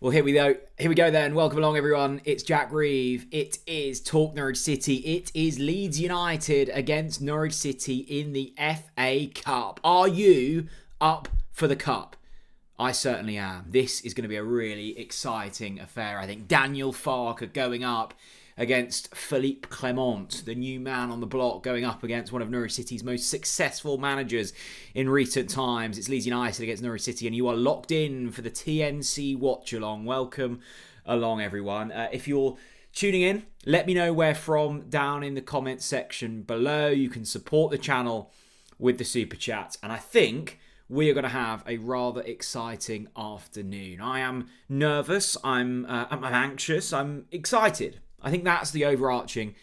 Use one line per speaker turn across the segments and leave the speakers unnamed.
Well, here we go. Here we go then. Welcome along, everyone. It's Jack Reeve. It is Talk Norwich City. It is Leeds United against Norwich City in the FA Cup. Are you up for the cup? I certainly am. This is going to be a really exciting affair. I think Daniel Farke going up against Philippe Clement, the new man on the block, going up against one of Norwich City's most successful managers in recent times. It's Leeds United against Norwich City, and you are locked in for the TNC watch along. Welcome along, everyone. If you're tuning in, let me know where from down in the comments section below. You can support the channel with the super chat, and I think we are going to have a rather exciting afternoon. I am nervous, I'm anxious, I'm excited. I think that's the overarching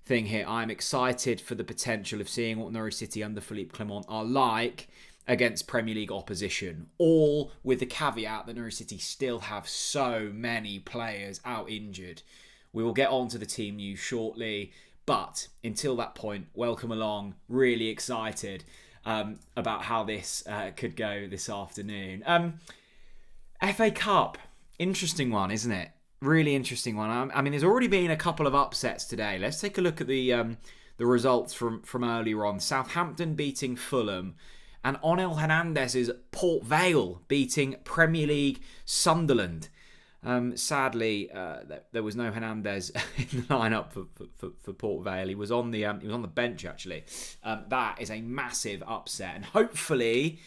thing here. I'm excited for the potential of seeing what Norwich City under Philippe Clement are like against Premier League opposition. All with the caveat that Norwich City still have so many players out injured. We will get on to the team news shortly. But until that point, welcome along. Really excited about how this could go this afternoon. FA Cup. Interesting one, isn't it? Really interesting one. I mean, there's already been a couple of upsets today. Let's take a look at the results from earlier on. Southampton beating Fulham, and Onel Hernandez's Port Vale beating Premier League Sunderland. Sadly, there was no Hernandez in the lineup for Port Vale. He was on the bench actually. That is a massive upset, and hopefully,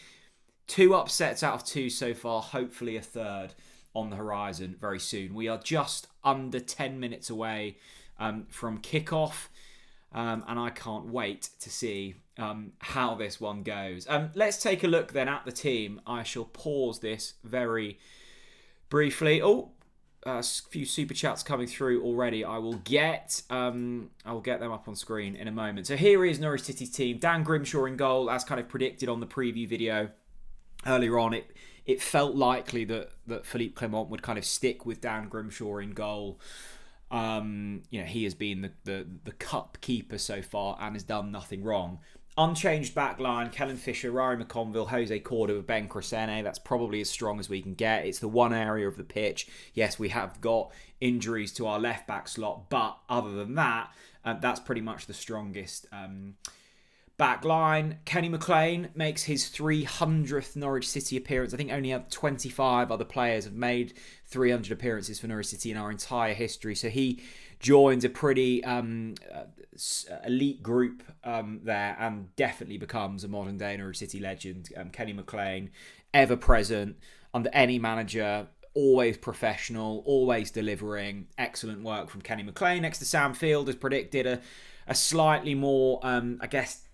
2 upsets out of 2 so far. Hopefully, a third on the horizon very soon. We are just under 10 minutes away from kickoff, and I can't wait to see how this one goes. Let's take a look then at the team. I shall pause this very briefly. A few super chats coming through already. I will get them up on screen in a moment. So here is Norwich City's team. Dan Grimshaw in goal, as kind of predicted on the preview video earlier on. It felt likely that Philippe Clement would kind of stick with Dan Grimshaw in goal. He has been the cup keeper so far and has done nothing wrong. Unchanged back line: Kellen Fisher, Rory McConville, Jose Cordova, Ben Crescene. That's probably as strong as we can get. It's the one area of the pitch. Yes, we have got injuries to our left back slot, but other than that, that's pretty much the strongest back line. Kenny McLean makes his 300th Norwich City appearance. I think only 25 other players have made 300 appearances for Norwich City in our entire history. So he joins a pretty elite group there, and definitely becomes a modern day Norwich City legend. Kenny McLean, ever present under any manager, always professional, always delivering. Excellent work from Kenny McLean. Next to Sam Field, as predicted, a slightly more,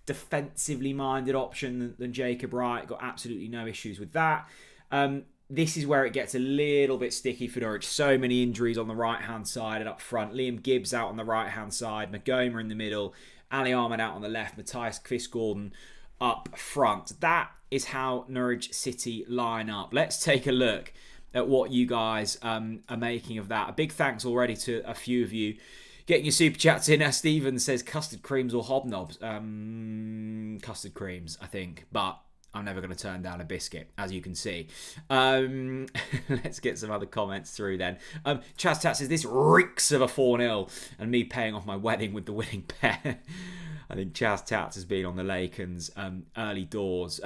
defensively minded option than Jacob Wright. Got absolutely no issues with that. This is where it gets a little bit sticky for Norwich. So many injuries on the right-hand side and up front. Liam Gibbs out on the right-hand side. Magoma in the middle. Ali Ahmed out on the left. Matthias Quist-Gordon up front. That is how Norwich City line up. Let's take a look at what you guys are making of that. A big thanks already to a few of you getting your super chats in. Stephen says custard creams or hobnobs. Custard creams, I think. But I'm never going to turn down a biscuit, as you can see. Let's get some other comments through then. Chaz Tat says, this reeks of a 4-0 and me paying off my wedding with the winning pair. I think Chaz Tats has been on the Lakens early doors.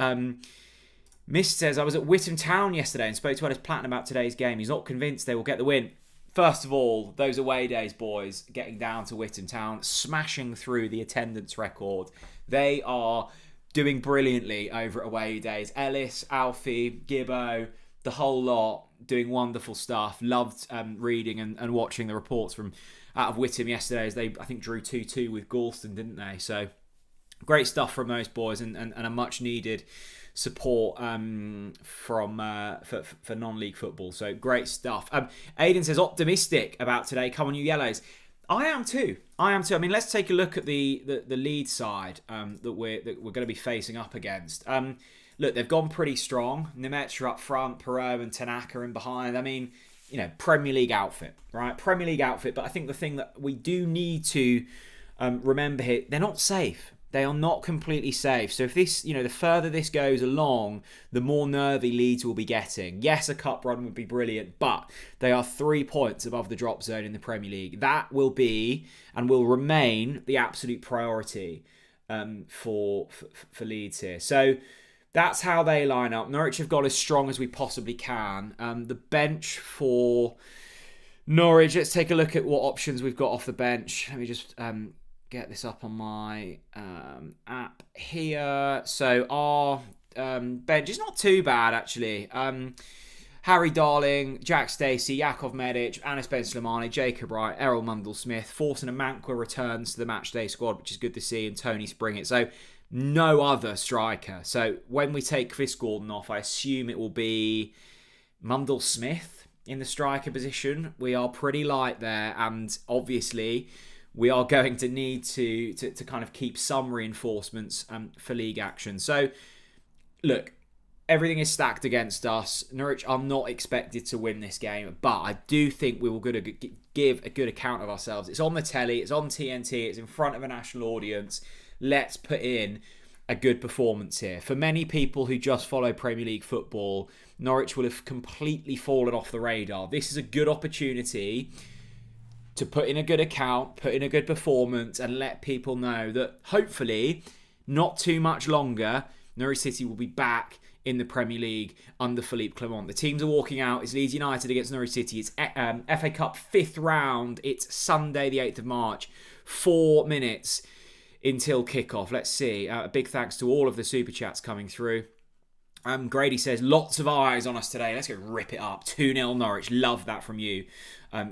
Mist says, I was at Witham Town yesterday and spoke to Ellis Platten about today's game. He's not convinced they will get the win. First of all, those away days, boys, getting down to Witham Town, smashing through the attendance record. They are doing brilliantly over at away days. Ellis, Alfie, Gibbo, the whole lot, doing wonderful stuff. Loved reading and watching the reports from out of Witham yesterday, as they, I think, drew 2-2 with Galston, didn't they? So great stuff from those boys, and a much needed support for non-league football. So great stuff. Aidan says, optimistic about today. Come on, you yellows. I am too. I mean, let's take a look at the Leeds side that we're going to be facing up against. Look, they've gone pretty strong. Nemetra up front, Perot and Tanaka in behind. I mean, Premier League outfit, right? Premier League outfit. But I think the thing that we do need to remember here, they're not safe. they are not completely safe. So if this, the further this goes along, the more nervy Leeds will be getting. Yes, a cup run would be brilliant, but they are 3 points above the drop zone in the Premier League. That will be and will remain the absolute priority for Leeds here. So that's how they line up. Norwich have got as strong as we possibly can. The bench for Norwich, let's take a look at what options we've got off the bench. Let me just get this up on my app here. So our bench is not too bad, actually. Harry Darling, Jack Stacey, Jakov Medic, Anis Ben Slimani, Jacob Wright, Errol Mundle-Smith, Forson and Mankwa returns to the matchday squad, which is good to see, and Tony Springett. So no other striker. So when we take Chris Gordon off, I assume it will be Mundle-Smith in the striker position. We are pretty light there, and obviously we are going to need to kind of keep some reinforcements for league action. So look, everything is stacked against us. Norwich are not expected to win this game, but I do think we will give a good account of ourselves. It's on the telly, it's on TNT, it's in front of a national audience. Let's put in a good performance here. For many people who just follow Premier League football, Norwich will have completely fallen off the radar. This is a good opportunity to put in a good account, put in a good performance, and let people know that hopefully, not too much longer, Norwich City will be back in the Premier League under Philippe Clement. The teams are walking out. It's Leeds United against Norwich City. It's FA Cup 5th round. It's Sunday the 8th of March. 4 minutes until kickoff. Let's see. A big thanks to all of the super chats coming through. Grady says, lots of eyes on us today. Let's go rip it up. 2-0 Norwich. Love that from you,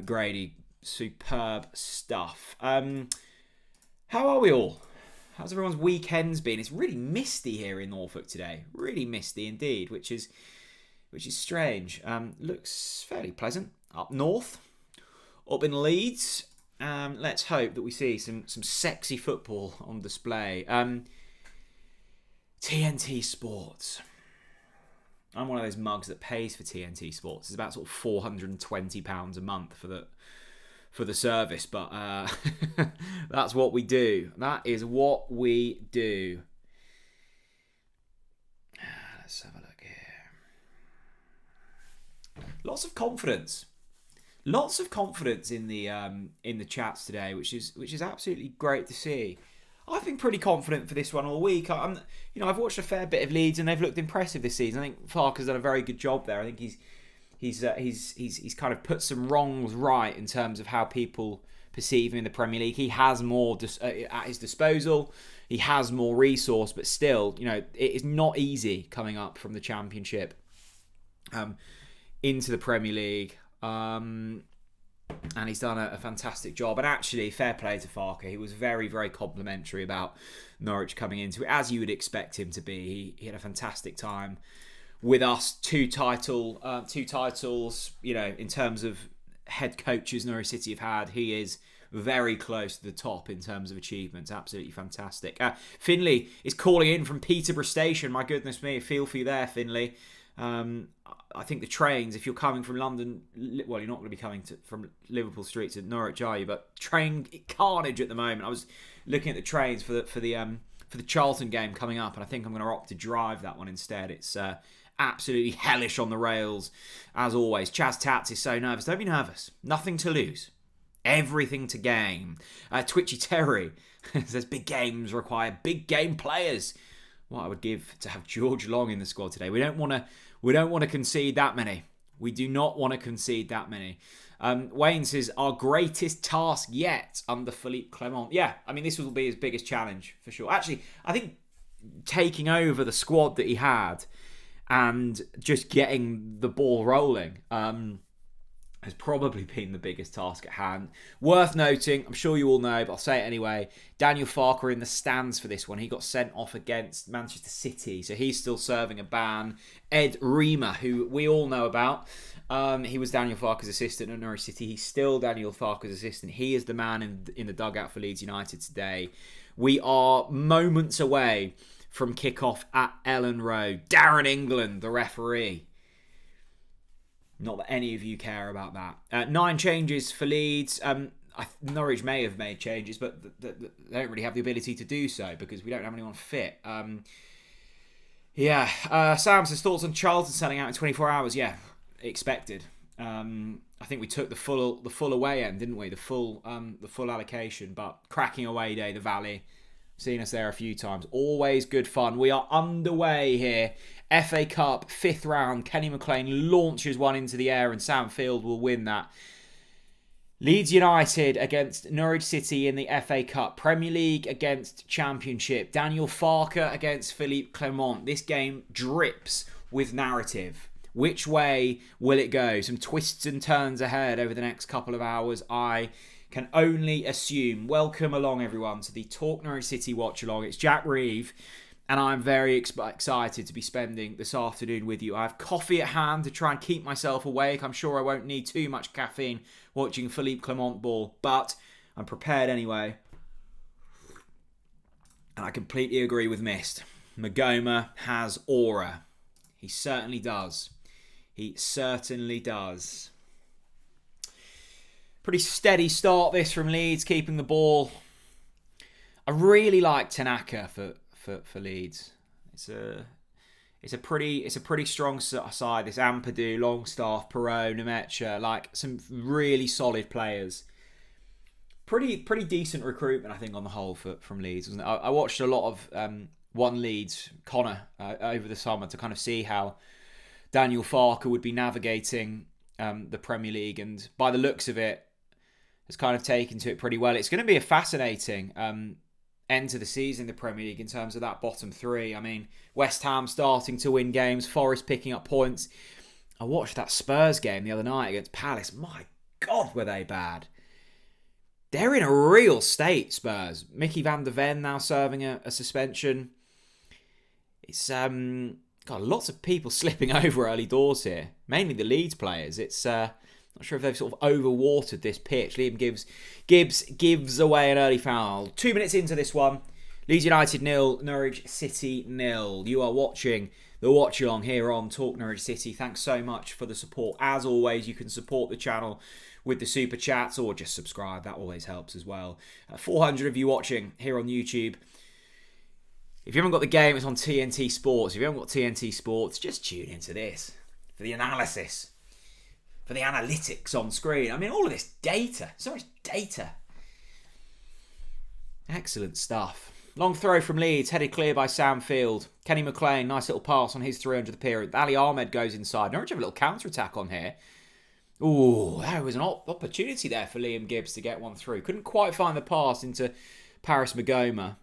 Grady. Superb stuff. How are we all? How's everyone's weekends been? It's really misty here in Norfolk today. Really misty indeed, which is strange. Looks fairly pleasant. Up north, up in Leeds. Let's hope that we see some sexy football on display. TNT Sports. I'm one of those mugs that pays for TNT Sports. It's about sort of £420 a month for the service, but that's what we do. That is what we do. Let's have a look here. Lots of confidence in the chats today, which is absolutely great to see. I've been pretty confident for this one all week. I've watched a fair bit of Leeds and they've looked impressive this season. I think Farke's done a very good job there. I think he's kind of put some wrongs right in terms of how people perceive him in the Premier League. He has more at his disposal. He has more resource, but still, it is not easy coming up from the Championship into the Premier League. And he's done a fantastic job. And actually, fair play to Farke. He was very, very complimentary about Norwich coming into it, as you would expect him to be. He had a fantastic time with us. Two titles, in terms of head coaches Norwich City have had. He is very close to the top in terms of achievements. Absolutely fantastic. Finley is calling in from Peterborough Station. My goodness me, feel for you there, Finley. I think the trains, if you're coming from London, well, you're not going to be coming from Liverpool Street to Norwich, are you? But train carnage at the moment. I was looking at the trains for the Charlton game coming up, and I think I'm going to opt to drive that one instead. It's absolutely hellish on the rails, as always. Chaz Tats is so nervous. Don't be nervous. Nothing to lose. Everything to gain. Twitchy Terry says big games require big game players. What I would give to have George Long in the squad today. We don't want to concede that many. We do not want to concede that many. Wayne says our greatest task yet under Philippe Clement. Yeah, I mean this will be his biggest challenge for sure. Actually, I think taking over the squad that he had and just getting the ball rolling has probably been the biggest task at hand. Worth noting, I'm sure you all know, but I'll say it anyway, Daniel Farke in the stands for this one. He got sent off against Manchester City, so he's still serving a ban. Ed Reamer, who we all know about, he was Daniel Farke's assistant at Norwich City. He's still Daniel Farke's assistant. He is the man in the dugout for Leeds United today. We are moments away from kickoff at Elland Road. Darren England, the referee. Not that any of you care about that. 9 changes for Leeds. Norwich may have made changes, but they don't really have the ability to do so because we don't have anyone fit. Sam says, thoughts on Charlton selling out in 24 hours? Yeah, expected. I think we took the full away end, didn't we? The full allocation, but cracking away day, the Valley. Seen us there a few times. Always good fun. We are underway here. FA Cup, 5th round. Kenny McLean launches one into the air and Sam Field will win that. Leeds United against Norwich City in the FA Cup. Premier League against Championship. Daniel Farke against Philippe Clement. This game drips with narrative. Which way will it go? Some twists and turns ahead over the next couple of hours, I can only assume. Welcome along, everyone, to the Talk Norwich City watch along. It's Jack Reeve, and I'm very excited to be spending this afternoon with you. I have coffee at hand to try and keep myself awake. I'm sure I won't need too much caffeine watching Philippe Clement ball, but I'm prepared anyway. And I completely agree with Mist. Magoma has aura. He certainly does. He certainly does. Pretty steady start this from Leeds, keeping the ball. I really like Tanaka for Leeds. It's a pretty strong side. This Ampadu, Longstaff, Perot, Nemecha, like some really solid players. Pretty decent recruitment, I think, on the whole from Leeds. Wasn't it? I watched a lot of One Leeds, Connor, over the summer to kind of see how Daniel Farke would be navigating the Premier League, and by the looks of it, has kind of taken to it pretty well. It's going to be a fascinating end to the season in the Premier League in terms of that bottom three. I mean, West Ham starting to win games, Forest picking up points. I watched that Spurs game the other night against Palace. My God, were they bad. They're in a real state, Spurs. Mickey van der Ven now serving a suspension. It's got lots of people slipping over early doors here. Mainly the Leeds players. It's not sure if they've sort of overwatered this pitch. Liam Gibbs gives away an early foul. 2 minutes into this one. Leeds United 0, Norwich City 0. You are watching the watch along here on Talk Norwich City. Thanks so much for the support. As always, you can support the channel with the super chats or just subscribe. That always helps as well. 400 of you watching here on YouTube. If you haven't got the game, it's on TNT Sports. If you haven't got TNT Sports, just tune into this for the analysis, for the analytics on screen. I mean, all of this data. So much data. Excellent stuff. Long throw from Leeds, headed clear by Sam Field. Kenny McLean, nice little pass on his 300th appearance. Ali Ahmed goes inside. Norwich have a little counter-attack on here. Ooh, that was an opportunity there for Liam Gibbs to get one through. Couldn't quite find the pass into Paris Magoma.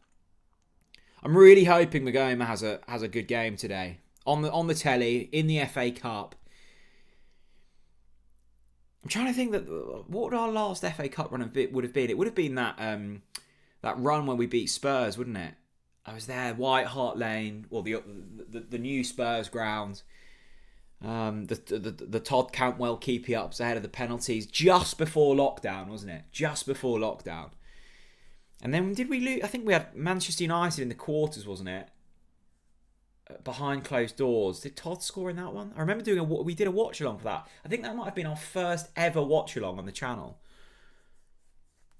I'm really hoping Magoma has a good game today. On the telly, in the FA Cup. I'm trying to think that what would our last FA Cup run would have been. It would have been that run when we beat Spurs, wouldn't it? I was there, White Hart Lane, or the new Spurs ground. The Todd Cantwell keepy ups ahead of the penalties just before lockdown, wasn't it? Just before lockdown. And then did we lose? I think we had Manchester United in the quarters, wasn't it? Behind closed doors. Did Todd score in that one? I remember we did a watch along for that. I think that might have been our first ever watch along on the channel.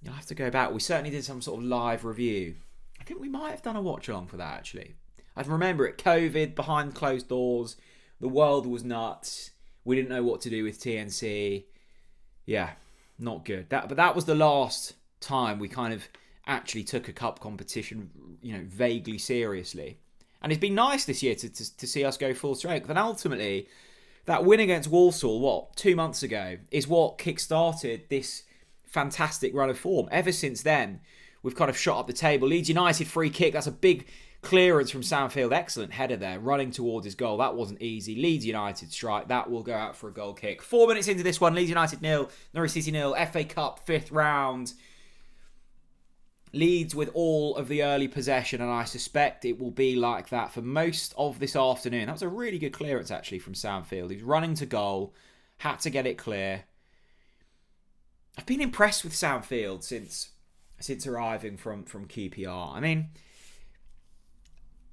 You'll have to go back. We certainly did some sort of live review. I think we might have done a watch along for that actually. I remember it. COVID, behind closed doors. The world was nuts. We didn't know what to do with TNC. Yeah, not good. But that was the last time we kind of actually took a cup competition, vaguely seriously. And it's been nice this year to see us go full strength. And ultimately, that win against Walsall, 2 months ago, is what kick-started this fantastic run of form. Ever since then, we've kind of shot up the table. Leeds United free kick, that's a big clearance from Sam Field. Excellent header there, running towards his goal. That wasn't easy. Leeds United strike, that will go out for a goal kick. 4 minutes into this one, Leeds United 0, Norwich City 0, FA Cup 5th round. Leeds with all of the early possession, and I suspect it will be like that for most of this afternoon. That was a really good clearance, actually, from Sam Field. He's running to goal, had to get it clear. I've been impressed with Sam Field since arriving from QPR. I mean,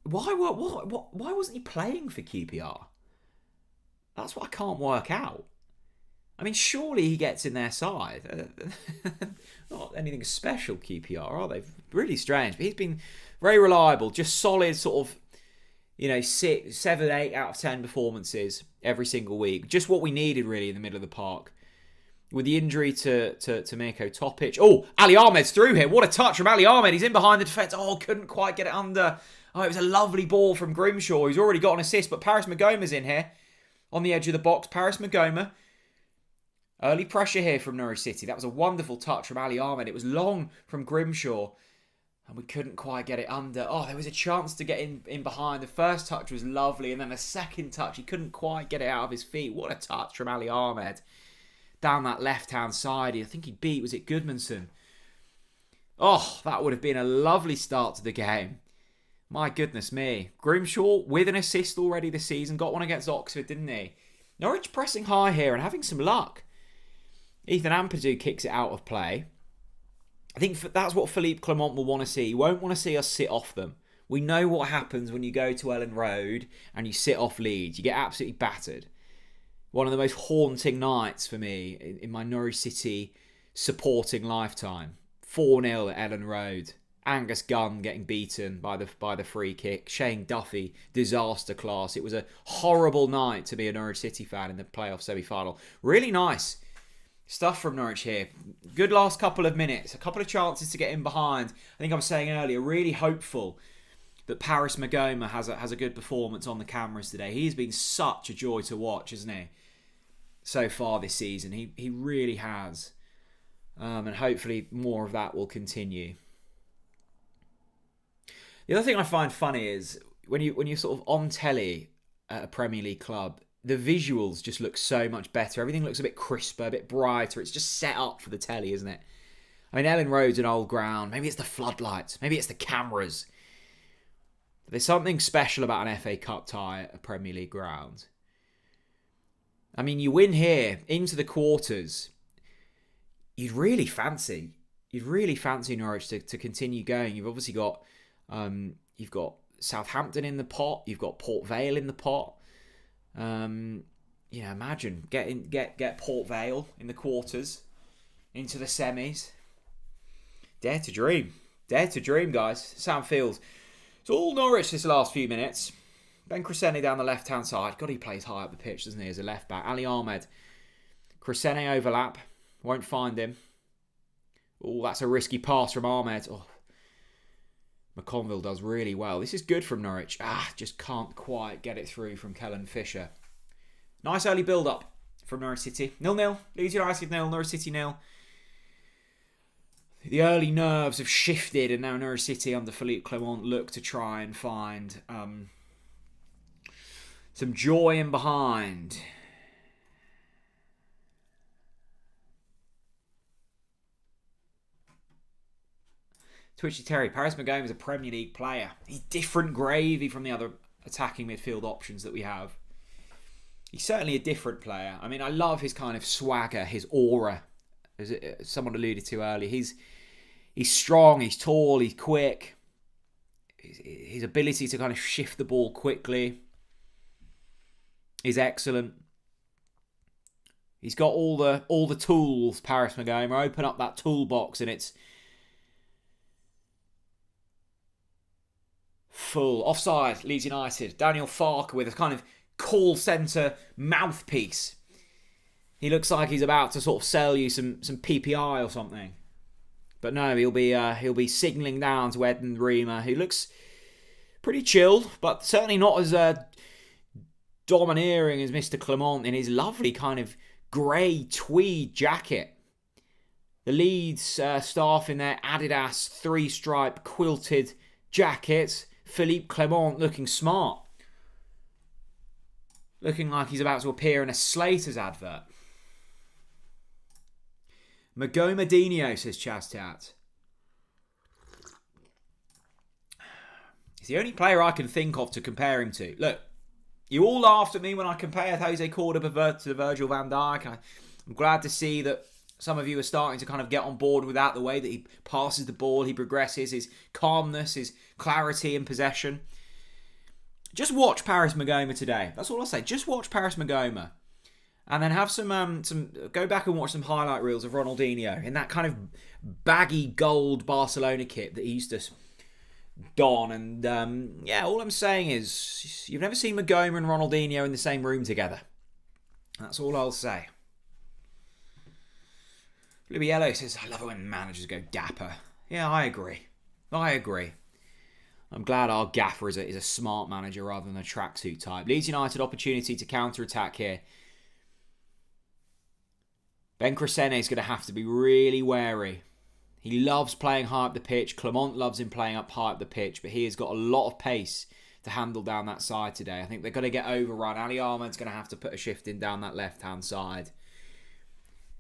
why wasn't he playing for QPR? That's what I can't work out. I mean, surely he gets in their side. Not anything special, QPR, are they? Really strange. But he's been very reliable, just solid sort of, 6, 7, 8 out of 10 performances every single week. Just what we needed, really, in the middle of the park. With the injury to Mirko Topic. Oh, Ali Ahmed's through here. What a touch from Ali Ahmed. He's in behind the defence. Oh, couldn't quite get it under. Oh, it was a lovely ball from Grimshaw. He's already got an assist, but Paris Magoma's in here. On the edge of the box, Paris Magoma. Early pressure here from Norwich City. That was a wonderful touch from Ali Ahmed. It was long from Grimshaw. And we couldn't quite get it under. Oh, there was a chance to get in behind. The first touch was lovely. And then the second touch, he couldn't quite get it out of his feet. What a touch from Ali Ahmed. Down that left-hand side. I think he beat, was it Goodmanson? Oh, that would have been a lovely start to the game. My goodness me. Grimshaw with an assist already this season. Got one against Oxford, didn't he? Norwich pressing high here and having some luck. Ethan Ampadu kicks it out of play. I think that's what Philippe Clement will want to see. He won't want to see us sit off them. We know what happens when you go to Elland Road and you sit off Leeds. You get absolutely battered. One of the most haunting nights for me in my Norwich City supporting lifetime. 4-0 at Elland Road. Angus Gunn getting beaten by the free kick. Shane Duffy, disaster class. It was a horrible night to be a Norwich City fan in the playoff semi-final. Really nice stuff from Norwich here. Good last couple of minutes. A couple of chances to get in behind. I think I was saying earlier, really hopeful that Paris Magoma has a good performance on the cameras today. He's been such a joy to watch, hasn't he? So far this season. He really has. And hopefully more of that will continue. The other thing I find funny is when you're sort of on telly at a Premier League club, the visuals just look so much better. Everything looks a bit crisper, a bit brighter. It's just set up for the telly, isn't it? I mean, Elland Road's an old ground. Maybe it's the floodlights. Maybe it's the cameras. But there's something special about an FA Cup tie at a Premier League ground. I mean, you win here into the quarters. You'd really fancy Norwich to continue going. You've obviously got you've got Southampton in the pot. You've got Port Vale in the pot. Imagine get Port Vale in the quarters into the semis. Dare to dream, guys. Sam Field. It's all Norwich this last few minutes. Ben Crescene down the left-hand side. God, he plays high up the pitch, doesn't he, as a left-back. Ali Ahmed. Crescene overlap. Won't find him. Oh, that's a risky pass from Ahmed. Oh, McConville does really well. This is good from Norwich. Just can't quite get it through from Kellen Fisher. Nice early build-up from Norwich City. 0-0. Leeds United 0, Norwich City 0. The early nerves have shifted and now Norwich City under Philippe Clement look to try and find some joy in behind. Twitchy Terry. Paris Magoma is a Premier League player. He's different gravy from the other attacking midfield options that we have. He's certainly a different player. I mean, I love his kind of swagger, his aura, as someone alluded to earlier. He's strong, he's tall, he's quick. His ability to kind of shift the ball quickly is excellent. He's got all the tools, Paris Magoma. Open up that toolbox and it's full. Offside, Leeds United. Daniel Farke with a kind of call centre mouthpiece. He looks like he's about to sort of sell you some PPI or something. But no, he'll be signalling down to Edmund Reamer, who looks pretty chilled, but certainly not as domineering as Mr. Clement in his lovely kind of grey tweed jacket. The Leeds staff in their Adidas 3-stripe quilted jackets. Philippe Clement looking smart. Looking like he's about to appear in a Slater's advert. Magomadinho, says Chaz Tat. He's the only player I can think of to compare him to. Look, you all laughed at me when I compared Jose Cordoba to Virgil van Dijk. I'm glad to see that some of you are starting to kind of get on board with that, the way that he passes the ball, he progresses, his calmness, his clarity in possession. Just watch Paris Magoma today. That's all I'll say. Just watch Paris Magoma. And then have some go back and watch some highlight reels of Ronaldinho in that kind of baggy gold Barcelona kit that he used to don. And all I'm saying is you've never seen Magoma and Ronaldinho in the same room together. That's all I'll say. Lubiello says, I love it when managers go dapper. Yeah, I agree. I'm glad our gaffer is a smart manager rather than a tracksuit type. Leeds United opportunity to counter-attack here. Ben Crescene is going to have to be really wary. He loves playing high up the pitch. Clement loves him playing up high up the pitch, but he has got a lot of pace to handle down that side today. I think they're going to get overrun. Ali Ahmed's going to have to put a shift in down that left-hand side.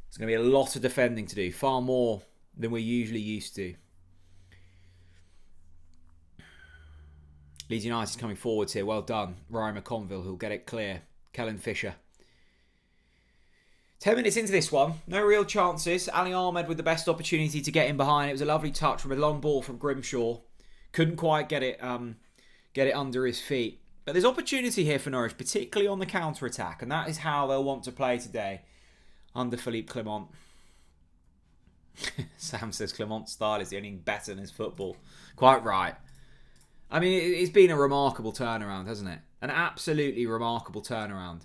It's going to be a lot of defending to do, far more than we're usually used to. Leeds United's coming forwards here. Well done. Ryan McConville, who'll get it clear. Kellen Fisher. 10 minutes into this one, no real chances. Ali Ahmed with the best opportunity to get in behind. It was a lovely touch from a long ball from Grimshaw. Couldn't quite get it under his feet. But there's opportunity here for Norwich, particularly on the counter-attack. And that is how they'll want to play today under Philippe Clement. Sam says Clement's style is the only thing better than his football. Quite right. I mean, it's been a remarkable turnaround, hasn't it? An absolutely remarkable turnaround.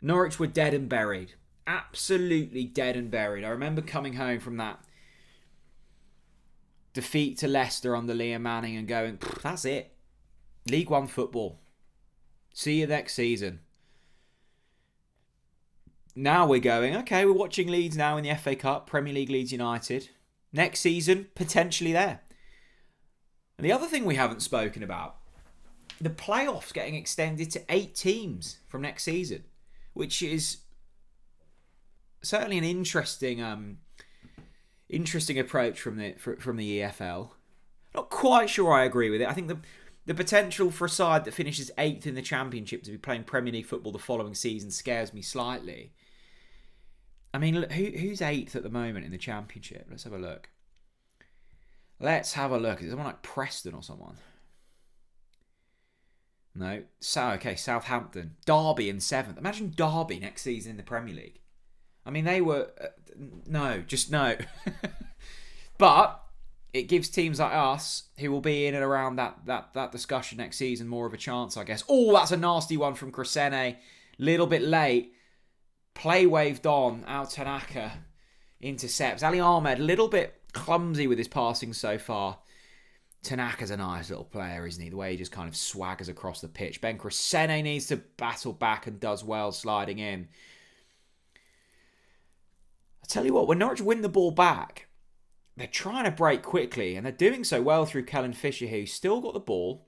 Norwich were dead and buried. Absolutely dead and buried. I remember coming home from that defeat to Leicester under Liam Manning and going, that's it. League One football. See you next season. Now we're going, okay, we're watching Leeds now in the FA Cup, Premier League Leeds United. Next season, potentially there. And the other thing we haven't spoken about, the playoffs getting extended to 8 teams from next season, which is certainly an interesting approach from the EFL. Not quite sure I agree with it. I think the potential for a side that finishes 8th in the Championship to be playing Premier League football the following season scares me slightly. I mean, who's 8th at the moment in the Championship? Let's have a look. Is it someone like Preston or someone? No. Southampton. Derby in 7th. Imagine Derby next season in the Premier League. I mean, they were... no. But it gives teams like us, who will be in and around that discussion next season, more of a chance, I guess. Oh, that's a nasty one from Crescene. Little bit late. Play waved on. Out Tanaka intercepts. Ali Ahmed, a little bit clumsy with his passing so far. Tanaka's a nice little player, isn't he? The way he just kind of swaggers across the pitch. Ben Crescene needs to battle back and does well sliding in. I tell you what, when Norwich win the ball back, they're trying to break quickly, and they're doing so well through Kellen Fisher, who's still got the ball.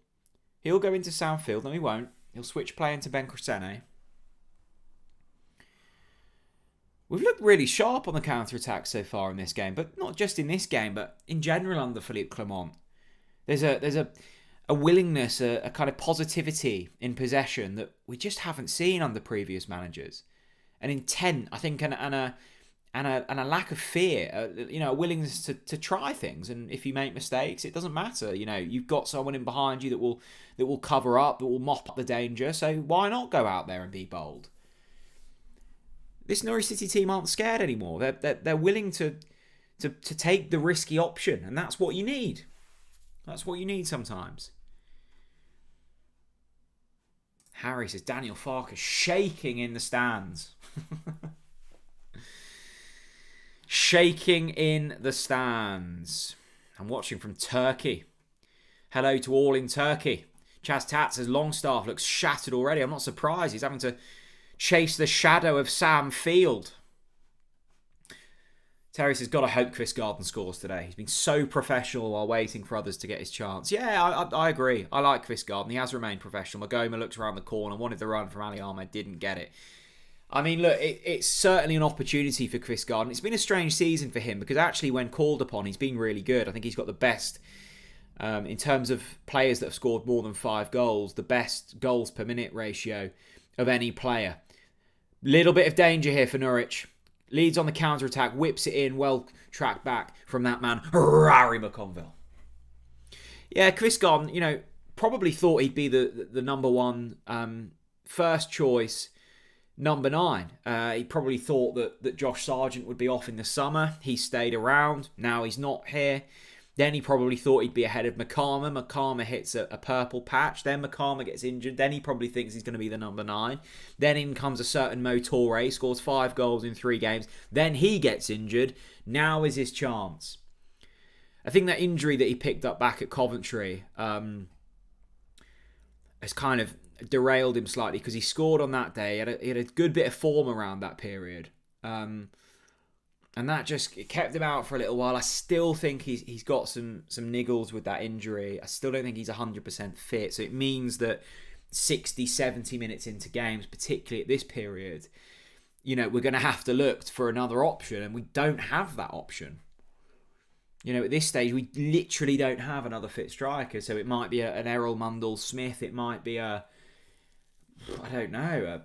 He'll go into Soundfield. No, he won't. He'll switch play into Ben Crescene. We've looked really sharp on the counter-attack so far in this game, but not just in this game, but in general under Philippe Clement. There's a willingness, a kind of positivity in possession that we just haven't seen under previous managers. An intent, I think, and a lack of fear, a willingness to try things. And if you make mistakes, it doesn't matter. You've got someone in behind you that will cover up, that will mop up the danger. So why not go out there and be bold? This Norwich City team aren't scared anymore. They're willing to take the risky option, and that's what you need. That's what you need sometimes. Harry says Daniel Farker shaking in the stands. Shaking in the stands. I'm watching from Turkey. Hello to all in Turkey. Chaz Tat says Longstaff looks shattered already. I'm not surprised. He's having to chase the shadow of Sam Field. Terry says, gotta hope Chris Garden scores today. He's been so professional while waiting for others to get his chance. Yeah, I agree. I like Chris Garden. He has remained professional. Magoma looked around the corner, wanted the run from Ali Ahmed, didn't get it. I mean, look, it's certainly an opportunity for Chris Garden. It's been a strange season for him because actually when called upon, he's been really good. I think he's got the best, in terms of players that have scored more than 5 goals, the best goals per minute ratio of any player. Little bit of danger here for Norwich. Leeds on the counter-attack, whips it in, well tracked back from that man, Harry McConville. Yeah, Chris Garden, probably thought he'd be the number one first choice number 9. He probably thought that Josh Sargent would be off in the summer. He stayed around. Now he's not here. Then he probably thought he'd be ahead of McCarmer. McCarmer hits a purple patch. Then McCarmer gets injured. Then he probably thinks he's going to be the number 9. Then in comes a certain Mo Toure, scores 5 goals in 3 games. Then he gets injured. Now is his chance. I think that injury that he picked up back at Coventry has kind of derailed him slightly, because he scored on that day. He had a good bit of form around that period. And that just kept him out for a little while. I still think he's got some niggles with that injury. I still don't think he's 100% fit. So it means that 60, 70 minutes into games, particularly at this period, we're going to have to look for another option. And we don't have that option. At this stage, we literally don't have another fit striker. So it might be an Errol Mundell-Smith. It might be I don't know,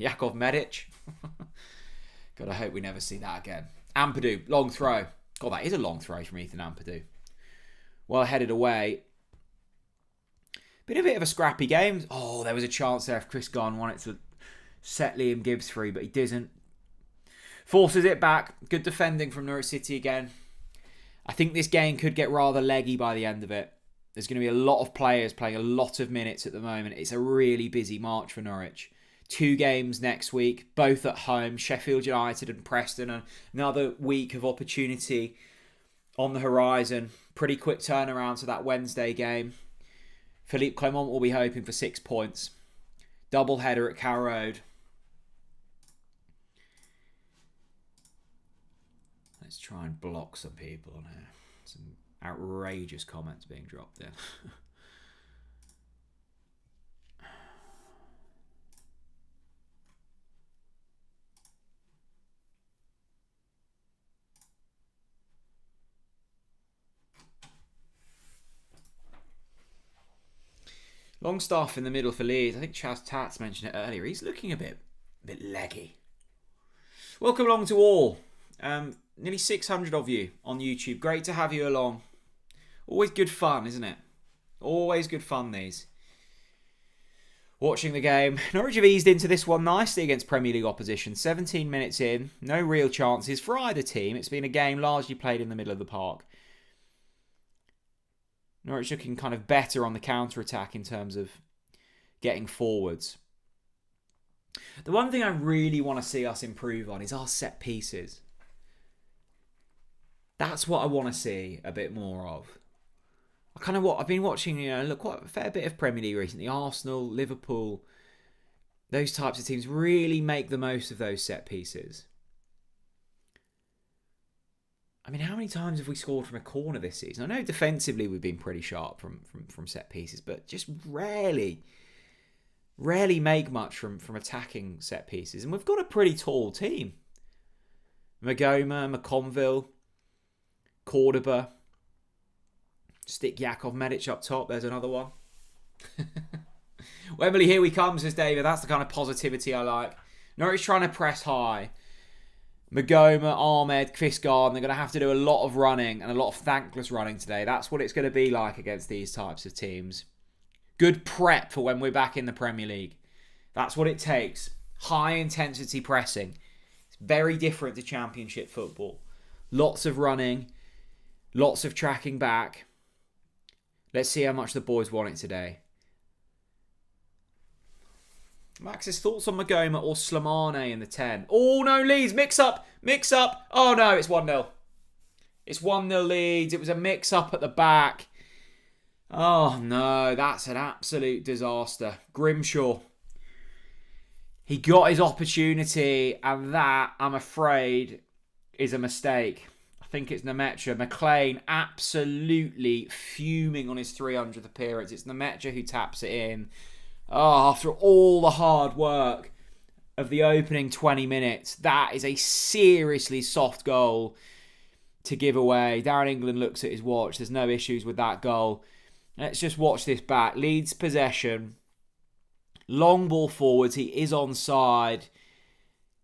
Jakov Medic. God, I hope we never see that again. Ampadu, long throw. God, that is a long throw from Ethan Ampadu. Well headed away. Been a bit of a scrappy game. Oh, there was a chance there if Chris Gunn wanted to set Liam Gibbs free, but he didn't. Forces it back. Good defending from Norwich City again. I think this game could get rather leggy by the end of it. There's going to be a lot of players playing a lot of minutes at the moment. It's a really busy March for Norwich. 2 games next week, both at home. Sheffield United and Preston. Another week of opportunity on the horizon. Pretty quick turnaround to that Wednesday game. Philippe Clement will be hoping for 6 points. Double header at Carrow Road. Let's try and block some people on here. Some outrageous comments being dropped there. Longstaff in the middle for Leeds. I think Chaz Tats mentioned it earlier. He's looking a bit leggy. Welcome along to all. Nearly 600 of you on YouTube. Great to have you along. Always good fun, isn't it? Always good fun, these. Watching the game. Norwich have eased into this one nicely against Premier League opposition. 17 minutes in. No real chances for either team. It's been a game largely played in the middle of the park. Norwich looking kind of better on the counter-attack in terms of getting forwards. The one thing I really want to see us improve on is our set pieces. That's what I want to see a bit more of. I've been watching, quite a fair bit of Premier League recently. Arsenal, Liverpool, those types of teams really make the most of those set pieces. I mean, how many times have we scored from a corner this season? I know defensively we've been pretty sharp from set pieces, but just rarely make much from attacking set pieces. And we've got a pretty tall team. Magoma, McConville, Cordoba. Stick Jakov Medic up top. There's another one. Wembley, here we come, says David. That's the kind of positivity I like. Norwich trying to press high. Magoma, Ahmed, Chris Garden, they're going to have to do a lot of running and a lot of thankless running today. That's what it's going to be like against these types of teams. Good prep for when we're back in the Premier League. That's what it takes. High intensity pressing. It's very different to Championship football. Lots of running. Lots of tracking back. Let's see how much the boys want it today. Max's thoughts on Magoma or Slimane in the 10. Oh no, Leeds, mix up. Oh no, it's 1-0. It's 1-0 Leeds. It was a mix up at the back. Oh no, that's an absolute disaster. Grimshaw. He got his opportunity, and that, I'm afraid, is a mistake. I think it's Nemecha. McLean absolutely fuming on his 300th appearance. It's Nemecha who taps it in. Oh, after all the hard work of the opening 20 minutes, that is a seriously soft goal to give away. Darren England looks at his watch. There's no issues with that goal. Let's just watch this back. Leeds possession. Long ball forwards. He is onside.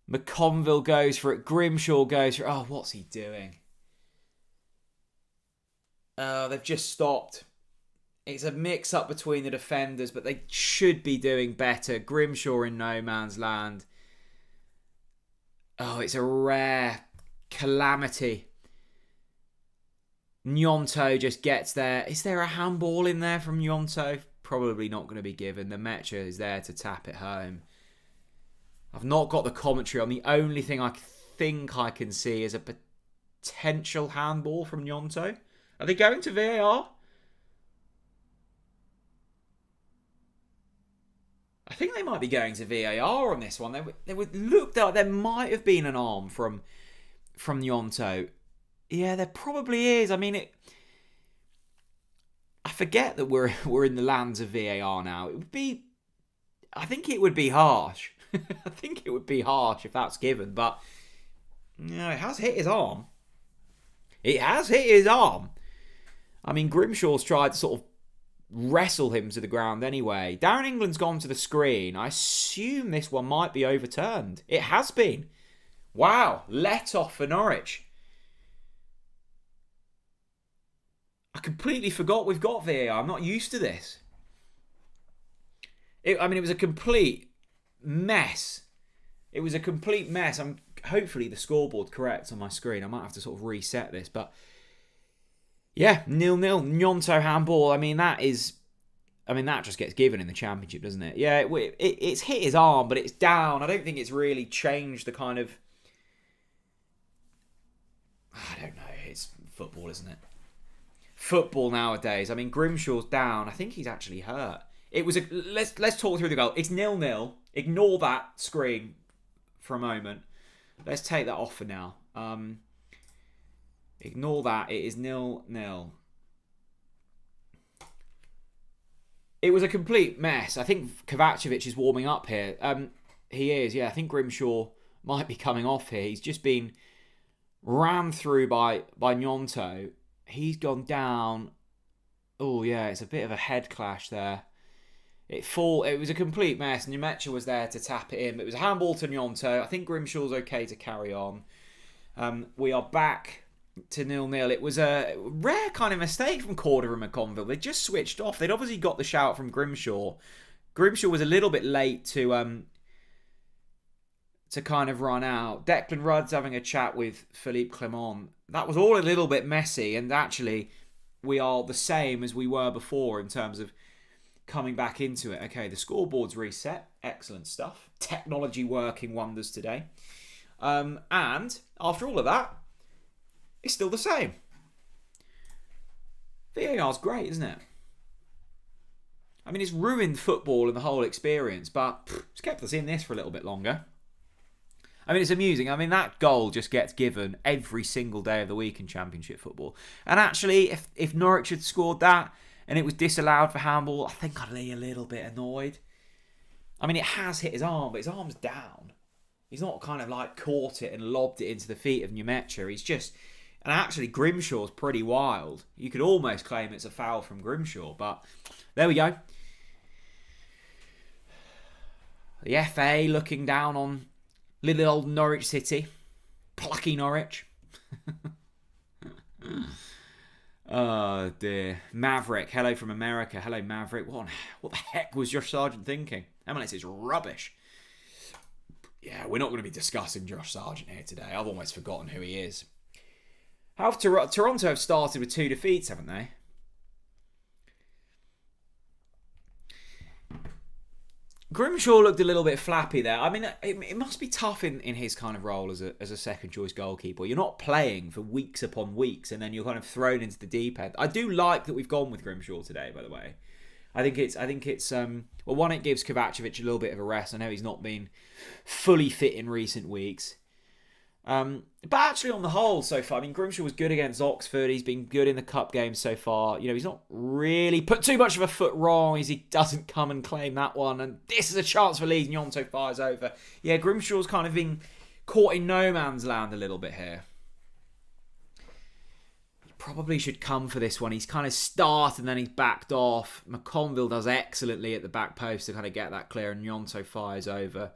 McConville goes for it. Grimshaw goes for it. Oh, what's he doing? They've just stopped. It's a mix-up between the defenders, but they should be doing better. Grimshaw in no man's land. Oh, it's a rare calamity. Gnonto just gets there. Is there a handball in there from Gnonto? Probably not going to be given. The Metcha is there to tap it home. I've not got the commentary on. The only thing I think I can see is a potential handball from Gnonto. Are they going to VAR? I think they might be going to VAR on this one. They would look like there might have been an arm from Gnonto. Yeah, there probably is. I mean, I forget that we're in the lands of VAR now. I think it would be harsh. I think it would be harsh if that's given, but no, it has hit his arm. It has hit his arm. I mean, Grimshaw's tried to sort of wrestle him to the ground anyway. Darren England's gone to the screen. I assume this one might be overturned. It has been. Wow, let off for Norwich. I completely forgot we've got VAR. I'm not used to this. It was a complete mess. It was a complete mess. Hopefully the scoreboard's correct on my screen. I might have to sort of reset this, but yeah, 0-0. Gnonto handball. That just gets given in the Championship, doesn't it? Yeah, it's hit his arm, but it's down. I don't think it's really changed the kind of... I don't know. It's football, isn't it? Football nowadays. Grimshaw's down. I think he's actually hurt. It was let's talk through the goal. It's 0-0. Ignore that screen for a moment. Let's take that off for now. Ignore that. It is 0-0. It was a complete mess. I think Kovacevic is warming up here. He is, yeah. I think Grimshaw might be coming off here. He's just been rammed through by Gnonto. He's gone down. Oh, yeah, it's a bit of a head clash there. It was a complete mess. Nemecha was there to tap it in. It was a handball to Gnonto. I think Grimshaw's okay to carry on. We are back to 0-0. It was a rare kind of mistake from Corder and McConville. They just switched off. They'd obviously got the shout from Grimshaw. Grimshaw was a little bit late to kind of run out. Declan Rudd's having a chat with Philippe Clement. That was all a little bit messy, and actually we are the same as we were before in terms of coming back into it. Okay, the scoreboard's reset. Excellent stuff. Technology working wonders today. And after all of that, it's still the same. VAR's great, isn't it? It's ruined football and the whole experience, but it's kept us in this for a little bit longer. It's amusing. That goal just gets given every single day of the week in Championship football. And actually, if Norwich had scored that and it was disallowed for handball, I think I'd be a little bit annoyed. It has hit his arm, but his arm's down. He's not kind of like caught it and lobbed it into the feet of Nemecha. He's just... And actually, Grimshaw's pretty wild. You could almost claim it's a foul from Grimshaw, but there we go. The FA looking down on little old Norwich City. Plucky Norwich. Oh dear. Maverick, hello from America. Hello Maverick. What the heck was Josh Sargent thinking? MLS is rubbish. Yeah, we're not going to be discussing Josh Sargent here today. I've almost forgotten who he is. Toronto have started with 2 defeats, haven't they? Grimshaw looked a little bit flappy there. It must be tough in his kind of role as a second choice goalkeeper. You're not playing for weeks upon weeks, and then you're kind of thrown into the deep end. I do like that we've gone with Grimshaw today, by the way. I think it's well, one, it gives Kovacevic a little bit of a rest. I know he's not been fully fit in recent weeks. But actually on the whole so far, Grimshaw was good against Oxford. He's been good in the cup games so far. He's not really put too much of a foot wrong as he doesn't come and claim that one. And this is a chance for Leeds. Gnonto fires over. Yeah, Grimshaw's kind of been caught in no man's land a little bit here. He probably should come for this one. He's kind of started and then he's backed off. McConville does excellently at the back post to kind of get that clear, and Gnonto fires over.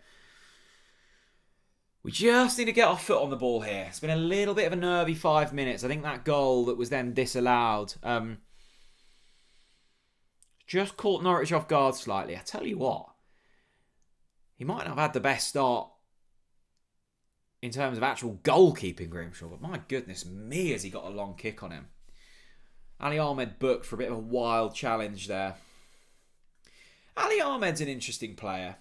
We just need to get our foot on the ball here. It's been a little bit of a nervy 5 minutes. I think that goal that was then disallowed. Just caught Norwich off guard slightly. I tell you what, he might not have had the best start in terms of actual goalkeeping, Grimshaw, but my goodness me, has he got a long kick on him. Ali Ahmed booked for a bit of a wild challenge there. Ali Ahmed's an interesting player.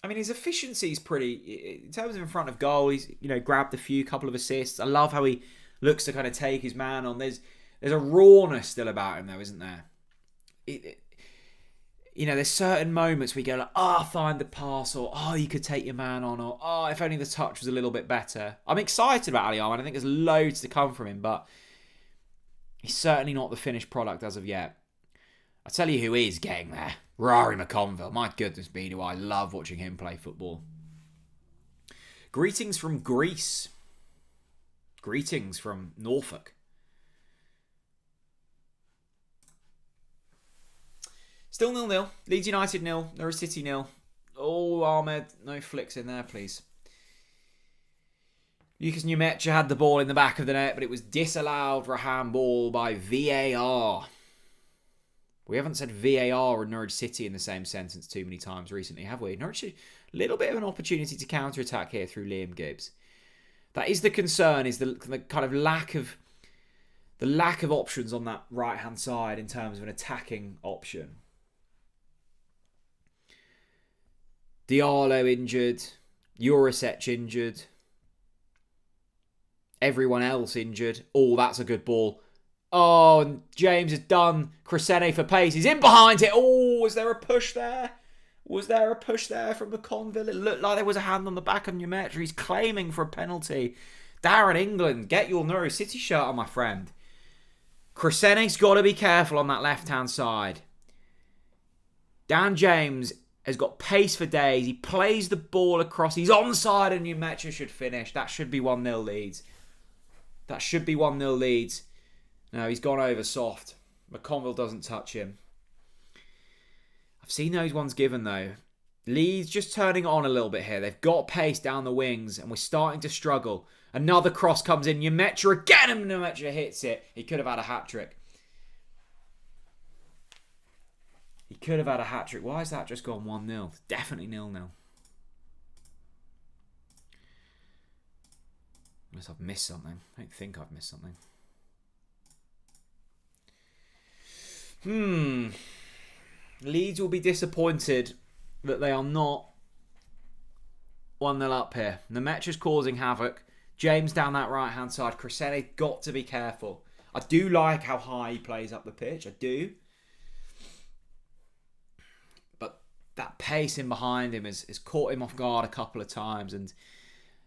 I mean, his efficiency is pretty... In terms of in front of goal, he's grabbed a couple of assists. I love how he looks to kind of take his man on. There's a rawness still about him, though, isn't there? There's certain moments where you go like, find the pass, or you could take your man on, or if only the touch was a little bit better. I'm excited about Ali Ahmed. I think there's loads to come from him, but he's certainly not the finished product as of yet. I tell you who is getting there. Rory McConville. My goodness me, do I love watching him play football. Greetings from Greece. Greetings from Norfolk. Still 0-0. Leeds United 0. Norwich City 0. Oh, Ahmed, no flicks in there, please. Lucas Numecha had the ball in the back of the net, but it was disallowed for a handball by VAR. We haven't said VAR and Norwich City in the same sentence too many times recently, have we? Norwich, a little bit of an opportunity to counter-attack here through Liam Gibbs. That is the concern, is the kind of lack of options on that right-hand side in terms of an attacking option. Diallo injured, Jurisic injured, everyone else injured. Oh, that's a good ball. Oh, and James has done Crescene for pace. He's in behind it. Oh, was there a push there? Was there a push there from McConville? It looked like there was a hand on the back of Numetra. He's claiming for a penalty. Darren England, get your Norwich City shirt on, my friend. Crescene's got to be careful on that left-hand side. Dan James has got pace for days. He plays the ball across. He's onside and Numetra should finish. That should be 1-0 Leeds. That should be 1-0 Leeds. No, he's gone over soft. McConville doesn't touch him. I've seen those ones given, though. Leeds just turning it on a little bit here. They've got pace down the wings, and we're starting to struggle. Another cross comes in. Numetra again, and Numetra hits it. He could have had a hat-trick. He could have had a hat-trick. Why has that just gone 1-0? Definitely 0-0. Unless I've missed something. I don't think I've missed something. Leeds will be disappointed that they are not 1-0 up here. Numetra's causing havoc. James down that right-hand side. Crescene got to be careful. I do like how high he plays up the pitch. I do. But that pace in behind him has caught him off guard a couple of times. And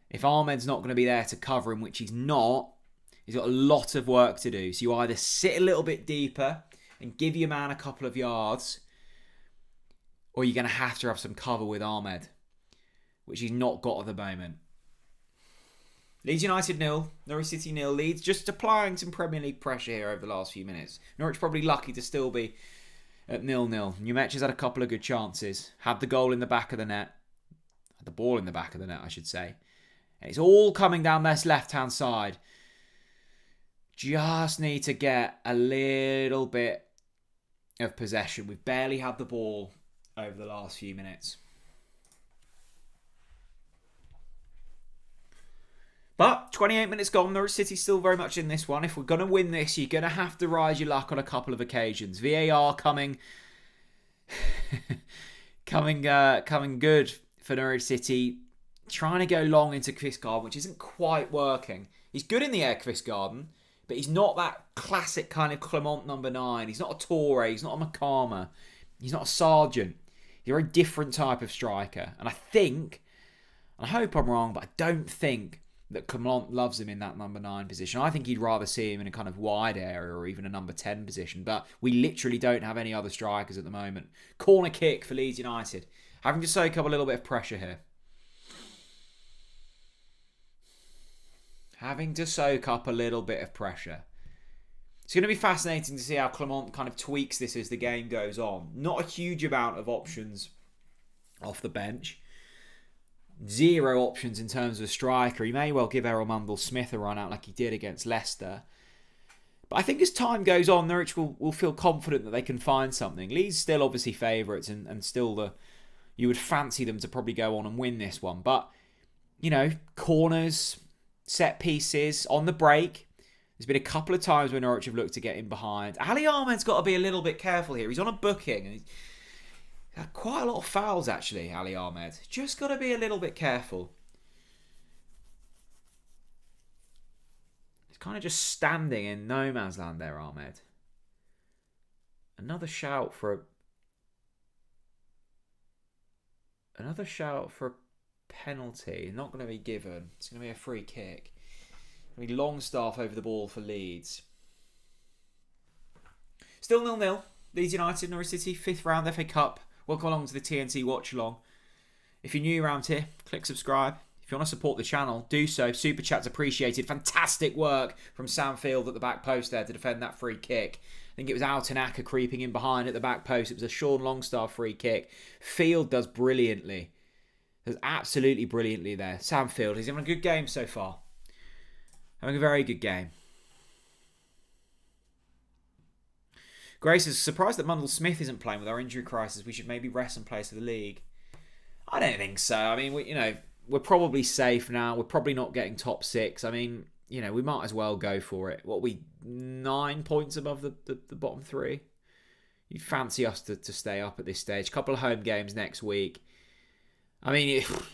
if Ahmed's not going to be there to cover him, which he's not, he's got a lot of work to do. So you either sit a little bit deeper and give your man a couple of yards, or you're going to have some cover with Ahmed, which he's not got at the moment. Leeds United 0, Norwich City 0. Leeds just applying some Premier League pressure here over the last few minutes. Norwich probably lucky to still be at 0-0. Numetra's had a couple of good chances. Had the goal in the back of the net. Had the ball in the back of the net, I should say. And it's all coming down this left-hand side. Just need to get a little bit of possession. We've barely had the ball over the last few minutes. But 28 minutes gone. Norwich City still very much in this one. If we're going to win this, you're going to have to ride your luck on a couple of occasions. VAR coming good for Norwich City. Trying to go long into Quistgarden, which isn't quite working. He's good in the air, Quistgarden, but he's not that classic kind of Clement number 9. He's not a Toure. He's not a Makama. He's not a Sargent. He's a very different type of striker. And I hope I'm wrong, but I don't think that Clement loves him in that number 9 position. I think he'd rather see him in a kind of wide area or even a number 10 position. But we literally don't have any other strikers at the moment. Corner kick for Leeds United. Having to soak up a little bit of pressure here. Having to soak up a little bit of pressure. It's going to be fascinating to see how Clement kind of tweaks this as the game goes on. Not a huge amount of options off the bench. Zero options in terms of a striker. He may well give Errol Mundell-Smith a run out like he did against Leicester. But But I think as time goes on, Norwich will feel confident that they can find something. Leeds still obviously favourites and still you would fancy them to probably go on and win this one. But, corners, set pieces, on the break. There's been a couple of times where Norwich have looked to get in behind. Ali Ahmed's got to be a little bit careful here. He's on a booking. And he's had quite a lot of fouls, actually, Ali Ahmed. Just got to be a little bit careful. He's kind of just standing in no man's land there, Ahmed. Another shout for a penalty. Not going to be given. It's going to be a free kick. Going to be Longstaff over the ball for Leeds. Still 0-0. Leeds United, Norwich City, 5th round FA Cup. Welcome along to the TNT watch along. If you're new around here, click subscribe. If you want to support the channel, do so. Super chat's appreciated. Fantastic work from Sam Field at the back post there to defend that free kick. I think it was Altanaka creeping in behind at the back post. It was a Sean Longstaff free kick. Field does brilliantly. Does absolutely brilliantly there. Sam Field, he's having a good game so far. Having a very good game. Grace is surprised that Mundell Smith isn't playing with our injury crisis. We should maybe rest and play for the league. I don't think so. I mean, we're probably safe now. We're probably not getting top 6. I mean, we might as well go for it. What are we, 9 points above the bottom 3? You'd fancy us to stay up at this stage. Couple of home games next week. I mean, if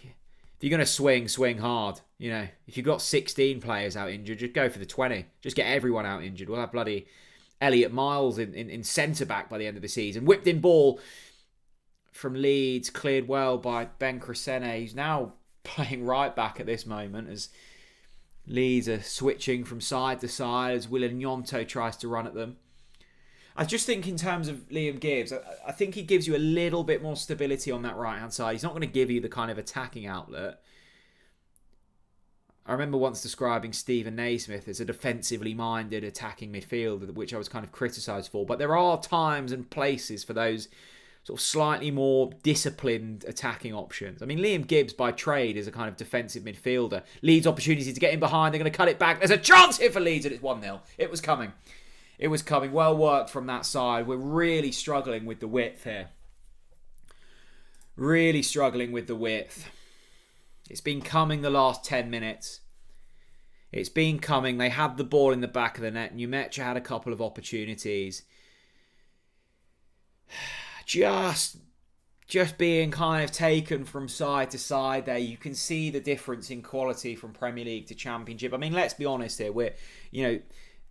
you're going to swing hard. If you've got 16 players out injured, just go for the 20. Just get everyone out injured. We'll have bloody Elliot Miles in centre-back by the end of the season. Whipped in ball from Leeds, cleared well by Ben Crescene. He's now playing right back at this moment as Leeds are switching from side to side as Willian Nyonto tries to run at them. I just think in terms of Liam Gibbs, I think he gives you a little bit more stability on that right-hand side. He's not going to give you the kind of attacking outlet. I remember once describing Stephen Naismith as a defensively minded attacking midfielder, which I was kind of criticised for. But there are times and places for those sort of slightly more disciplined attacking options. I mean, Liam Gibbs by trade is a kind of defensive midfielder. Leeds opportunity to get in behind. They're going to cut it back. There's a chance here for Leeds and it's 1-0. It was coming. It was coming. Well worked from that side. We're really struggling with the width here. Really struggling with the width. It's been coming the last 10 minutes. It's been coming. They had the ball in the back of the net. Numecha had a couple of opportunities. Just being kind of taken from side to side there. You can see the difference in quality from Premier League to Championship. I mean, let's be honest here.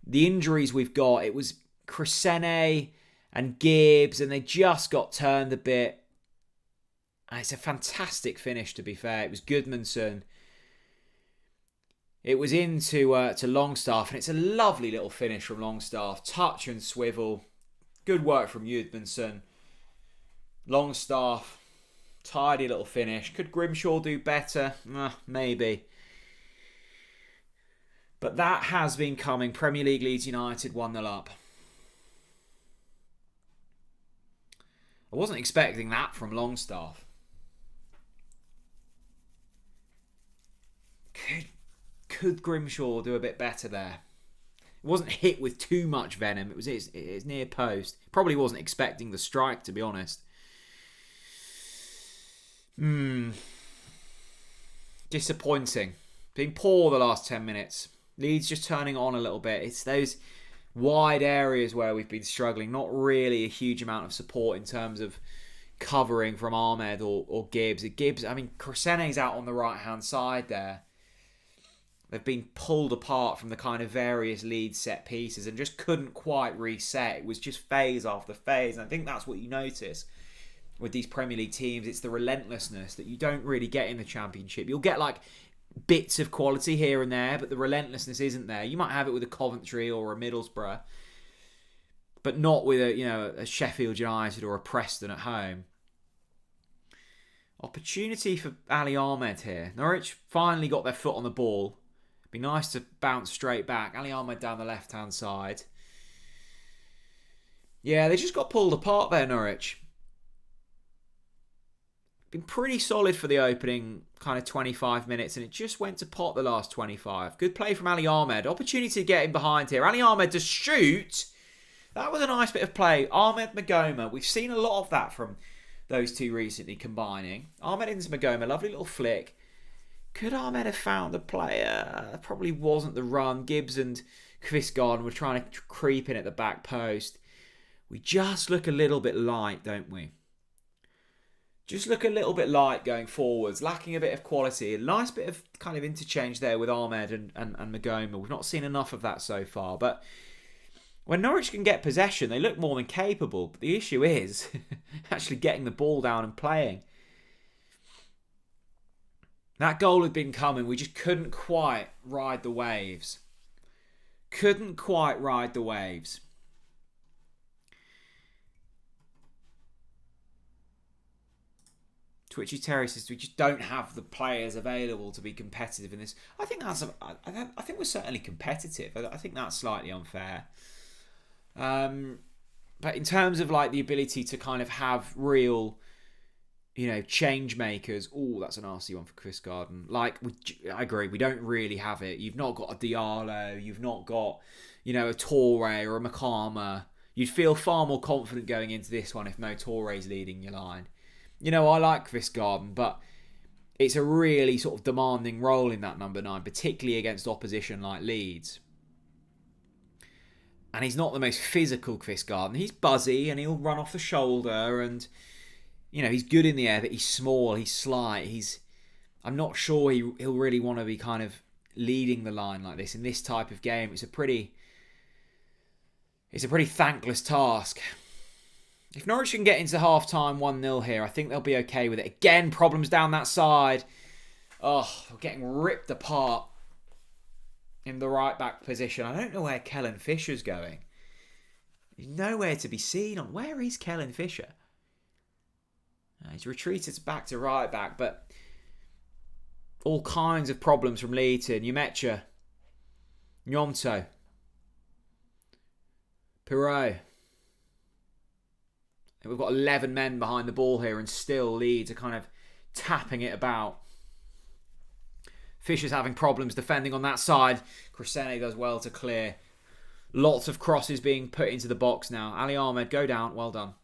The injuries we've got, it was Crescene and Gibbs, and they just got turned a bit. And it's a fantastic finish, to be fair. It was Goodmanson. It was into to Longstaff, and it's a lovely little finish from Longstaff. Touch and swivel. Good work from Goodmanson. Longstaff, tidy little finish. Could Grimshaw do better? Maybe. But that has been coming. Premier League Leeds United 1-0 up. I wasn't expecting that from Longstaff. Could Grimshaw do a bit better there? It wasn't hit with too much venom. It was near post. Probably wasn't expecting the strike, to be honest. Disappointing. Been poor the last 10 minutes. Leeds just turning on a little bit. It's those wide areas where we've been struggling. Not really a huge amount of support in terms of covering from Ahmed or Gibbs. Gibbs, I mean, Crescene's out on the right-hand side there. They've been pulled apart from the kind of various Leeds set pieces and just couldn't quite reset. It was just phase after phase. And I think that's what you notice with these Premier League teams. It's the relentlessness that you don't really get in the Championship. You'll get like bits of quality here and there, but the relentlessness isn't there. You might have it with a Coventry or a Middlesbrough, but not with a Sheffield United or a Preston at home. Opportunity for Ali Ahmed here. Norwich finally got their foot on the ball. Be nice to bounce straight back. Ali Ahmed down the left-hand side. Yeah, they just got pulled apart there, Norwich. been pretty solid for the opening kind of 25 minutes, and it just went to pot the last 25. Good play from Ali Ahmed. Opportunity to get in behind here. Ali Ahmed to shoot. That was a nice bit of play. Ahmed Magoma. We've seen a lot of that from those two recently combining. Ahmed into Magoma. Lovely little flick. Could Ahmed have found the player? Probably wasn't the run. Gibbs and Kvistgaard were trying to creep in at the back post. We just look a little bit light, don't we? Just look a little bit light going forwards, lacking a bit of quality. A nice bit of kind of interchange there with Ahmed and Magoma. We've not seen enough of that so far. But when Norwich can get possession, they look more than capable. But the issue is actually getting the ball down and playing. That goal had been coming. We just couldn't quite ride the waves. Couldn't quite ride the waves. Twitchy Terry says we just don't have the players available to be competitive in this. I think I think we're certainly competitive. I think that's slightly unfair. But in terms of like the ability to kind of have real, change makers. Oh, that's a nasty one for Chris Garden. I agree, we don't really have it. You've not got a Diallo. You've not got, a Toure or a Makama. You'd feel far more confident going into this one if Mo Toure's leading your line. I like Chris Garden, but it's a really sort of demanding role in that number 9, particularly against opposition like Leeds. And he's not the most physical Chris Garden. He's buzzy and he'll run off the shoulder and, he's good in the air, but he's small, he's slight. I'm not sure he'll really want to be kind of leading the line like this in this type of game. It's a pretty thankless task. If Norwich can get into half-time 1-0 here, I think they'll be okay with it. Again, problems down that side. Oh, they're getting ripped apart in the right-back position. I don't know where Kellen Fisher's going. He's nowhere to be seen. Where is Kellen Fisher? He's retreated back to right-back, but all kinds of problems from Leeds here. Nyemecha, Nyonto, Pirot. We've got 11 men behind the ball here and still Leeds are kind of tapping it about. Fisher's having problems defending on that side. Crescene does well to clear. Lots of crosses being put into the box now. Ali Ahmed, go down. Well done.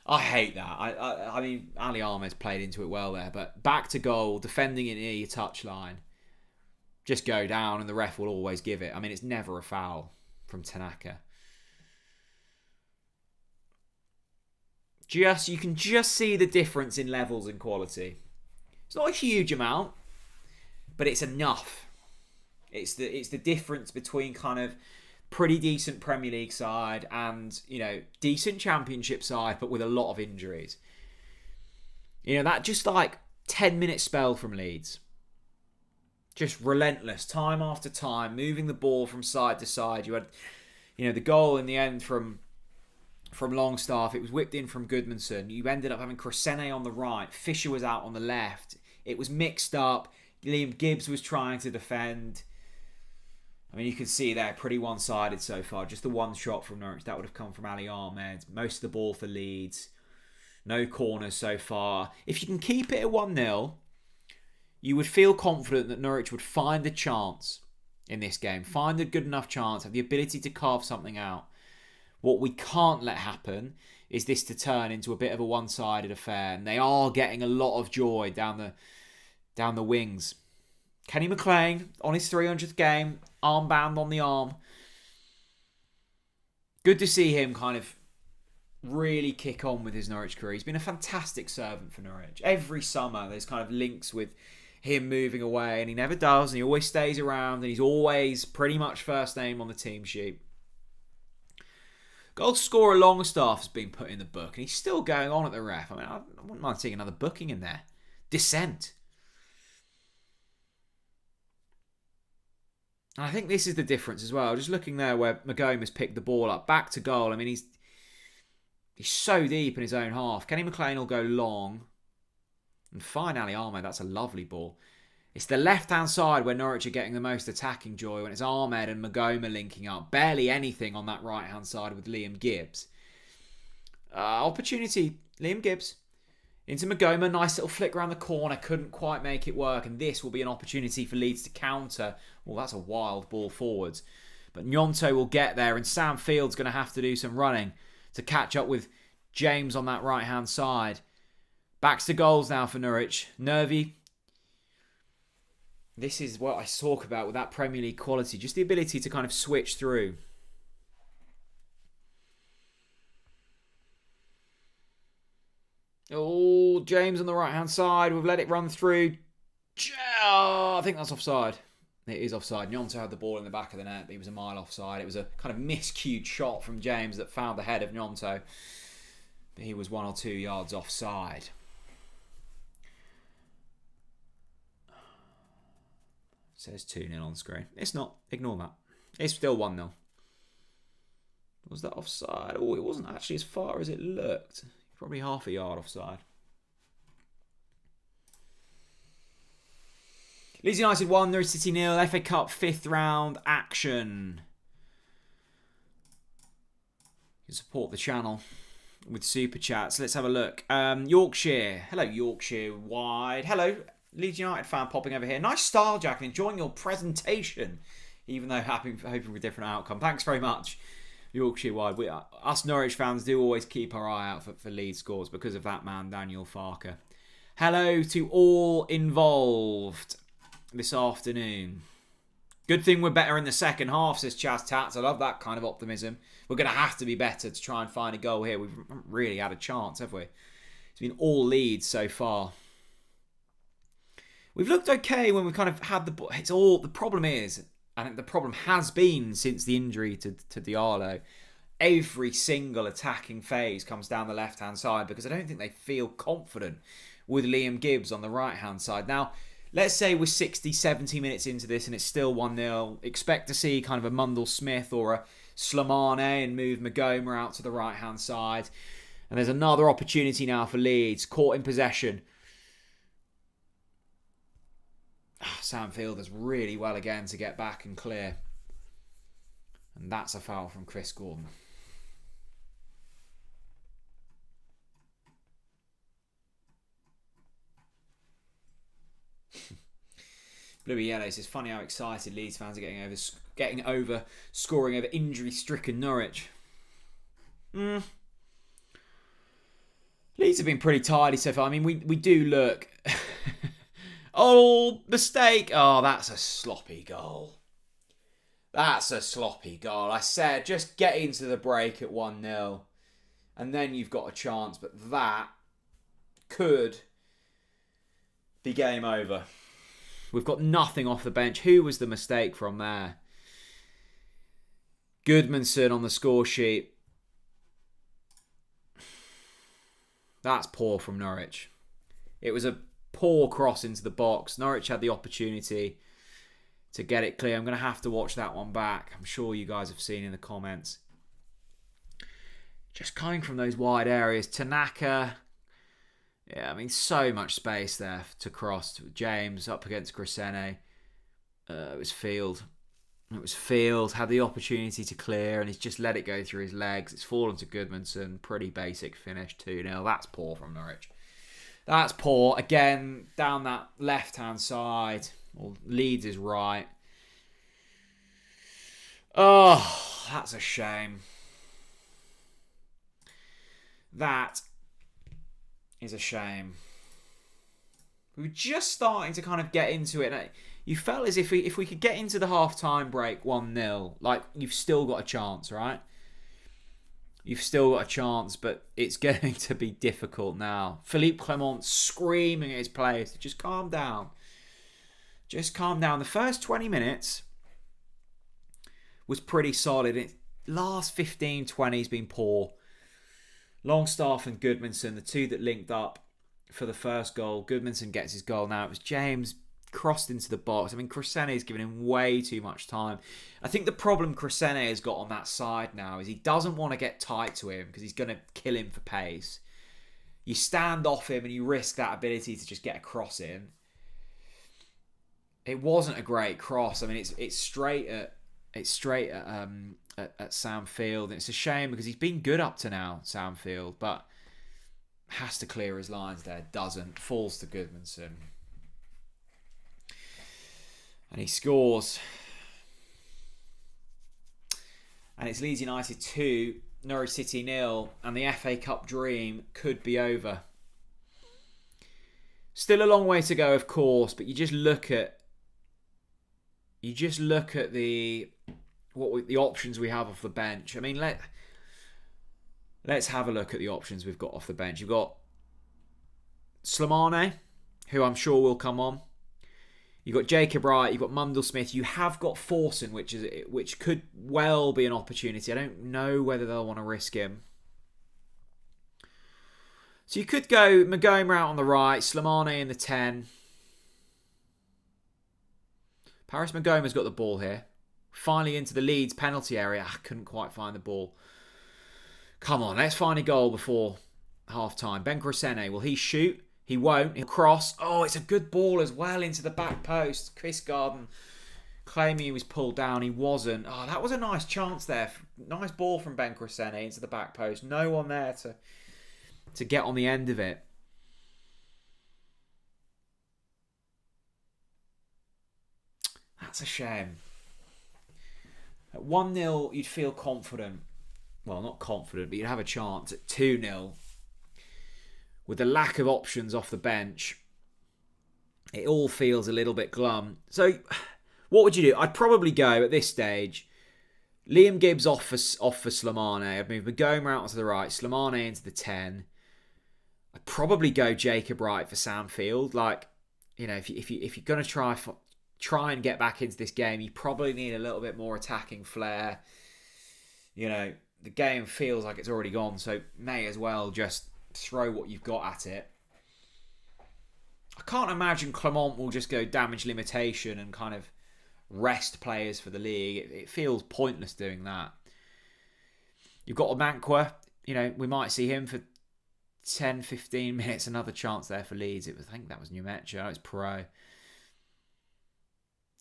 I hate that. I mean, Ali Ahmed's played into it well there, but back to goal, defending it near your touchline. Just go down and the ref will always give it. I mean, it's never a foul from Tanaka. You can just see the difference in levels and quality. It's not a huge amount, but it's enough. It's the difference between kind of pretty decent Premier League side and, decent Championship side, but with a lot of injuries. That just 10-minute spell from Leeds. Just relentless, time after time, moving the ball from side to side. You had, the goal in the end from Longstaff. It was whipped in from Goodmanson. You ended up having Crescene on the right. Fisher was out on the left. It was mixed up. Liam Gibbs was trying to defend. I mean, you can see there, pretty one-sided so far. Just the one shot from Norwich. That would have come from Ali Ahmed. Most of the ball for Leeds. No corners so far. If you can keep it at 1-0, you would feel confident that Norwich would find a chance in this game. Find a good enough chance. Have the ability to carve something out. What we can't let happen is this to turn into a bit of a one-sided affair. And they are getting a lot of joy down the wings. Kenny McLean on his 300th game. Armband on the arm. Good to see him kind of really kick on with his Norwich career. He's been a fantastic servant for Norwich. Every summer there's kind of links with him moving away. And he never does. And he always stays around. And he's always pretty much first name on the team sheet. Goal scorer Longstaff has been put in the book and he's still going on at the ref. I mean, I wouldn't mind seeing another booking in there. Dissent. And I think this is the difference as well. Just looking there where Magoma's picked the ball up. Back to goal. I mean, he's so deep in his own half. Kenny McLean will go long. And fine Ali Ahmed. That's a lovely ball. It's the left-hand side where Norwich are getting the most attacking joy when it's Ahmed and Magoma linking up. Barely anything on that right-hand side with Liam Gibbs. Opportunity. Liam Gibbs Into Magoma, nice little flick around the corner, couldn't quite make it work, and this will be an opportunity for Leeds to counter. Well, that's a wild ball forwards. But Gnonto will get there, and Sam Field's going to have to do some running to catch up with James on that right-hand side. Backs to goals now for Norwich. Nervy. This is what I talk about with that Premier League quality, just the ability to kind of switch through. Oh, James on the right-hand side. We've let it run through. Oh, I think that's offside. It is offside. Gnonto had the ball in the back of the net, but he was a mile offside. It was a kind of miscued shot from James that found the head of Gnonto. But he was 1 or 2 yards offside. It says 2-0 on screen. It's not. Ignore that. It's still 1-0. Was that offside? Oh, it wasn't actually as far as it looked. Probably half a yard offside. Leeds United 1, Norwich City 0. FA Cup 5th round action. You can support the channel with super chats. Let's have a look. Yorkshire. Hello, Yorkshire wide. Hello, Leeds United fan popping over here. Nice style, Jack, and enjoying your presentation, even though hoping for a different outcome. Thanks very much. Yorkshire wide. Us Norwich fans do always keep our eye out for Leeds scores because of that man, Daniel Farker. Hello to all involved this afternoon. Good thing we're better in the second half, says Chaz Tats. I love that kind of optimism. We're going to have to be better to try and find a goal here. We haven't really had a chance, have we? It's been all Leeds so far. We've looked okay when we kind of had the ball. It's all, the problem is, I think the problem has been since the injury to Diallo, every single attacking phase comes down the left-hand side because I don't think they feel confident with Liam Gibbs on the right-hand side. Now, let's say we're 60, 70 minutes into this and it's still 1-0. Expect to see kind of a Mundell Smith or a Slimane and move Magoma out to the right-hand side. And there's another opportunity now for Leeds, caught in possession. Sam Field does really well again to get back and clear. And that's a foul from Chris Gordon. Bluey Yellow says, funny how excited Leeds fans are getting over scoring over injury-stricken Norwich. Leeds have been pretty tidy so far. I mean, we do look... Oh, mistake. Oh, that's a sloppy goal. That's a sloppy goal. I said, just get into the break at 1-0. And then you've got a chance. But that could be game over. We've got nothing off the bench. Who was the mistake from there? Goodmanson on the score sheet. That's poor from Norwich. It was a poor cross into the box. Norwich had the opportunity to get it clear. I'm going to have to watch that one back. I'm sure you guys have seen in the comments. Just coming from those wide areas. Tanaka. Yeah, I mean, so much space there to cross. James up against Grisene. It was Field. It was Field. Had the opportunity to clear and he's just let it go through his legs. It's fallen to Goodmanson. Pretty basic finish. 2-0. That's poor from Norwich. That's poor. Again, down that left-hand side. Well, Leeds is right. Oh, that's a shame. That is a shame. We were just starting to kind of get into it. You felt as if we could get into the half-time break 1-0, like you've still got a chance, right? You've still got a chance, but it's going to be difficult now. Philippe Clement screaming at his players to just calm down. Just calm down. The first 20 minutes was pretty solid. Last 15, 20 has been poor. Longstaff and Goodmanson, the two that linked up for the first goal. Goodmanson gets his goal now. It was James crossed into the box. I mean, Grisene is giving him way too much time. I think the problem Grisene has got on that side now is he doesn't want to get tight to him because he's going to kill him for pace. You stand off him and you risk that ability to just get a cross in. It wasn't a great cross. I mean, it's straight at Sam Field. And it's a shame because he's been good up to now, Sam Field, but Has to clear his lines there. Doesn't. Falls to Goodmanson. And he scores. And it's Leeds United 2, Norwich City 0. And the FA Cup dream could be over. Still a long way to go, of course, but you just look at the options we have off the bench. I mean, let's have a look at the options we've got off the bench. You've got Slimane, who I'm sure will come on. You've got Jacob Wright, you've got Mundell Smith, you have got Forson, which could well be an opportunity. I don't know whether they'll want to risk him. So you could go Magomer out on the right, Slimane in the 10. Paris Magomer's got the ball here. Finally into the Leeds penalty area. I couldn't quite find the ball. Come on, let's find a goal before half-time. Ben Crescene, will he shoot? He won't. He'll cross. Oh, it's a good ball as well into the back post. Chris Garden claiming he was pulled down. He wasn't. Oh, that was a nice chance there. Nice ball from Ben Crescene into the back post. No one there to get on the end of it. That's a shame. At 1-0, you'd feel confident. Well, not confident, but you'd have a chance. At 2-0, with the lack of options off the bench, it all feels a little bit glum. So, what would you do? I'd probably go, at this stage, Liam Gibbs off for Slimane. I'd move Magomer out onto the right, Slimane into the 10. I'd probably go Jacob Wright for Samfield. Like, you know, if you're going to try and get back into this game, you probably need a little bit more attacking flair. You know, the game feels like it's already gone, so may as well just throw what you've got at it. I can't imagine Clement will just go damage limitation and kind of rest players for the league. It feels pointless doing that. You've got Omankwa. You know, we might see him for 10, 15 minutes. Another chance there for Leeds. I think that was New Metro. It's Pro.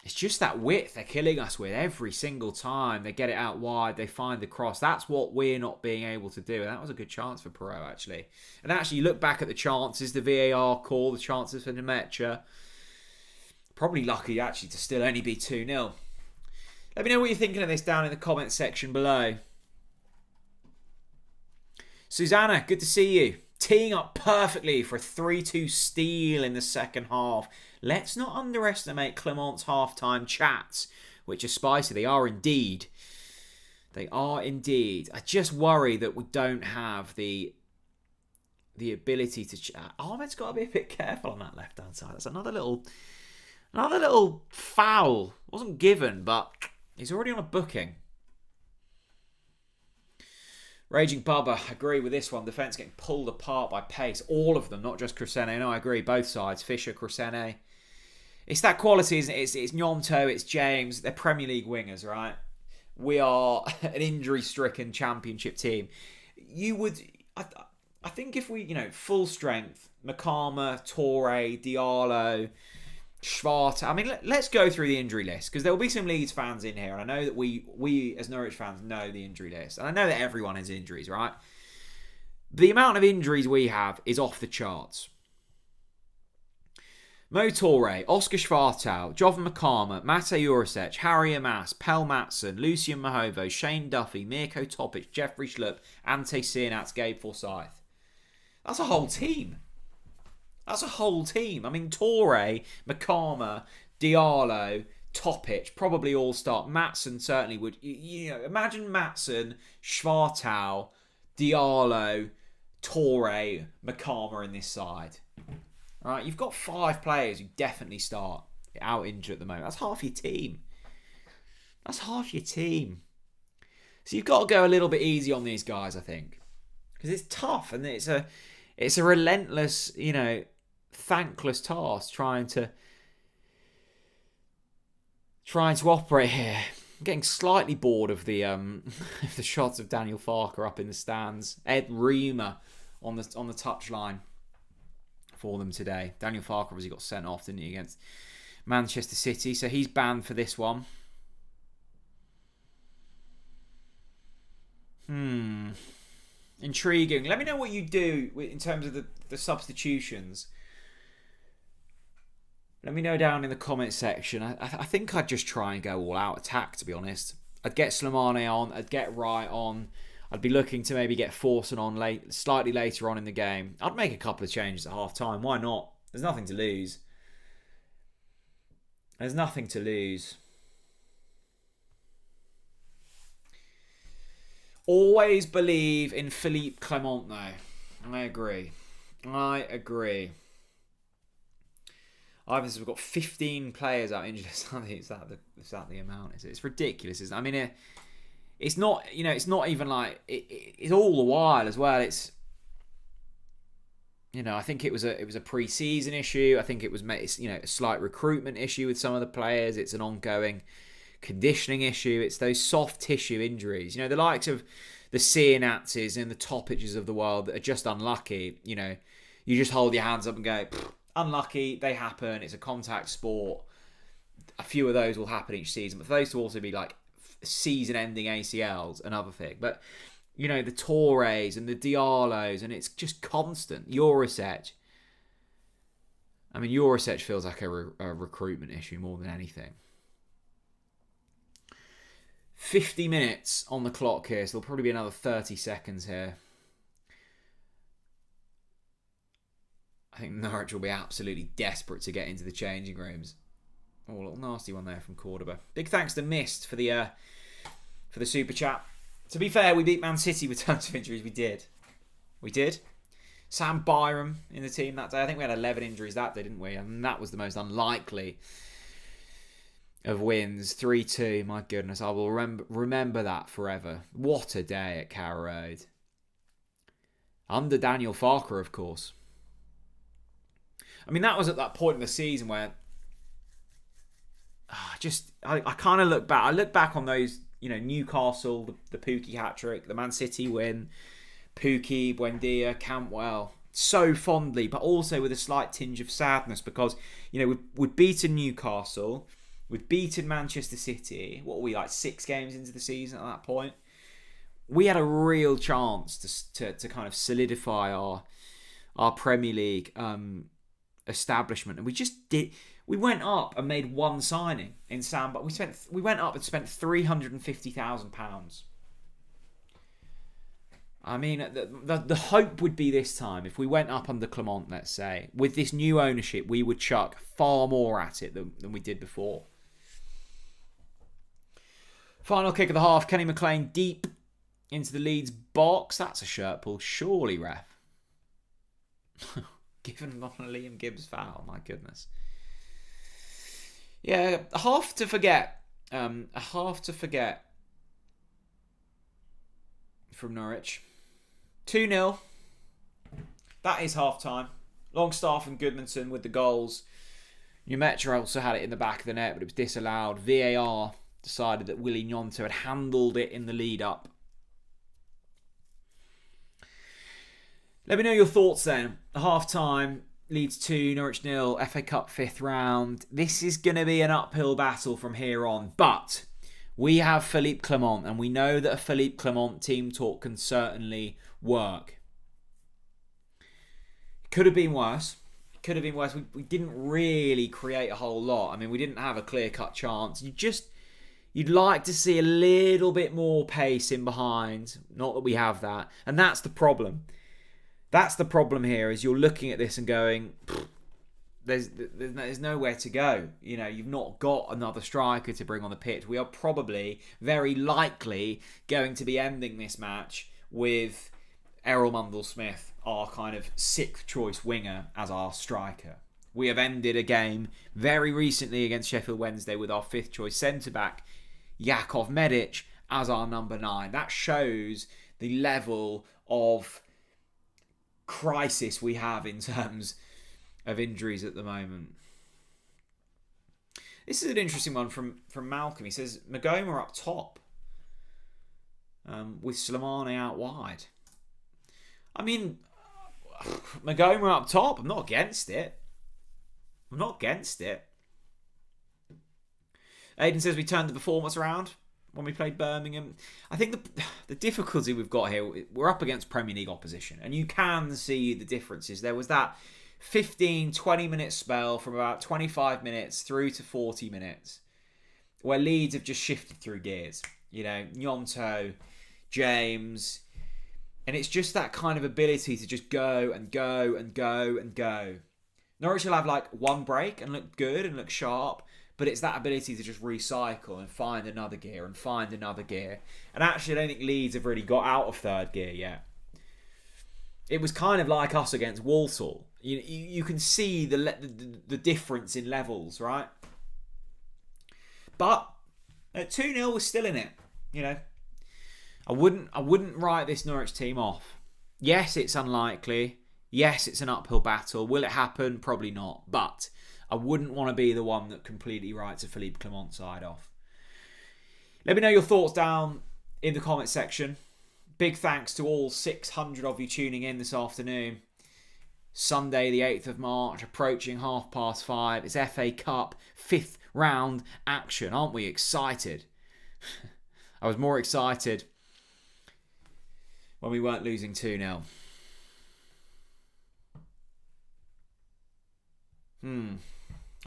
It's just that width they're killing us with every single time. They get it out wide. They find the cross. That's what we're not being able to do. And that was a good chance for Perot, actually. And actually, you look back at the chances, the VAR call, the chances for Nemecha. Probably lucky, actually, to still only be 2-0. Let me know what you're thinking of this down in the comments section below. Susanna, good to see you. Teeing up perfectly for a 3-2 steal in the second half. Let's not underestimate Clement's half-time chats, which are spicy. They are indeed. They are indeed. I just worry that we don't have the ability to chat. Ahmed's got to be a bit careful on that left-hand side. That's another little foul. Wasn't given, but he's already on a booking. Raging Bubba, agree with this one. Defence getting pulled apart by pace. All of them, not just Crescene. No, I agree. Both sides. Fisher, Crescene. It's that quality, isn't it? It's Nyonto, it's James. They're Premier League wingers, right? We are an injury-stricken championship team. I think if we, full strength, Makama, Torre, Diallo, Schwartz. I mean, let's go through the injury list, because there will be some Leeds fans in here, and I know that we as Norwich fans know the injury list, and I know that everyone has injuries, right? The amount of injuries we have is off the charts. Mo Torre, Oscar Schwartau, Jovan Makama, Mate Jurisic, Harry Amas, Pel Matson, Lucian Mahovo, Shane Duffy, Mirko Topic, Jeffrey Schlupp, Ante Sienats, Gabe Forsyth. That's a whole team. That's a whole team. I mean, Torre, Makama, Diallo, Topic probably all start. Matson certainly would. Imagine Matson, Schwartau, Diallo, Torre, Makama in this side. All right, you've got 5 players who definitely start out injured at the moment. That's half your team. That's half your team. So you've got to go a little bit easy on these guys, I think, because it's tough and it's a relentless, thankless task trying to operate here. I'm getting slightly bored of the the shots of Daniel Farker up in the stands. Ed Reamer on the touchline for them today. Daniel Farker obviously got sent off, didn't he, against Manchester City, so he's banned for this one. Intriguing. Let me know what you do in terms of the substitutions. Let me know down in the comment section. I think I'd just try and go all out attack, to be honest. I'd get Slimane on. I'd get Wright on. I'd be looking to maybe get Forson on slightly later on in the game. I'd make a couple of changes at half time. Why not? There's nothing to lose. There's nothing to lose. Always believe in Philippe Clement, though. I agree. Ivan says we've got 15 players out injured. Is that the amount? It's ridiculous, isn't it? I mean, it's not. It's not even like it's all the while as well. It's I think it was a pre-season issue. I think it was a slight recruitment issue with some of the players. It's an ongoing conditioning issue. It's those soft tissue injuries. The likes of the Cianatzes and the Toppiches of the world that are just unlucky. You just hold your hands up and go, unlucky, they happen. It's a contact sport. A few of those will happen each season. But for those to also be like season-ending ACLs, another thing. But, the Torres and the Diallos, and it's just constant. Jurisic. I mean, Jurisic feels like a recruitment issue more than anything. 50 minutes on the clock here, so there'll probably be another 30 seconds here. I think Norwich will be absolutely desperate to get into the changing rooms. Oh, a little nasty one there from Cordoba. Big thanks to Mist for the super chat. To be fair, we beat Man City with tons of injuries. We did. Sam Byram in the team that day. I think we had 11 injuries that day, didn't we? And that was the most unlikely of wins. 3-2. My goodness, I will remember that forever. What a day at Carrow Road. Under Daniel Farker, of course. I mean, that was at that point in the season where I kind of look back. I look back on those, Newcastle, the Pukki hat-trick, the Man City win, Pukki, Buendia, Cantwell, so fondly, but also with a slight tinge of sadness because, we'd beaten Newcastle, we'd beaten Manchester City. What were we, like 6 games into the season at that point? We had a real chance to kind of solidify our Premier League establishment, and we just did. We went up and made one signing in Sam, but we went up and spent £350,000. I mean, the hope would be this time, if we went up under Clement, let's say, with this new ownership, we would chuck far more at it than we did before. Final kick of the half, Kenny McLean deep into the Leeds box. That's a shirt pull, surely, ref. Given on a Liam Gibbs foul, my goodness. Yeah, a half to forget from Norwich. 2-0. That is half time. Longstaff and Goodmanson with the goals. Numetra also had it in the back of the net, but it was disallowed. VAR decided that Willie Gnonto had handled it in the lead up. Let me know your thoughts then. Half time. Leeds 2, Norwich 0, FA Cup 5th round. This is going to be an uphill battle from here on. But we have Philippe Clement, and we know that a Philippe Clement team talk can certainly work. Could have been worse. We didn't really create a whole lot. I mean, we didn't have a clear-cut chance. You'd like to see a little bit more pace in behind. Not that we have that. And that's the problem. That's the problem here, is you're looking at this and going, there's nowhere to go. You've not got another striker to bring on the pitch. We are probably, very likely, going to be ending this match with Errol Mundle-Smith, our kind of 6th choice winger, as our striker. We have ended a game very recently against Sheffield Wednesday with our 5th choice centre-back, Jakov Medic, as our number 9. That shows the level of crisis we have in terms of injuries at the moment. This is an interesting one from Malcolm. He says Magoma up top with Slimane out wide. I mean, Magoma up top, I'm not against it. Aiden says we turned the performance around. when we played Birmingham. I think the difficulty we've got here, we're up against Premier League opposition, and you can see the differences. There was that 15, 20-minute spell from about 25 minutes through to 40 minutes where Leeds have just shifted through gears. You know, Gnonto, James, and it's just that kind of ability to just go and go and go and go. Norwich will have like one break and look good and look sharp, but it's that ability to just recycle and find another gear and find another gear. And actually, I don't think Leeds have really got out of third gear yet. It was kind of like us against Walsall. You can see the difference in levels, right? But at 2-0, we're still in it. You know, I wouldn't write this Norwich team off. Yes, it's unlikely. Yes, it's an uphill battle. Will it happen? Probably not. But I wouldn't want to be the one that completely writes a Philippe Clement side off. Let me know your thoughts down in the comment section. Big thanks to all 600 of you tuning in this afternoon. Sunday the 8th of March, approaching 5:30. It's FA Cup 5th round action. Aren't we excited? I was more excited when we weren't losing 2-0.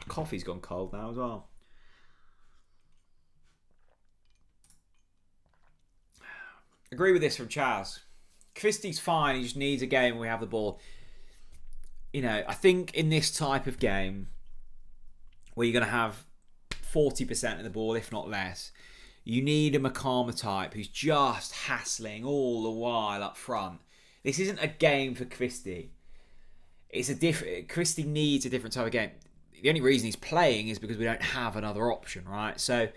Coffee's gone cold now as well. Agree with this from Chaz. Christie's fine. He just needs a game where we have the ball. You know, I think in this type of game where you're going to have 40% of the ball, if not less, you need a Makama type who's just hassling all the while up front. This isn't a game for Christie. It's a different. Christie needs a different type of game. The only reason he's playing is because we don't have another option, right? So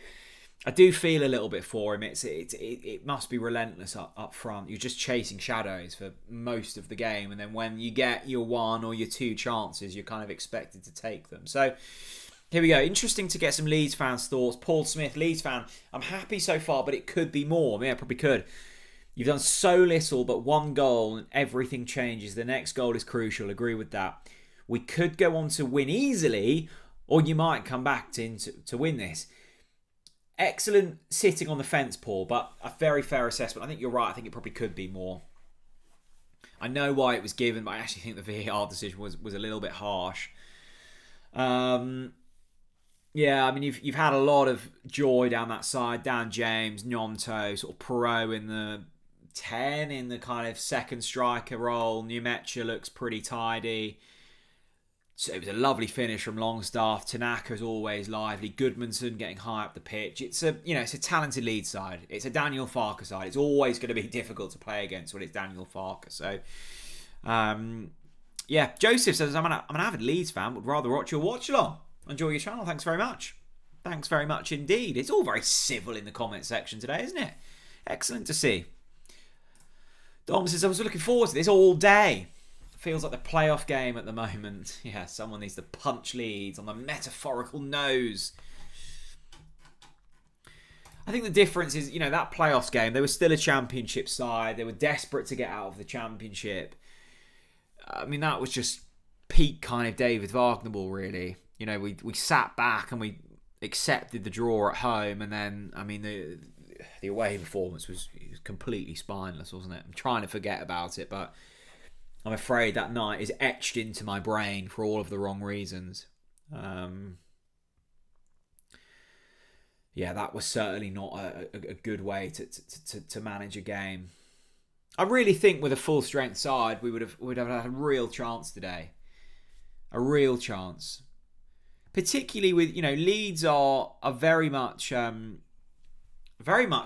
I do feel a little bit for him. It must be relentless up front. You're just chasing shadows for most of the game, and then when you get your one or your two chances, you're kind of expected to take them. So here we go. Interesting to get some Leeds fans' thoughts. Paul Smith, Leeds fan. I'm happy so far, but it could be more. Yeah, probably could. You've done so little, but one goal and everything changes. The next goal is crucial. Agree with that. We could go on to win easily, or you might come back to win this. Excellent sitting on the fence, Paul, but a very fair assessment. I think you're right. I think it probably could be more. I know why it was given, but I actually think the VAR decision was a little bit harsh. Yeah, I mean, you've had a lot of joy down that side. Dan James, Gnonto, sort of Perot in the 10 in the kind of second striker role. Numecha looks pretty tidy. So it was a lovely finish from Longstaff. Tanaka's always lively. Goodmanson getting high up the pitch. It's a talented Leeds side. It's a Daniel Farke side. It's always going to be difficult to play against when it's Daniel Farke. So, yeah. Joseph says, I'm an avid Leeds fan. Would rather watch your watch along. Enjoy your channel. Thanks very much. Thanks very much indeed. It's all very civil in the comment section today, isn't it? Excellent to see. Dom says, I was looking forward to this all day. Feels like the playoff game at the moment. Yeah, someone needs to punch Leeds on the metaphorical nose. I think the difference is, that playoffs game, they were still a championship side. They were desperate to get out of the championship. I mean, that was just peak kind of David Wagner ball, really. We sat back and we accepted the draw at home, and then, I mean, the away performance was completely spineless, wasn't it? I'm trying to forget about it, but I'm afraid that night is etched into my brain for all of the wrong reasons. Yeah, that was certainly not a good way to manage a game. I really think with a full strength side, we would have had a real chance today. A real chance. Particularly with, Leeds are very much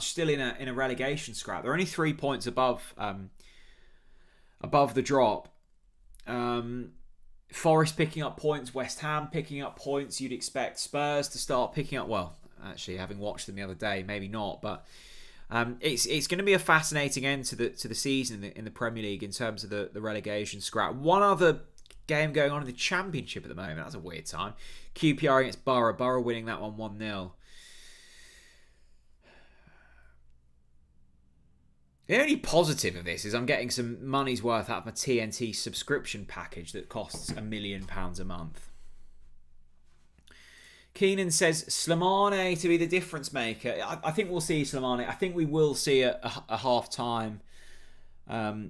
still in a relegation scrap. They're only 3 points above the drop. Forest picking up points, West Ham picking up points. You'd expect Spurs to start picking up. Well, actually, having watched them the other day, maybe not. But it's going to be a fascinating end to the season in the Premier League in terms of the relegation scrap. One other game going on in the Championship at the moment. That's a weird time. QPR against Borough. Borough winning that one 1-0. The only positive of this is I'm getting some money's worth out of my TNT subscription package that costs £1 million a month. Keenan says Slimane to be the difference maker. I think we'll see Slimane. I think we will see a half-time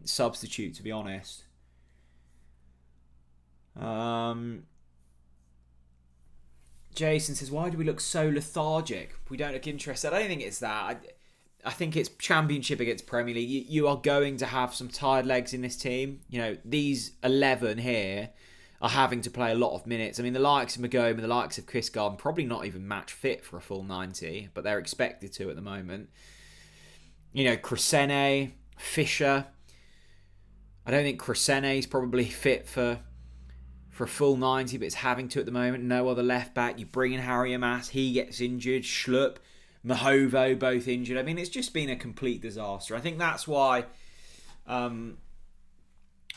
substitute, to be honest. Jason says, why do we look so lethargic? We don't look interested. I don't think it's that. I think it's Championship against Premier League. You are going to have some tired legs in this team. You know, these 11 here are having to play a lot of minutes. I mean, the likes of Magoma, the likes of Chris Garden, probably not even match fit for a full 90, but they're expected to at the moment. You know, Crescene, Fisher. I don't think Crescene is probably fit for a full 90, but it's having to at the moment. No other left back. You bring in Harry Amas, he gets injured. Schlupp, Mahovo, both injured. I mean, it's just been a complete disaster. I think that's why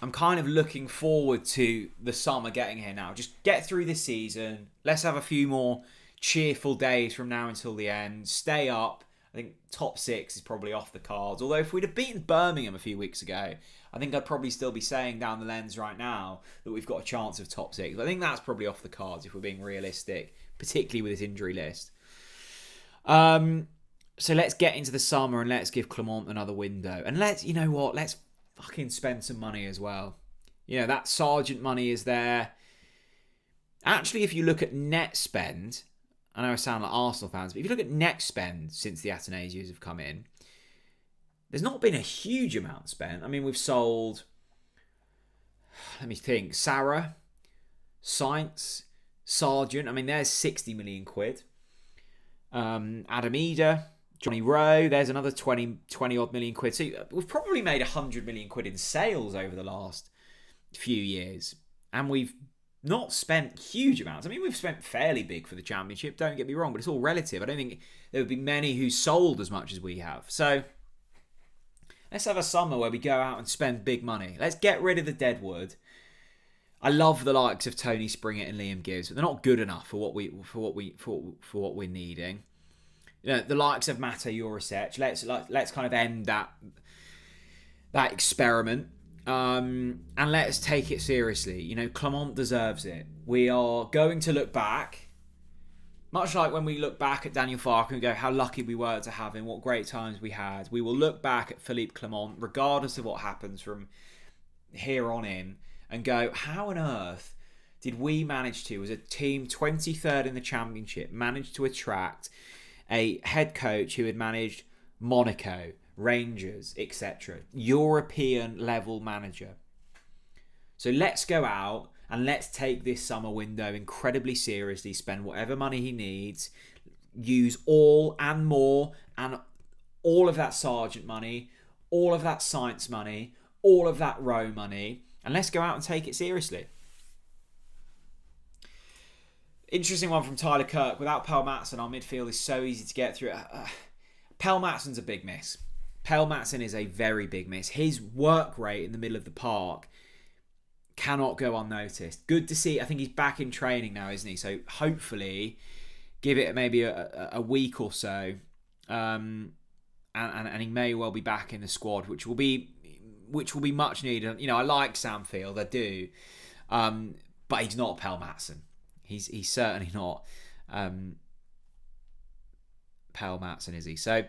I'm kind of looking forward to the summer getting here now. Just get through this season. Let's have a few more cheerful days from now until the end. Stay up. I think top 6 is probably off the cards. Although if we'd have beaten Birmingham a few weeks ago, I think I'd probably still be saying down the lens right now that we've got a chance of top 6. But I think that's probably off the cards if we're being realistic, particularly with this injury list. So let's get into the summer and let's give Clement another window. And you know what? Let's fucking spend some money as well. You know, that Sargent money is there. Actually, if you look at net spend, I know I sound like Arsenal fans, but if you look at net spend since the Atanasios have come in, there's not been a huge amount spent. I mean, we've sold, let me think, Sarah, Sainz, Sargent. I mean, there's 60 million quid. Adam Eder, Johnny Rowe, there's another 20 odd million quid. So we've probably made 100 million quid in sales over the last few years. And we've not spent huge amounts. I mean, we've spent fairly big for the Championship, don't get me wrong, but it's all relative. I don't think there would be many who sold as much as we have. So let's have a summer where we go out and spend big money. Let's get rid of the deadwood. I love the likes of Tony Springett and Liam Gibbs, but they're not good enough for what we're needing. You know, the likes of Mate Jurisic. Let's kind of end that experiment. And let's take it seriously. You know, Clement deserves it. We are going to look back, much like when we look back at Daniel Farke and go, how lucky we were to have him, what great times we had. We will look back at Philippe Clement, regardless of what happens from here on in, and go, how on earth did we manage to, as a team 23rd in the Championship, manage to attract a head coach who had managed Monaco, Rangers, etc. European level manager. So let's go out and let's take this summer window incredibly seriously, spend whatever money he needs, use all and more, and all of that Sargent money, all of that Sainz money, all of that Rowe money, and let's go out and take it seriously. Interesting one from Tyler Kirk. Without Pell Matson, our midfield is so easy to get through. Pell Matson's a big miss. Pell Matson is a very big miss. His work rate in the middle of the park cannot go unnoticed. Good to see. I think he's back in training now, isn't he? So hopefully, give it maybe a week or so, and he may well be back in the squad, which will be much needed. You know, I like Sam Field, I do, but he's not Pell Matson. He's certainly not Pell Matson, is he? So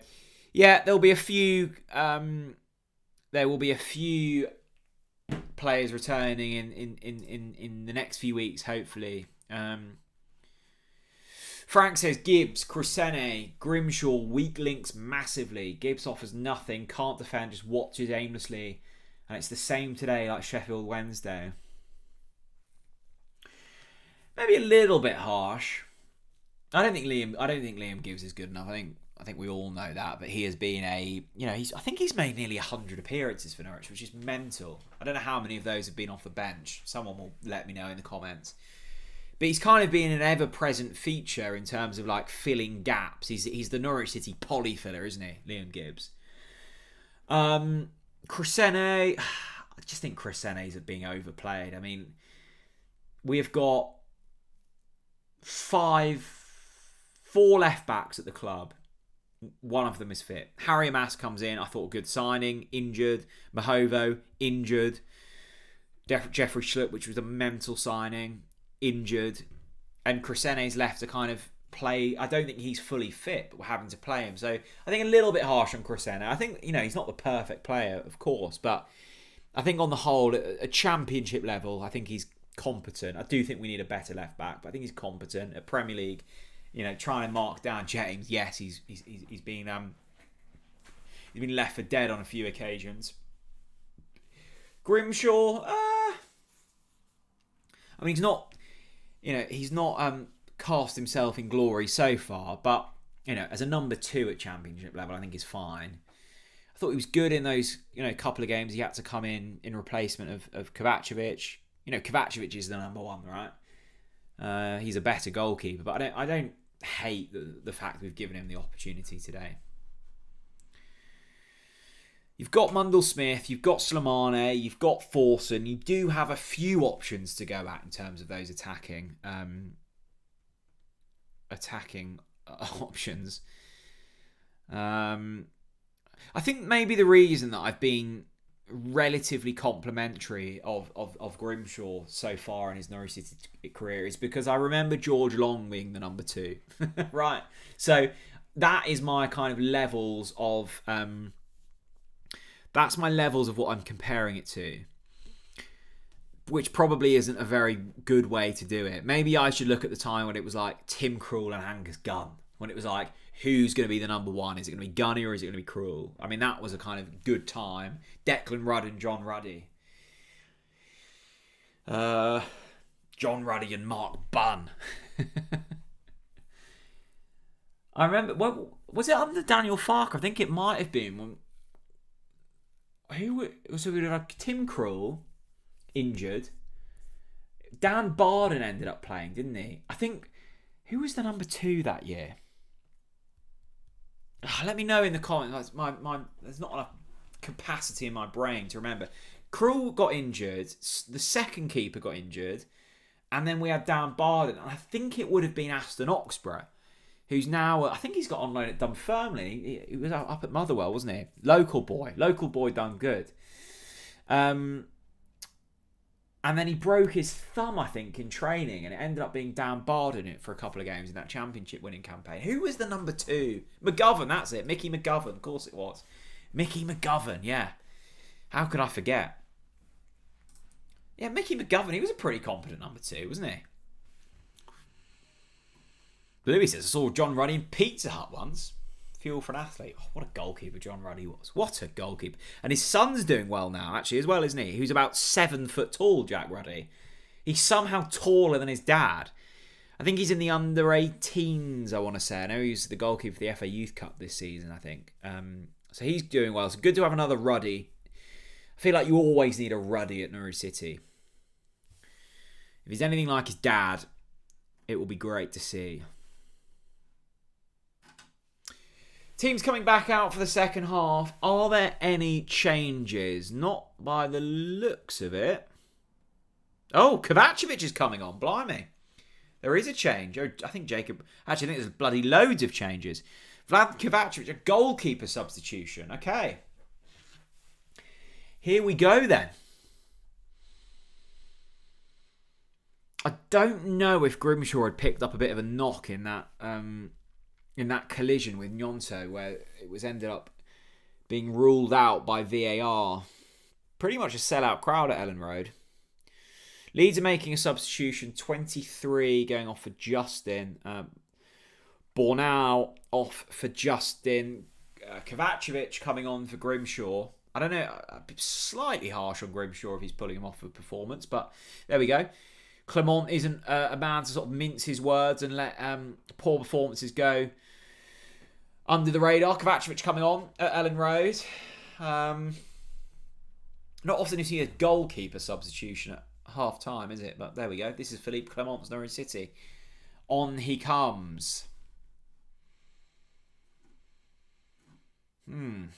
yeah, there will be a few players returning in the next few weeks, hopefully. Frank says Gibbs, Crescene, Grimshaw, weak links massively. Gibbs offers nothing, can't defend, just watches aimlessly, and it's the same today like Sheffield Wednesday. Maybe a little bit harsh. I don't think Liam Gibbs is good enough. I think we all know that, but he has been I think he's made nearly 100 appearances for Norwich, which is mental. I don't know how many of those have been off the bench. Someone will let me know in the comments. But he's kind of been an ever-present feature in terms of like filling gaps. He's the Norwich City polyfiller, isn't he, Liam Gibbs? Crescene, I just think Crescene's being overplayed. I mean, we have got 4 left backs at the club. One of them is fit. Harry Amas comes in. I thought good signing. Injured. Mahovo injured. Jeffrey Schlupp, which was a mental signing, injured. And Crescene's left to kind of play. I don't think he's fully fit, but we're having to play him. So I think a little bit harsh on Crescendo. I think, he's not the perfect player, of course, but I think on the whole, at a championship level, I think he's competent. I do think we need a better left back, but I think he's competent. At Premier League, trying to mark down James. Yes, he's been left for dead on a few occasions. Grimshaw, he's not cast himself in glory so far, but as a number 2 at championship level, I think he's fine. I thought he was good in those couple of games he had to come in replacement of Kovacevic. Kovacevic is the number 1, right? He's a better goalkeeper, but I don't hate the fact we've given him the opportunity today. You've got Mundell-Smith, you've got Slimane, you've got Forson. You do have a few options to go at in terms of those attacking options. I think maybe the reason that I've been relatively complimentary of Grimshaw so far in his Norwich City career is because I remember George Long being the number 2. Right. So that is my kind of levels of... that's my levels of what I'm comparing it to. Which probably isn't a very good way to do it. Maybe I should look at the time when it was like Tim Krul and Angus Gunn. When it was like, who's going to be the number 1? Is it going to be Gunny or is it going to be Krul? I mean, that was a kind of good time. Declan Rudd and John Ruddy. John Ruddy and Mark Bunn. I remember, was it under Daniel Farker? I think it might have been. So we had Tim Krul injured. Dan Barden ended up playing, didn't he? I think, who was the number 2 that year? Let me know in the comments. There's not enough capacity in my brain to remember. Krul got injured. The second keeper got injured. And then we had Dan Barden. And I think it would have been Aston Oxborough, who's now... I think he's got on loan at Dunfermline. He was up at Motherwell, wasn't he? Local boy done good. And then he broke his thumb, I think, in training, and it ended up being Dan Barden for a couple of games in that championship winning campaign. Who was the number 2? McGovern, that's it. Mickey McGovern, of course it was. Mickey McGovern, yeah. How could I forget? Yeah, Mickey McGovern, he was a pretty competent number 2, wasn't he? Louis says, I saw John Ruddy in Pizza Hut once. Fuel for an athlete. Oh, what a goalkeeper John Ruddy was. What a goalkeeper. And his son's doing well now, actually, as well, isn't he? Who's about 7 foot tall, Jack Ruddy. He's somehow taller than his dad. I think he's in the under 18s, I want to say. I know he's the goalkeeper for the FA Youth Cup this season, I think. So he's doing well. So good to have another Ruddy. I feel like you always need a Ruddy at Norwich City. If he's anything like his dad, it will be great to see. Teams coming back out for the second half. Are there any changes? Not by the looks of it. Oh, Kovacevic is coming on. Blimey. There is a change. I think Jacob... Actually, I think there's bloody loads of changes. Vlad Kovacevic, a goalkeeper substitution. Okay. Here we go then. I don't know if Grimshaw had picked up a bit of a knock in that collision with Gnonto, where it was ended up being ruled out by VAR. Pretty much a sellout crowd at Elland Road. Leeds are making a substitution. 23 going off for Justin. Bornau off for Justin. Kovacevic coming on for Grimshaw. I don't know, slightly harsh on Grimshaw if he's pulling him off for performance, but there we go. Clement isn't a man to sort of mince his words and let poor performances go under the radar. Kovacevic coming on at Elland Road. Not often you see a goalkeeper substitution at half time, is it? But there we go. This is Philippe Clement's Norwich City. On he comes. I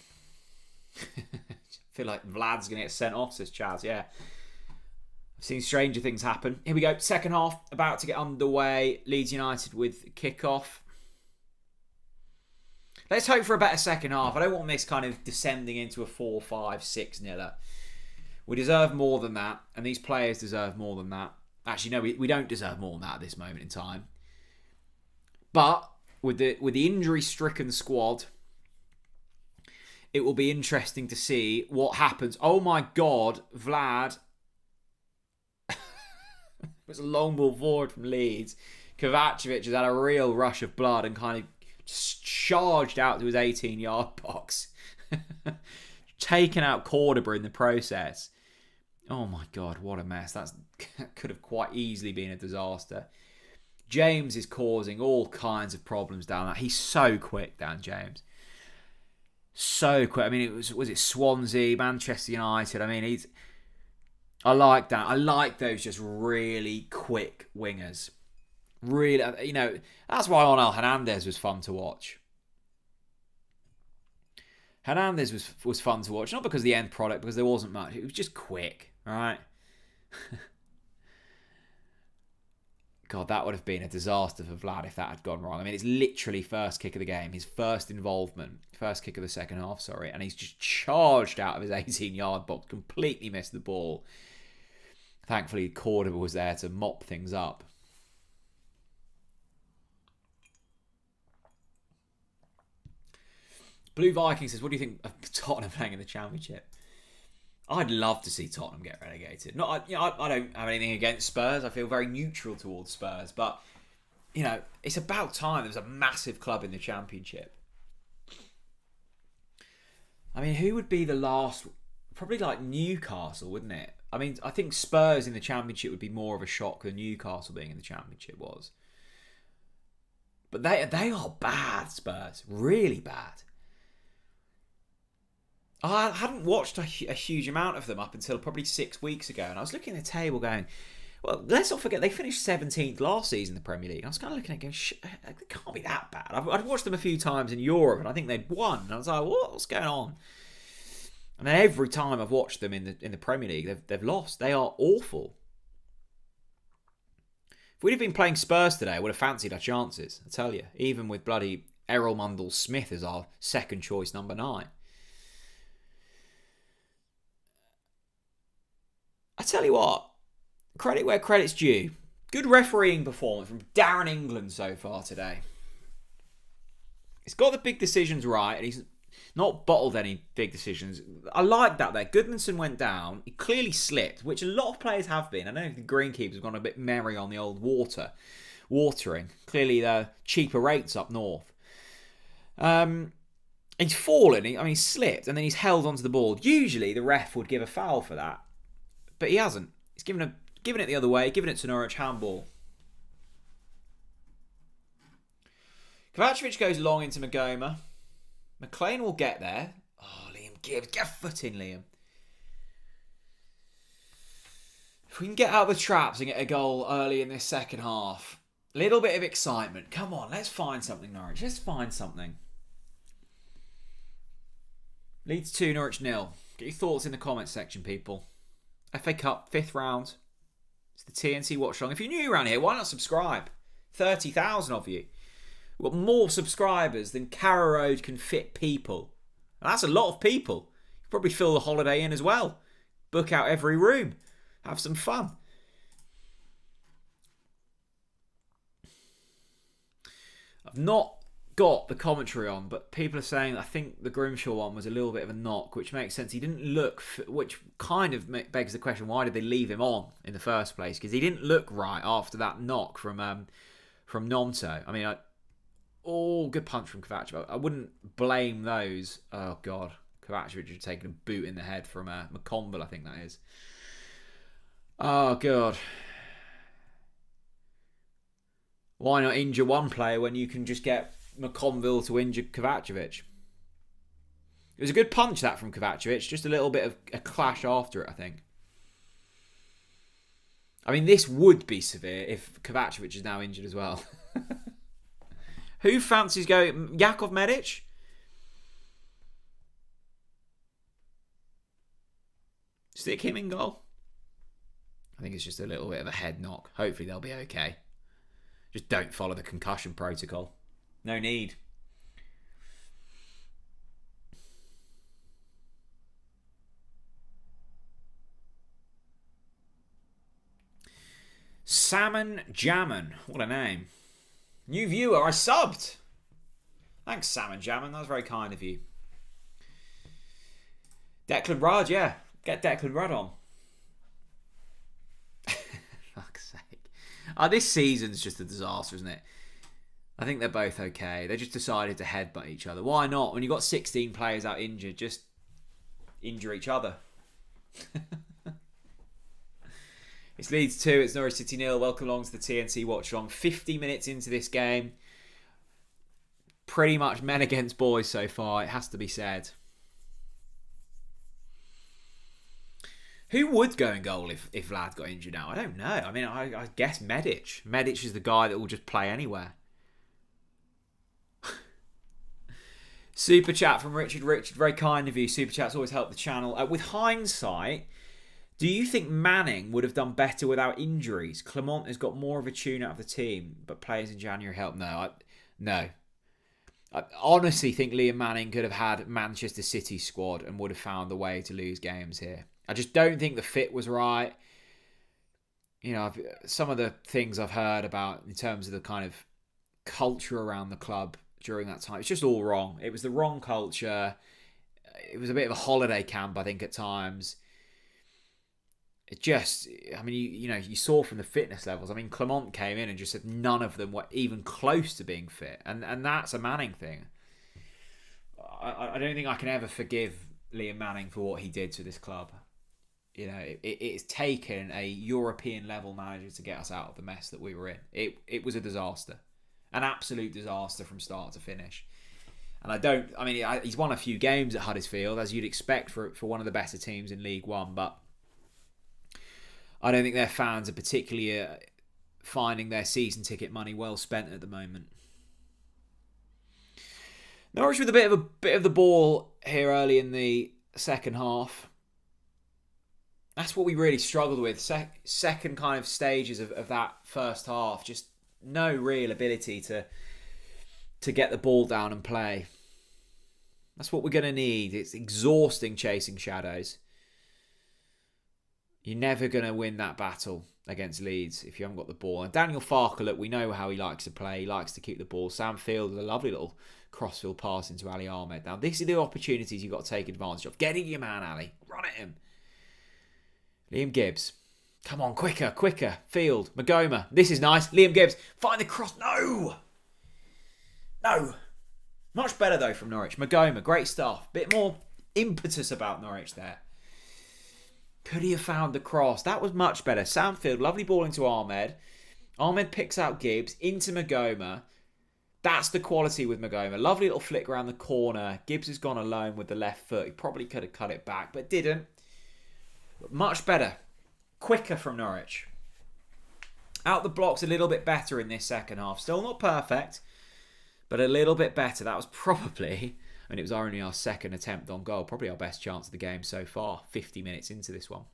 feel like Vlad's going to get sent off, says Chaz. Yeah. I've seen stranger things happen. Here we go. Second half about to get underway. Leeds United with kickoff. Let's hope for a better second half. I don't want this kind of descending into a 4-5-6-0. We deserve more than that. And these players deserve more than that. Actually, no, we don't deserve more than that at this moment in time. But with the injury-stricken squad, it will be interesting to see what happens. Oh my God, Vlad. It was a long ball forward from Leeds. Kovacevic has had a real rush of blood and kind of charged out to his 18-yard box. Taken out Cordoba in the process. Oh my God, what a mess. That could have quite easily been a disaster. James is causing all kinds of problems down that. He's so quick, Dan James. So quick. I mean, was it Swansea, Manchester United? I mean, I like that. I like those just really quick wingers. Really, that's why Onel Hernandez was fun to watch. Hernandez was fun to watch, not because of the end product, because there wasn't much. It was just quick, right? God, that would have been a disaster for Vlad if that had gone wrong. I mean, it's literally first kick of the game, his first involvement, first kick of the second half, sorry, and he's just charged out of his 18-yard box, completely missed the ball. Thankfully, Cordoba was there to mop things up. Blue Viking says, what do you think of Tottenham playing in the Championship? I'd love to see Tottenham get relegated. I don't have anything against Spurs. I feel very neutral towards Spurs. But, it's about time there's a massive club in the Championship. I mean, who would be the last? Probably like Newcastle, wouldn't it? I mean, I think Spurs in the Championship would be more of a shock than Newcastle being in the Championship was. But they are bad, Spurs. Really bad. I hadn't watched a huge amount of them up until probably 6 weeks ago. And I was looking at the table going, well, let's not forget, they finished 17th last season in the Premier League. And I was kind of looking at it going, they can't be that bad. I'd watched them a few times in Europe and I think they'd won. And I was like, what's going on? And then every time I've watched them in the Premier League, they've lost. They are awful. If we'd have been playing Spurs today, I would have fancied our chances, I tell you. Even with bloody Errol Mundell-Smith as our second choice number 9. I tell you what, credit where credit's due. Good refereeing performance from Darren England so far today. He's got the big decisions right, and he's not bottled any big decisions. I like that there. Goodmanson went down. He clearly slipped, which a lot of players have been. I know the greenkeepers have gone a bit merry on the old watering. Clearly, they're cheaper rates up north. He's fallen. He slipped, and then he's held onto the ball. Usually, the ref would give a foul for that. But he hasn't. He's given it the other way, given it to Norwich, handball. Kovacevic goes long into Magoma. McLean will get there. Oh, Liam Gibbs, get a foot in, Liam. If we can get out of the traps and get a goal early in this second half, a little bit of excitement. Come on, let's find something, Norwich. Let's find something. Leeds 2, Norwich 0. Get your thoughts in the comments section, people. FA Cup, 5th round. It's the TNT watch along. If you're new around here, why not subscribe? 30,000 of you. We've got more subscribers than Carrow Road can fit people. And that's a lot of people. You probably fill the Holiday Inn as well. Book out every room. Have some fun. I've not got the commentary on, but people are saying I think the Grimshaw one was a little bit of a knock, which makes sense. He didn't look, which kind of begs the question, why did they leave him on in the first place? Because he didn't look right after that knock from Nonto. I mean, good punch from Kovacevic. I wouldn't blame those. Oh God, Kovacevic had taken a boot in the head from McConville, I think that is. Oh God. Why not injure one player when you can just get McConville to injure Kovacevic? It was a good punch, that, from Kovacevic. Just a little bit of a clash after it, I think. I mean, this would be severe if Kovacevic is now injured as well. Who fancies going? Jakov Medic? Stick him in goal? I think it's just a little bit of a head knock. Hopefully they'll be okay. Just don't follow the concussion protocol. No need. Salmon Jammin. What a name. New viewer, I subbed. Thanks, Salmon Jammin. That was very kind of you. Declan Rudd, yeah. Get Declan Rudd on. Fuck's sake. This season's just a disaster, isn't it? I think they're both okay. They just decided to headbutt each other. Why not? When you've got 16 players out injured, just injure each other. It's Leeds 2, it's Norwich City 0. Welcome along to the TNT watch along. 50 minutes into this game. Pretty much men against boys so far, it has to be said. Who would go in goal if Vlad got injured now? I don't know. I mean, I guess Medic. Medic is the guy that will just play anywhere. Super chat from Richard. Richard, very kind of you. Super chats always help the channel. With hindsight, do you think Manning would have done better without injuries? Clement has got more of a tune out of the team, but players in January help. No. I honestly think Liam Manning could have had Manchester City squad and would have found the way to lose games here. I just don't think the fit was right. You know, some of the things I've heard about in terms of the kind of culture around the club during that time, it's just all wrong. It was the wrong culture. It was a bit of a holiday camp, I think, at times. It just, I mean, you saw from the fitness levels. I mean, Clement came in and just said none of them were even close to being fit. And that's a Manning thing. I don't think I can ever forgive Liam Manning for what he did to this club. You know, it's taken a European level manager to get us out of the mess that we were in. It was a disaster. An absolute disaster from start to finish. And he's won a few games at Huddersfield, as you'd expect for one of the better teams in League One, but I don't think their fans are particularly finding their season ticket money well spent at the moment. Norwich with a bit of the ball here early in the second half. That's what we really struggled with. Second kind of stages of that first half. Just no real ability to get the ball down and play. That's what we're going to need. It's exhausting chasing shadows. You're never going to win that battle against Leeds if you haven't got the ball. And Daniel Farker, look, we know how he likes to play. He likes to keep the ball. Sam Field with a lovely little crossfield pass into Ali Ahmed. Now, these are the opportunities you've got to take advantage of. Get in your man, Ali. Run at him. Liam Gibbs. Come on, quicker. Field. Magoma. This is nice. Liam Gibbs. Find the cross. No. Much better, though, from Norwich. Magoma. Great stuff. Bit more impetus about Norwich there. Could he have found the cross? That was much better. Samfield, lovely ball into Ahmed. Ahmed picks out Gibbs into Magoma. That's the quality with Magoma. Lovely little flick around the corner. Gibbs has gone alone with the left foot. He probably could have cut it back, but didn't. But much better. Quicker from Norwich. Out the blocks a little bit better in this second half. Still not perfect, but a little bit better. That was probably... it was only our second attempt on goal. Probably our best chance of the game so far. 50 minutes into this one.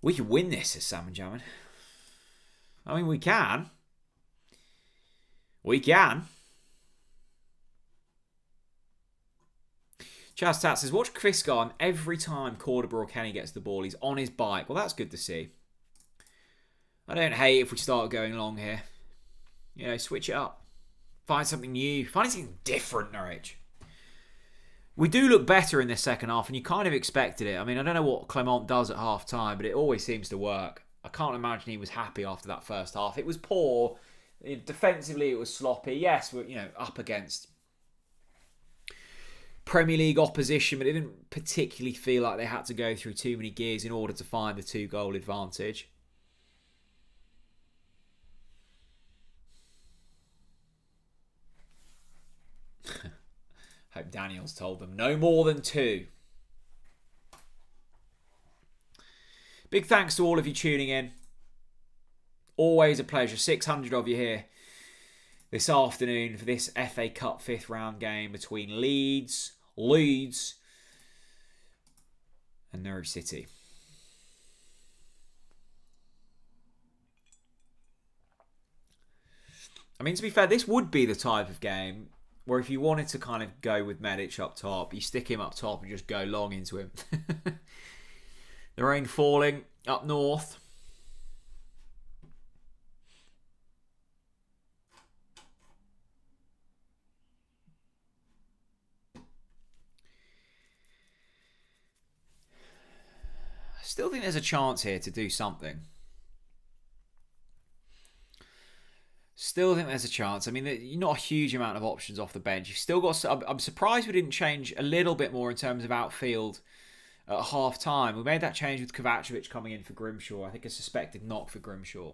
We can win this, says Salmon Jammin. I mean, we can. Chaz Tat says, watch Chris go on every time Cordoba or Kenny gets the ball. He's on his bike. Well, that's good to see. I don't hate if we start going long here. You know, switch it up. Find something new. Find something different, Norwich. We do look better in this second half, and you kind of expected it. I mean, I don't know what Clement does at half time, but it always seems to work. I can't imagine he was happy after that first half. It was poor. Defensively, it was sloppy. Yes, we're up against Premier League opposition, but it didn't particularly feel like they had to go through too many gears in order to find the 2-goal advantage. Hope Daniel's told them no more than 2. Big thanks to all of you tuning in. Always a pleasure. 600 of you here this afternoon for this FA Cup 5th round game between Leeds, and Norwich City. I mean, to be fair, this would be the type of game where if you wanted to kind of go with Medic up top, you stick him up top and just go long into him. The rain falling up north. think there's a chance here to do something. Still think there's a chance. I mean, not a huge amount of options off the bench. You've still got... I'm surprised we didn't change a little bit more in terms of outfield at half-time. We made that change with Kovacevic coming in for Grimshaw. I think a suspected knock for Grimshaw.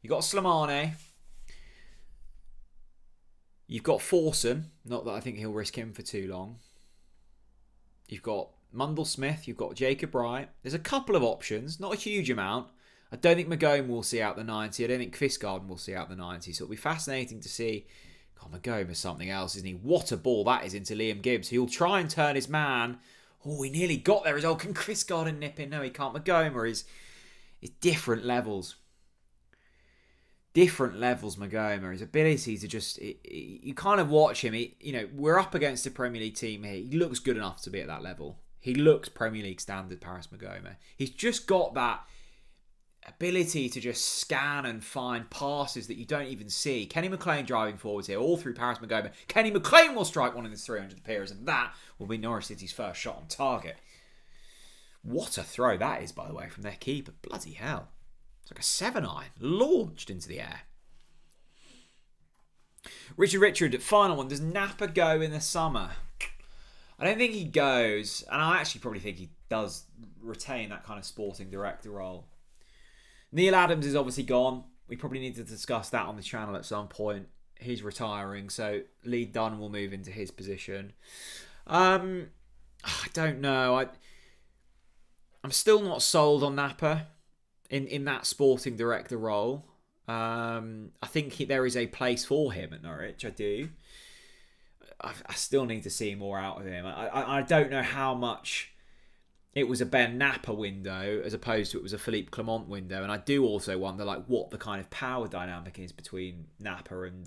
You've got Slimane. You've got Forson. Not that I think he'll risk him for too long. You've got Mundell-Smith. You've got Jacob Wright. There's a couple of options. Not a huge amount. I don't think McGomb will see out the 90. I don't think Kvistgaard will see out the 90. So it'll be fascinating to see. God, McGomb is something else, isn't he? What a ball that is into Liam Gibbs. He'll try and turn his man. Oh, he nearly got there. Can Kvistgaard nip in? No, he can't. McGomb is different levels. Different levels, McGomb. His ability to just... you kind of watch him. We're up against a Premier League team here. He looks good enough to be at that level. He looks Premier League standard, Paris McGomb. He's just got that ability to just scan and find passes that you don't even see. Kenny McLean driving forwards here, all through Paris McGomb. Kenny McLean will strike one in his 300 appearance, and that will be Norwich City's first shot on target. What a throw that is, by the way, from their keeper. Bloody hell. It's like a 7-iron launched into the air. Richard, final one. Does Napa go in the summer? I don't think he goes, and I actually probably think he does retain that kind of sporting director role. Neil Adams is obviously gone. We probably need to discuss that on the channel at some point. He's retiring, so Lee Dunn will move into his position. I don't know. I'm still not sold on Napa in that sporting director role. I think there is a place for him at Norwich. I do. I still need to see more out of him. I don't know how much it was a Ben Napa window as opposed to it was a Philippe Clement window, and I do also wonder what the kind of power dynamic is between Napa and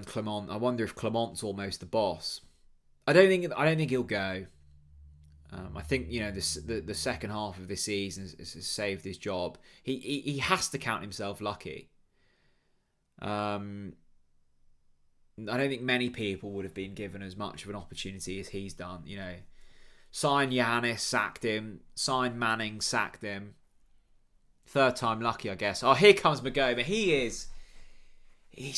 Clement. I wonder if Clement's almost the boss. I don't think he'll go. I think the second half of this season has saved his job. He has to count himself lucky. I don't think many people would have been given as much of an opportunity as he's done. Signed Ioannis, sacked him. Signed Manning, sacked him. Third time lucky, I guess. Oh, here comes McGomb. He's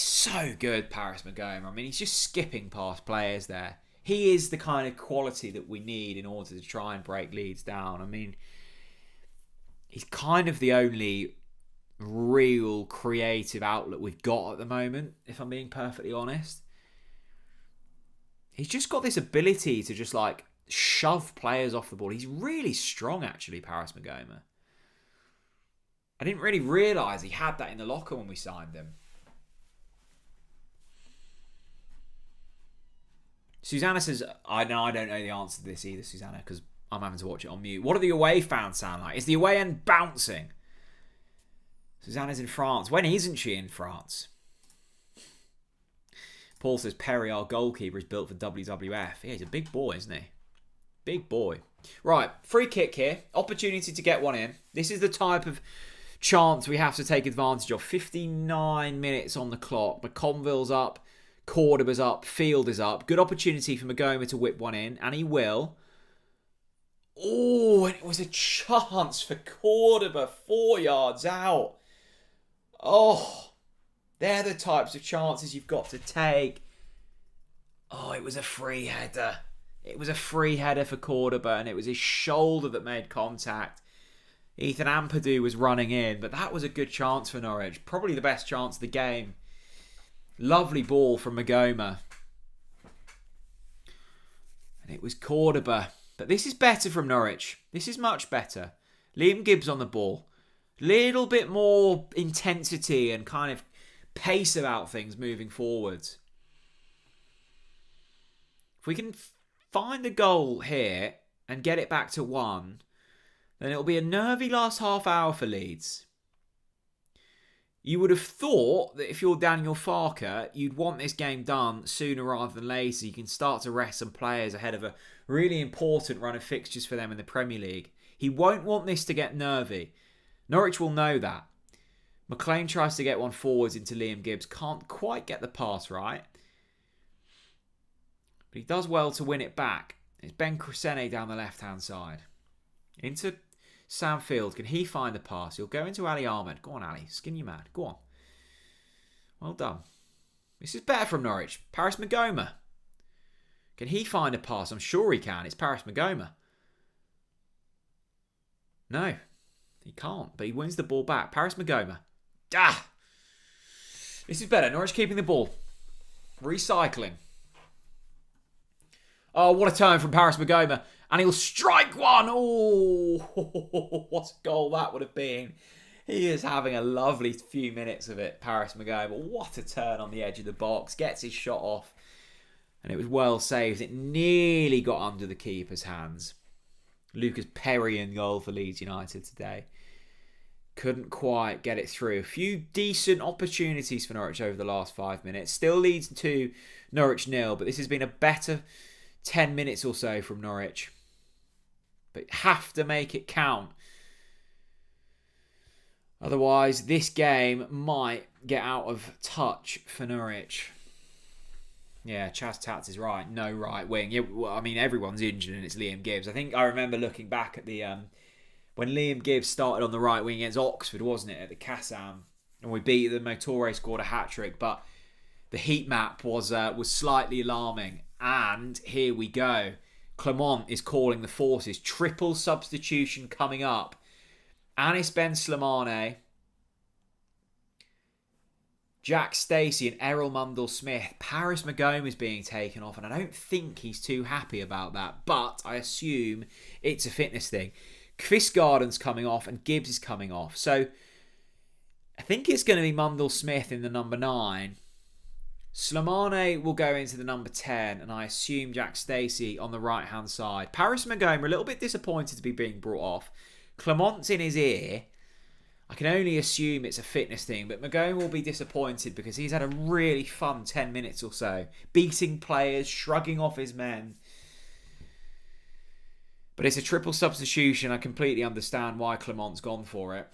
so good, Paris McGomb. I mean, he's just skipping past players there. He is the kind of quality that we need in order to try and break Leeds down. I mean, he's kind of the only real creative outlet we've got at the moment, if I'm being perfectly honest. He's just got this ability to just shove players off the ball. He's really strong, actually, Paris McGomb. I didn't really realise he had that in the locker when we signed him. Susanna says, I don't know the answer to this either, Susanna, because I'm having to watch it on mute. What do the away fans sound like? Is the away end bouncing? Susanna's in France. When isn't she in France? Paul says Perry, our goalkeeper, is built for WWF. Yeah, he's a big boy, isn't he? Big boy. Right, free kick here. Opportunity to get one in. This is the type of chance we have to take advantage of. 59 minutes on the clock. McConville's up. Cordoba's up. Field is up. Good opportunity for Magoma to whip one in, and he will. Oh, and it was a chance for Cordoba 4 yards out. Oh, they're the types of chances you've got to take. Oh, it was a free header. It was a free header for Cordoba, and it was his shoulder that made contact. Ethan Ampadu was running in, but that was a good chance for Norwich. Probably the best chance of the game. Lovely ball from Magoma. And it was Cordoba. But this is better from Norwich. This is much better. Liam Gibbs on the ball. Little bit more intensity and kind of pace about things moving forwards. If we can find a goal here and get it back to 1, then it'll be a nervy last half hour for Leeds. You would have thought that if you're Daniel Farker, you'd want this game done sooner rather than later so you can start to rest some players ahead of a really important run of fixtures for them in the Premier League. He won't want this to get nervy. Norwich will know that. McLean tries to get one forwards into Liam Gibbs. Can't quite get the pass right. But he does well to win it back. It's Ben Crescene down the left-hand side. Into Sam Field. Can he find the pass? He'll go into Ali Ahmed. Go on, Ali. Skin your man. Go on. Well done. This is better from Norwich. Paris Magoma. Can he find a pass? I'm sure he can. It's Paris Magoma. No. He can't. But he wins the ball back. Paris Magoma. Ah! This is better. Norwich keeping the ball. Recycling. Oh, what a turn from Paris Magoma. And he'll strike one. Oh, what a goal that would have been. He is having a lovely few minutes of it, Paris Magoma. What a turn on the edge of the box. Gets his shot off. And it was well saved. It nearly got under the keeper's hands. Lucas Perry in goal for Leeds United today. Couldn't quite get it through. A few decent opportunities for Norwich over the last 5 minutes. Still leads to Norwich 0, but this has been a better 10 minutes or so from Norwich. But have to make it count. Otherwise, this game might get out of touch for Norwich. Yeah, Chaz Tats is right. No right wing. Yeah, well, I mean, everyone's injured and it's Liam Gibbs. I think I remember looking back at the when Liam Gibbs started on the right wing against Oxford, wasn't it, at the Kassam, and we beat them. Motore scored a hat trick, but the heat map was slightly alarming. And here we go. Clement is calling the forces. Triple substitution coming up. Anis Ben Slimane, Jack Stacey and Errol Mundle-Smith. Paris Magoma is being taken off, and I don't think he's too happy about that. But I assume it's a fitness thing. Kvistgaarden's coming off and Gibbs is coming off. So I think it's going to be Mundle-Smith in the number 9. Slimane will go into the number 10, and I assume Jack Stacey on the right-hand side. Paris Magoma a little bit disappointed to be being brought off. Clement's in his ear. I can only assume it's a fitness thing, but Magoma will be disappointed because he's had a really fun 10 minutes or so. Beating players, shrugging off his men. But it's a triple substitution. I completely understand why Clement's gone for it.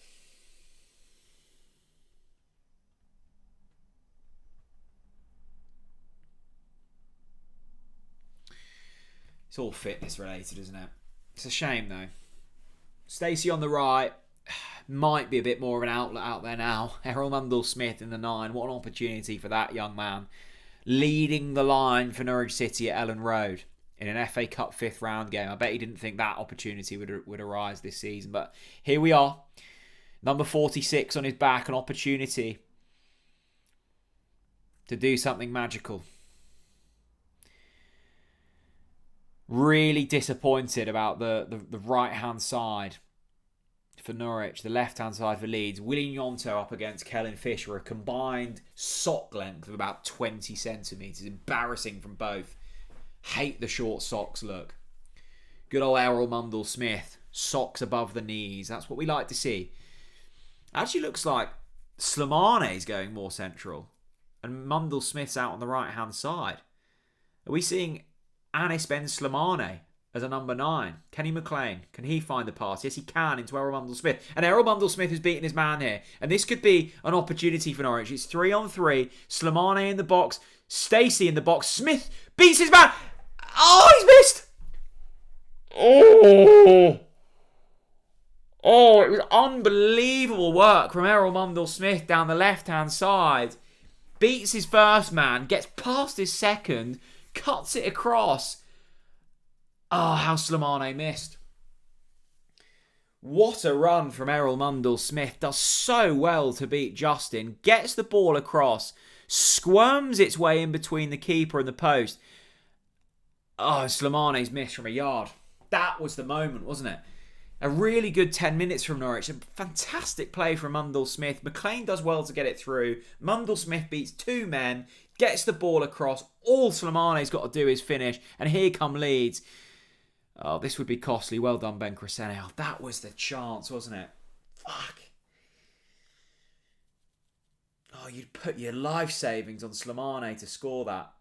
It's all fitness related, isn't it? It's a shame, though. Stacey on the right. Might be a bit more of an outlet out there now. Errol Mundle-Smith in the 9. What an opportunity for that young man. Leading the line for Norwich City at Elland Road in an FA Cup 5th round game. I bet he didn't think that opportunity would arise this season. But here we are. Number 46 on his back. An opportunity to do something magical. Really disappointed about the right-hand side for Norwich, the left-hand side for Leeds. Willie Gnonto up against Kellen Fisher, a combined sock length of about 20 centimetres. Embarrassing from both. Hate the short socks look. Good old Errol Mundle-Smith, socks above the knees. That's what we like to see. Actually looks like Slimane's going more central and Mundle-Smith's out on the right-hand side. Are we seeing Anis Ben Slimane as a number 9? Kenny McLean, can he find the pass? Yes, he can, into Errol Mundle-Smith. And Errol Mundle-Smith has beaten his man here. And this could be an opportunity for Norwich. It's 3-on-3. Slimane in the box. Stacey in the box. Smith beats his man. Oh, he's missed. Oh, it was unbelievable work from Errol Mundle-Smith down the left-hand side. Beats his first man. Gets past his second. Cuts it across. Oh, how Slimane missed. What a run from Errol Mundle-Smith. Does so well to beat Justin. Gets the ball across. Squirms its way in between the keeper and the post. Oh, Slimane's missed from a yard. That was the moment, wasn't it? A really good 10 minutes from Norwich. A fantastic play from Mundle-Smith. McLean does well to get it through. Mundle-Smith beats 2 men. Gets the ball across. All Slimane's got to do is finish. And here come Leeds. Oh, this would be costly. Well done, Ben Crescene. Oh, that was the chance, wasn't it? Fuck. Oh, you'd put your life savings on Slimane to score that.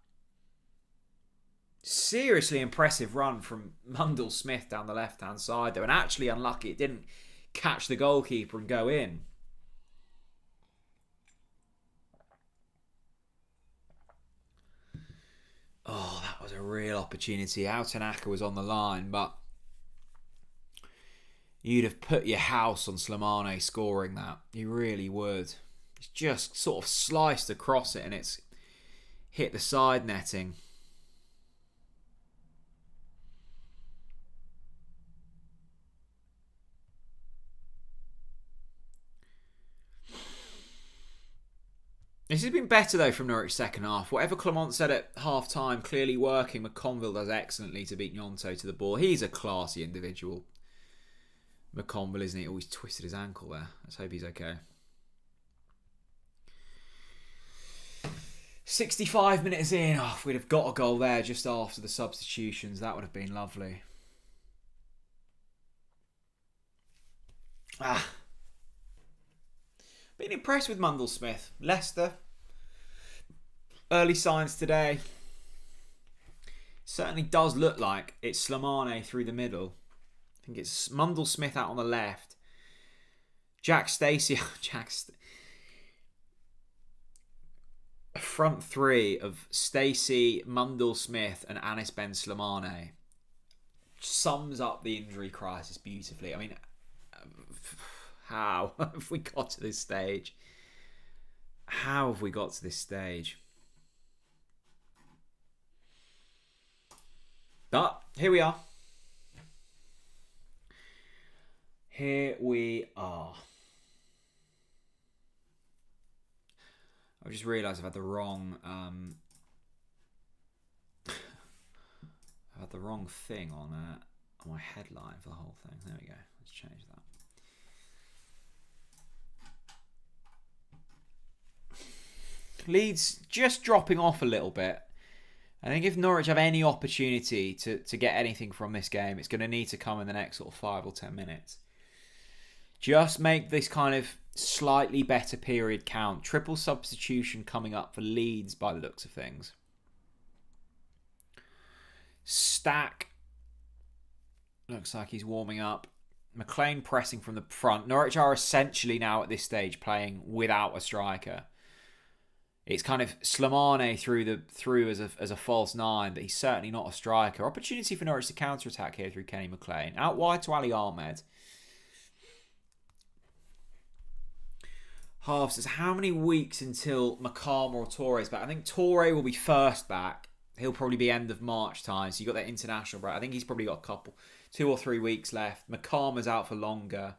Seriously impressive run from Mundle-Smith down the left-hand side there. And actually unlucky it didn't catch the goalkeeper and go in. Oh, was a real opportunity. Tanaka was on the line, but you'd have put your house on Slimane scoring that. You really would. It's just sort of sliced across it and it's hit the side netting. This has been better though from Norwich second half. Whatever Clement said at half time, clearly working. McConville does excellently to beat Gnonto to the ball. He's a classy individual. McConville, isn't he? Always twisted his ankle there. Let's hope he's okay. 65 minutes in. Oh, if we'd have got a goal there just after the substitutions, that would have been lovely. Been impressed with Mundle-Smith. Leicester. Early signs today. Certainly does look like it's Slimane through the middle. I think it's Mundle-Smith out on the left. Jack Stacey. A front three of Stacey, Mundle-Smith and Anis Ben Slimane sums up the injury crisis beautifully. I mean, how have we got to this stage? How have we got to this stage? But here we are. Here we are. I just realised I've had the wrong thing on my headline for the whole thing. There we go. Let's change that. Leeds just dropping off a little bit. I think if Norwich have any opportunity to get anything from this game, it's going to need to come in the next sort of 5 or 10 minutes. Just make this kind of slightly better period count. Triple substitution coming up for Leeds by the looks of things. Stack looks like he's warming up. McLean pressing from the front. Norwich are essentially now at this stage playing without a striker. It's kind of Slimane through as a false nine, but he's certainly not a striker. Opportunity for Norwich to counter-attack here through Kenny McLean. Out wide to Ali Ahmed. Half says, how many weeks until Makama or Torre is back? I think Torre will be first back. He'll probably be end of March time. So you've got that international break. I think he's probably got a couple, 2 or 3 weeks left. Makama's out for longer.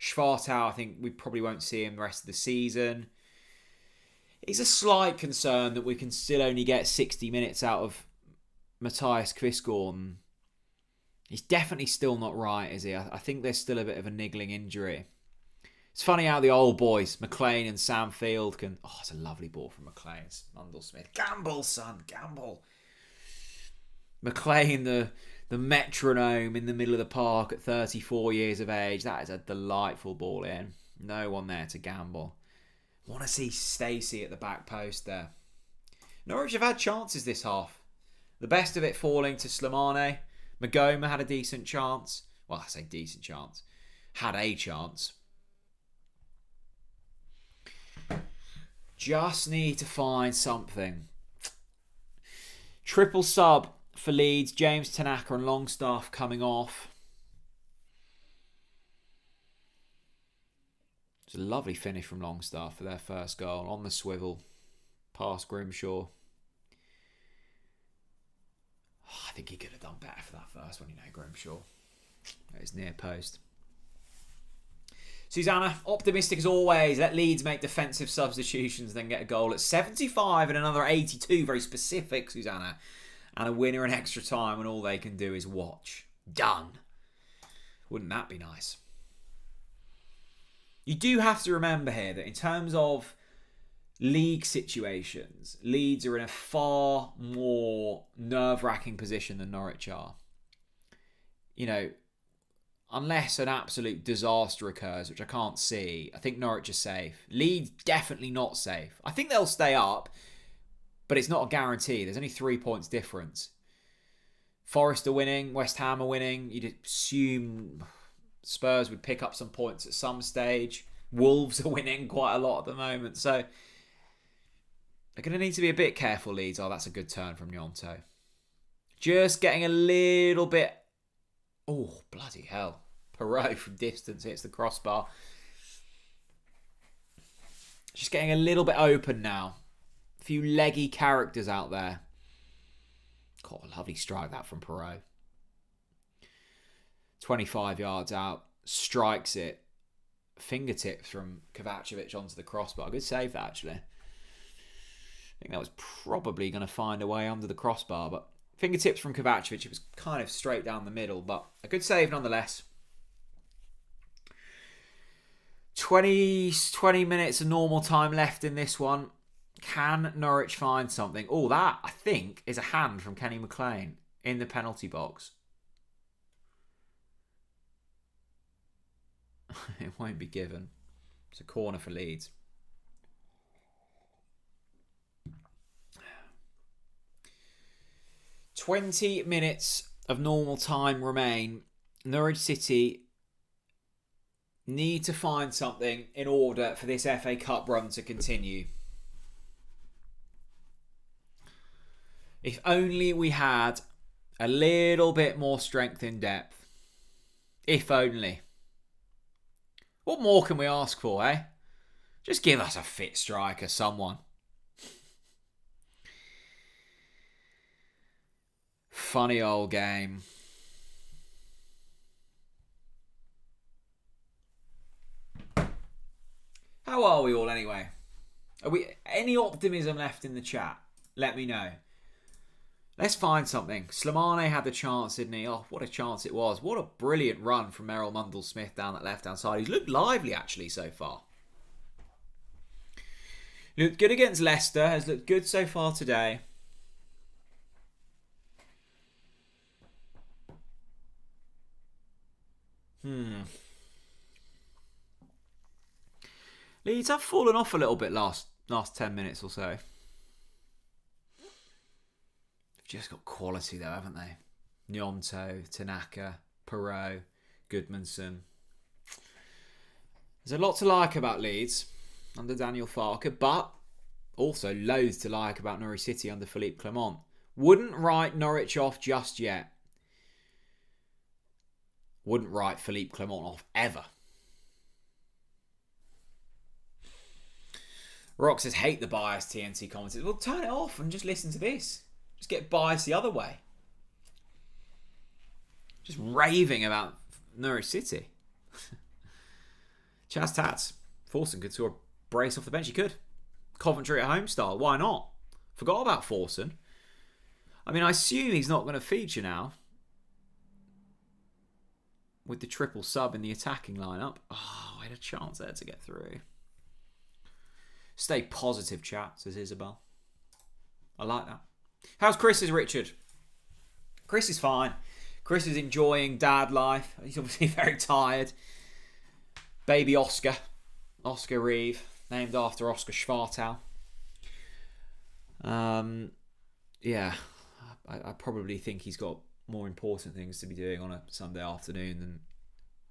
Schwartau, I think we probably won't see him the rest of the season. It's a slight concern that we can still only get 60 minutes out of Matthias Quisgården. He's definitely still not right, is he? I think there's still a bit of a niggling injury. It's funny how the old boys, McLean and Sam Field, can... Oh, it's a lovely ball from McLean. It's Mundle-Smith. Gamble, son, gamble. McLean, the metronome in the middle of the park at 34 years of age. That is a delightful ball in. No one there to gamble. Want to see Stacey at the back post there. Norwich have had chances this half. The best of it falling to Slimane. Magoma had a decent chance. Well, I say decent chance. Had a chance. Just need to find something. Triple sub for Leeds. James Tanaka and Longstaff coming off. It's a lovely finish from Longstaff for their first goal. On the swivel. Past Grimshaw. Oh, I think he could have done better for that first one, Grimshaw. At his near post. Susanna, optimistic as always. Let Leeds make defensive substitutions, then get a goal at 75 and another 82. Very specific, Susanna. And a winner in extra time when all they can do is watch. Done. Wouldn't that be nice? You do have to remember here that in terms of league situations, Leeds are in a far more nerve-wracking position than Norwich are. Unless an absolute disaster occurs, which I can't see, I think Norwich are safe. Leeds definitely not safe. I think they'll stay up, but it's not a guarantee. There's only 3 points difference. Forest are winning, West Ham are winning. You'd assume Spurs would pick up some points at some stage. Wolves are winning quite a lot at the moment. So they're going to need to be a bit careful, Leeds. Oh, that's a good turn from Gnonto. Just getting a little bit... Oh, bloody hell. Perot from distance hits the crossbar. Just getting a little bit open now. A few leggy characters out there. God, a lovely strike that from Perot. 25 yards out. Strikes it. Fingertips from Kovacevic onto the crossbar. Good save that, actually. I think that was probably going to find a way under the crossbar, but fingertips from Kovacevic. It was kind of straight down the middle, but a good save nonetheless. 20 minutes of normal time left in this one. Can Norwich find something? Oh, that, I think, is a hand from Kenny McLean in the penalty box. It won't be given. It's a corner for Leeds. "20 minutes of normal time remain. Norwich City need to find something in order for this FA Cup run to continue. If only we had a little bit more strength in depth. If only. What more can we ask for, eh? Just give us a fit striker, someone. Funny old game. How are we all anyway? Are we any optimism left in the chat? Let me know. Let's find something. Slimane had the chance, didn't he? Oh, what a chance it was. What a brilliant run from Errol Mundle-Smith down that left-hand side. He's looked lively, actually, so far. Looked good against Leicester. Has looked good so far today. Leeds have fallen off a little bit last 10 minutes or so. They've just got quality though, haven't they? Nyonto, Tanaka, Perot, Goodmanson. There's a lot to like about Leeds under Daniel Farke, but also loads to like about Norwich City under Philippe Clement. Wouldn't write Norwich off just yet. Wouldn't write Philippe Clement off ever. Rock says, hate the biased TNT commentators. Well, turn it off and just listen to this. Just get biased the other way. Just raving about Norwich City. Chaz Tats. Forson could score a brace off the bench. He could. Coventry at home style. Why not? Forgot about Forson. I mean, I assume he's not going to feature now. With the triple sub in the attacking lineup. Oh, I had a chance there to get through. Stay positive, chat, says Isabel. I like that. How's Chris's Richard? Chris is fine. Chris is enjoying dad life. He's obviously very tired. Baby Oscar. Oscar Reeve. Named after Oscar Schwartau. Yeah. I probably think he's got more important things to be doing on a Sunday afternoon than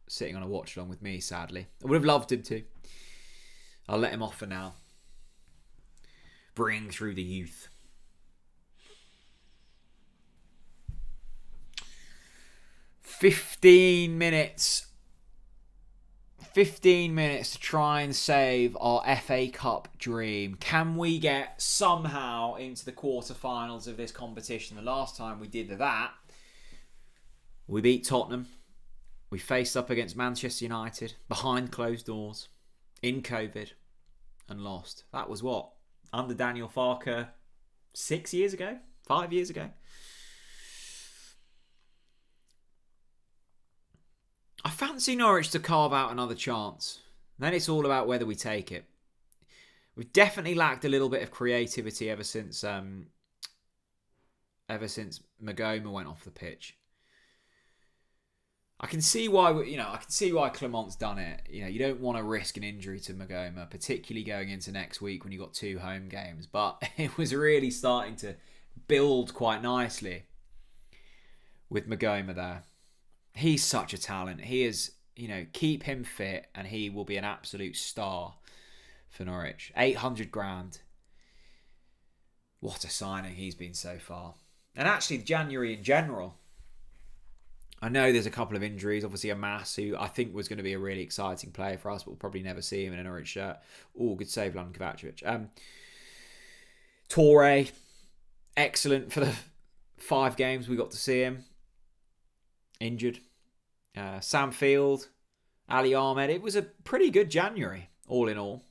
sitting on a watch along with me, sadly. I would have loved him to. I'll let him off for now. Bring through the youth. "15 minutes. 15 minutes to try and save our FA Cup dream. Can we get somehow into the quarterfinals of this competition? The last time we did that, we beat Tottenham. We faced up against Manchester United behind closed doors in COVID and lost. That was what? Under Daniel Farke 6 years ago? 5 years ago? I fancy Norwich to carve out another chance. Then it's all about whether we take it. We've definitely lacked a little bit of creativity ever since Magoma went off the pitch. I can see why Clement's done it. You don't want to risk an injury to Magoma, particularly going into next week when you've got 2 home games. But it was really starting to build quite nicely with Magoma there. He's such a talent. He is, keep him fit and he will be an absolute star for Norwich. 800 grand. What a signing he's been so far. And actually, January in general. I know there's a couple of injuries. Obviously, Amass, who I think was going to be a really exciting player for us, but we'll probably never see him in a Norwich shirt. Oh, good save, London Kovacevic. Torre, excellent for the 5 games we got to see him. Injured. Sam Field, Ali Ahmed. It was a pretty good January, all in all.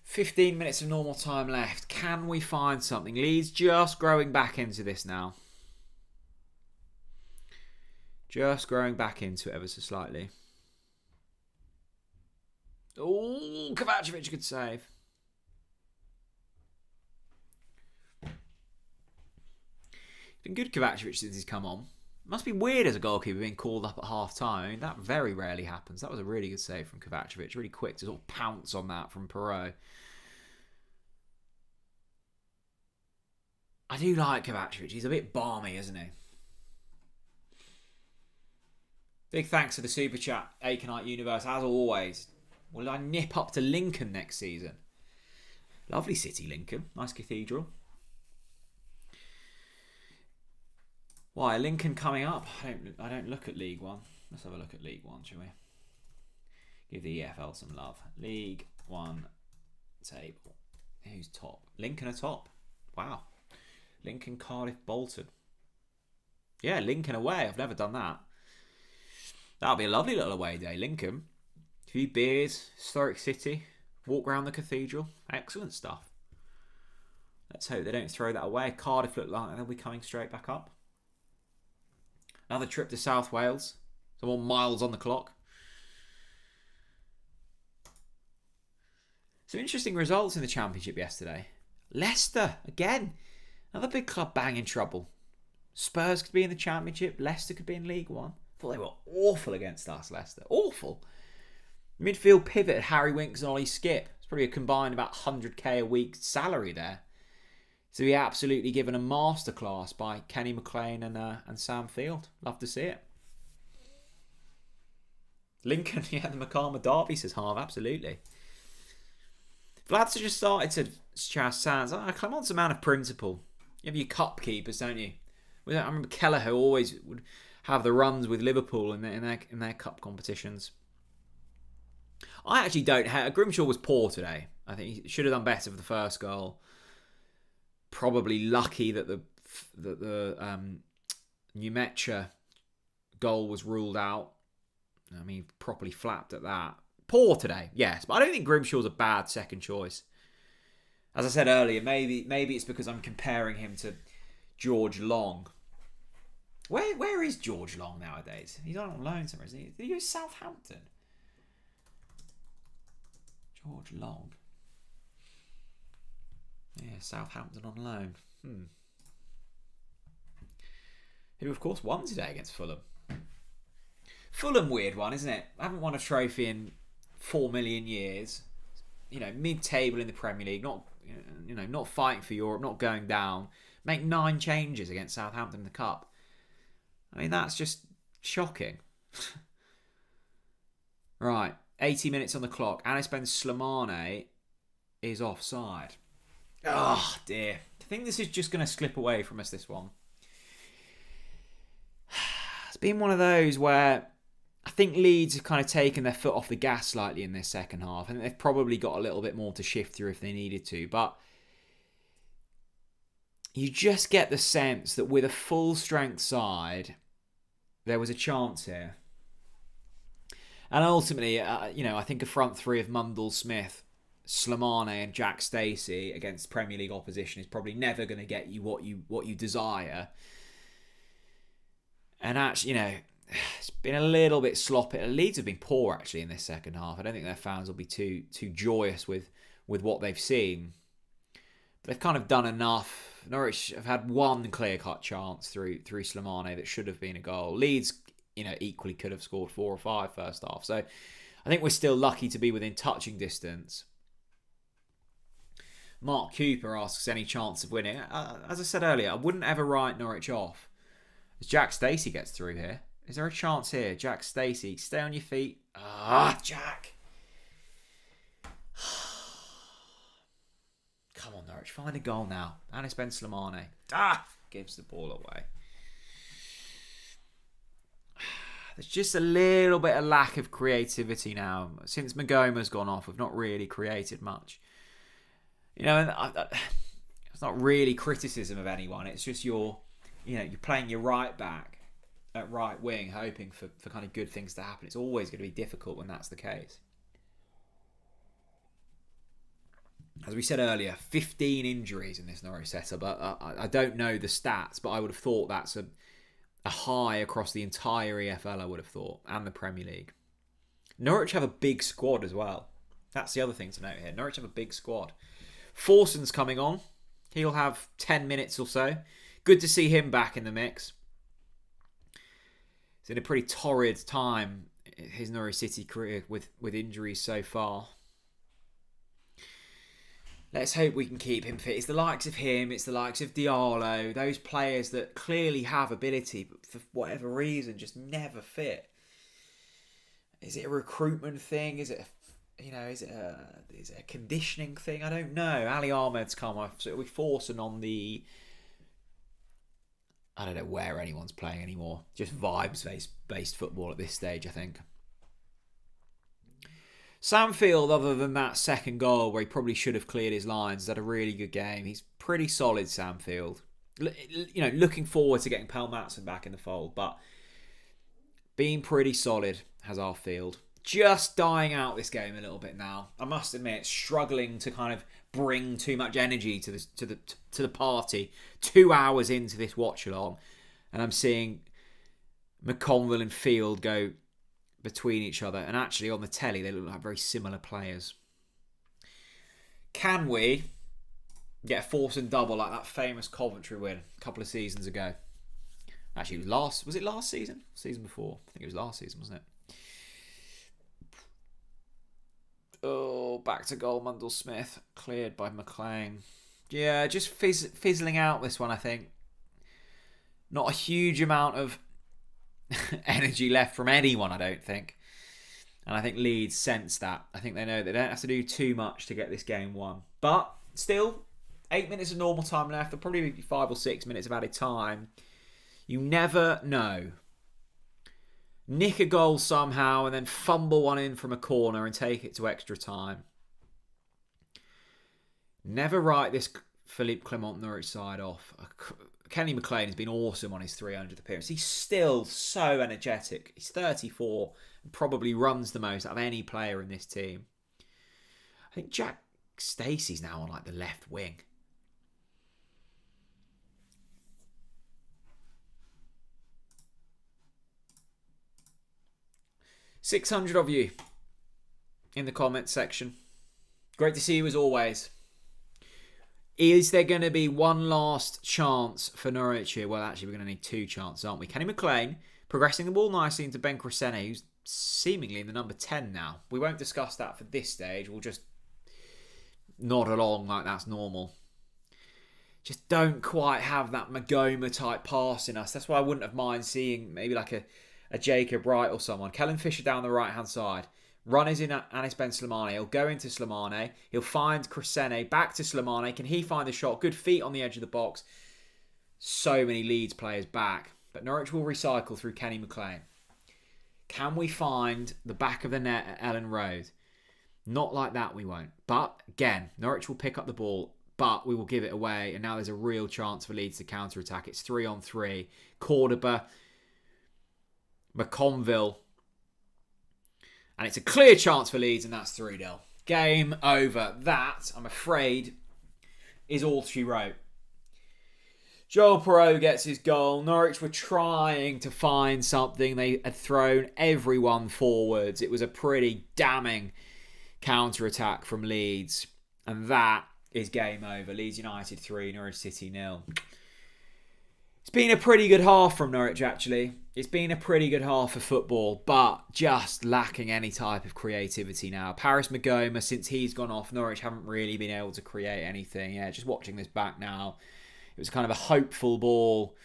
"15 minutes of normal time left. Can we find something?" Leeds just growing back into this now. Just growing back into it ever so slightly. Oh, Kovacevic, good save. Been good, Kovacevic, since he's come on. Must be weird as a goalkeeper being called up at half time. I mean, that very rarely happens. That was a really good save from Kovacevic. Really quick to sort of pounce on that from Perot. I do like Kovacevic. He's a bit balmy, isn't he? Big thanks for the super chat, Aconite Universe, as always. Will I nip up to Lincoln next season? Lovely city, Lincoln. Nice cathedral. Why, Lincoln coming up? I don't look at League One. Let's have a look at League One, shall we? Give the EFL some love. League One table. Who's top? Lincoln are top. Wow. Lincoln, Cardiff, Bolton. Yeah, Lincoln away. I've never done that. That'll be a lovely little away day. Lincoln. A few beers, historic city, walk around the cathedral. Excellent stuff. Let's hope they don't throw that away. Cardiff look like they'll be coming straight back up. Another trip to South Wales. Some more miles on the clock. Some interesting results in the Championship yesterday. Leicester, again. Another big club bang in trouble. Spurs could be in the Championship. Leicester could be in League One. Thought they were awful against us, Leicester. Awful. Midfield pivot, Harry Winks and Ollie Skip. It's probably a combined about 100k a week salary there. So he absolutely given a masterclass by Kenny McLean and Sam Field. Love to see it. Lincoln, yeah, the Macama Derby, says Harv, absolutely. Vlad's just started to Chas Sands. Clement's a man of principle. You have your cup keepers, don't you? I remember Kelleher always would have the runs with Liverpool in their cup competitions. I actually don't have... Grimshaw was poor today. I think he should have done better for the first goal. Probably lucky that the Numecha goal was ruled out. I mean, properly flapped at that. Poor today, yes. But I don't think Grimshaw's a bad second choice. As I said earlier, maybe it's because I'm comparing him to George Long. Where is George Long nowadays? He's on loan somewhere, isn't he? Did he go to Southampton? George Long. Yeah, Southampton on loan. Who, of course, won today against Fulham. Fulham, weird one, isn't it? I haven't won a trophy in 4 million years. You know, mid-table in the Premier League, not fighting for Europe, not going down. Make 9 changes against Southampton in the Cup. I mean, that's just shocking. Right, 80 minutes on the clock. Anis Ben Slimane is offside. Oh, dear. I think this is just going to slip away from us, this one. It's been one of those where I think Leeds have kind of taken their foot off the gas slightly in this second half. I think they've probably got a little bit more to shift through if they needed to. But you just get the sense that with a full-strength side, there was a chance here. And ultimately, I think a front three of Mundell, Smith, Slimane and Jack Stacey against Premier League opposition is probably never going to get you what you desire. And actually, it's been a little bit sloppy. Leeds have been poor actually in this second half. I don't think their fans will be too joyous with what they've seen. But they've kind of done enough. Norwich have had one clear-cut chance through Slimane that should have been a goal. Leeds, equally could have scored 4 or 5 first half. So I think we're still lucky to be within touching distance. Mark Cooper asks any chance of winning. As I said earlier, I wouldn't ever write Norwich off. As Jack Stacey gets through here. Is there a chance here? Jack Stacey, stay on your feet. Jack. Come on, Norwich. Find a goal now. Anis Ben Slimane. Gives the ball away. There's just a little bit of lack of creativity now. Since Magoma's gone off, we've not really created much. You know, it's not really criticism of anyone. It's just you're playing your right back at right wing, hoping for kind of good things to happen. It's always going to be difficult when that's the case. As we said earlier, 15 injuries in this Norwich setup. I don't know the stats, but I would have thought that's a high across the entire EFL, I would have thought, and the Premier League. Norwich have a big squad as well. That's the other thing to note here. Norwich have a big squad. Forson's coming on. He'll have 10 minutes or so. Good to see him back in the mix. It's in a pretty torrid time, his Norwich City career, with injuries so far. Let's hope we can keep him fit. It's the likes of him, it's the likes of Diallo, those players that clearly have ability, but for whatever reason just never fit. Is it a recruitment thing? Is it a conditioning thing? I don't know. Ali Ahmed's come off, so it'll be Forson on the... I don't know where anyone's playing anymore. Just vibes-based football at this stage, I think. Sam Field, other than that second goal where he probably should have cleared his lines, has had a really good game. He's pretty solid, Sam Field. You know, looking forward to getting Pal Matson back in the fold, but being pretty solid has our Field. Just dying out this game a little bit now. I must admit, struggling to kind of bring too much energy to the party. 2 hours into this watch along, and I'm seeing McConville and Field go between each other, and actually on the telly they look like very similar players. Can we get a force and double like that famous Coventry win a couple of seasons ago? Actually, was it last season? Season before? I think it was last season, wasn't it? Oh, back to goal, Mundell Smith, cleared by McLean. Yeah, just fizzling out this one, I think. Not a huge amount of energy left from anyone, I don't think. And I think Leeds sense that. I think they know they don't have to do too much to get this game won. But still, 8 minutes of normal time left. There'll probably be 5 or 6 minutes of added time. You never know. Nick a goal somehow and then fumble one in from a corner and take it to extra time. Never write this Philippe Clement Norwich side off. Kenny McLean has been awesome on his 300th appearance. He's still so energetic. He's 34 and probably runs the most out of any player in this team. I think Jack Stacey's now on like the left wing. .600 of you in the comments section. Great to see you as always. Is there going to be one last chance for Norwich here? Well, actually, we're going to need 2 chances, aren't we? Kenny McLean progressing the ball nicely into Ben Crescene, who's seemingly in the number 10 now. We won't discuss that for this stage. We'll just nod along like that's normal. Just don't quite have that Magoma type pass in us. That's why I wouldn't have mind seeing maybe like a Jacob Wright or someone. Kellen Fisher down the right-hand side. Run is in Anis Ben Slimane. He'll go into Slimane. He'll find Crescene. Back to Slimane. Can he find the shot? Good feet on the edge of the box. So many Leeds players back. But Norwich will recycle through Kenny McLean. Can we find the back of the net at Elland Road? Not like that, we won't. But, again, Norwich will pick up the ball, but we will give it away. And now there's a real chance for Leeds to counter-attack. It's 3-on-3. Cordoba, McConville. And it's a clear chance for Leeds, and that's 3-0. Game over. That, I'm afraid, is all she wrote. Joel Perreault gets his goal. Norwich were trying to find something. They had thrown everyone forwards. It was a pretty damning counter-attack from Leeds. And that is game over. Leeds United 3, Norwich City 0. It's been a pretty good half from Norwich, actually. It's been a pretty good half of football, but just lacking any type of creativity now. Paris Magoma, since he's gone off, Norwich haven't really been able to create anything. Yeah, just watching this back now, it was kind of a hopeful ball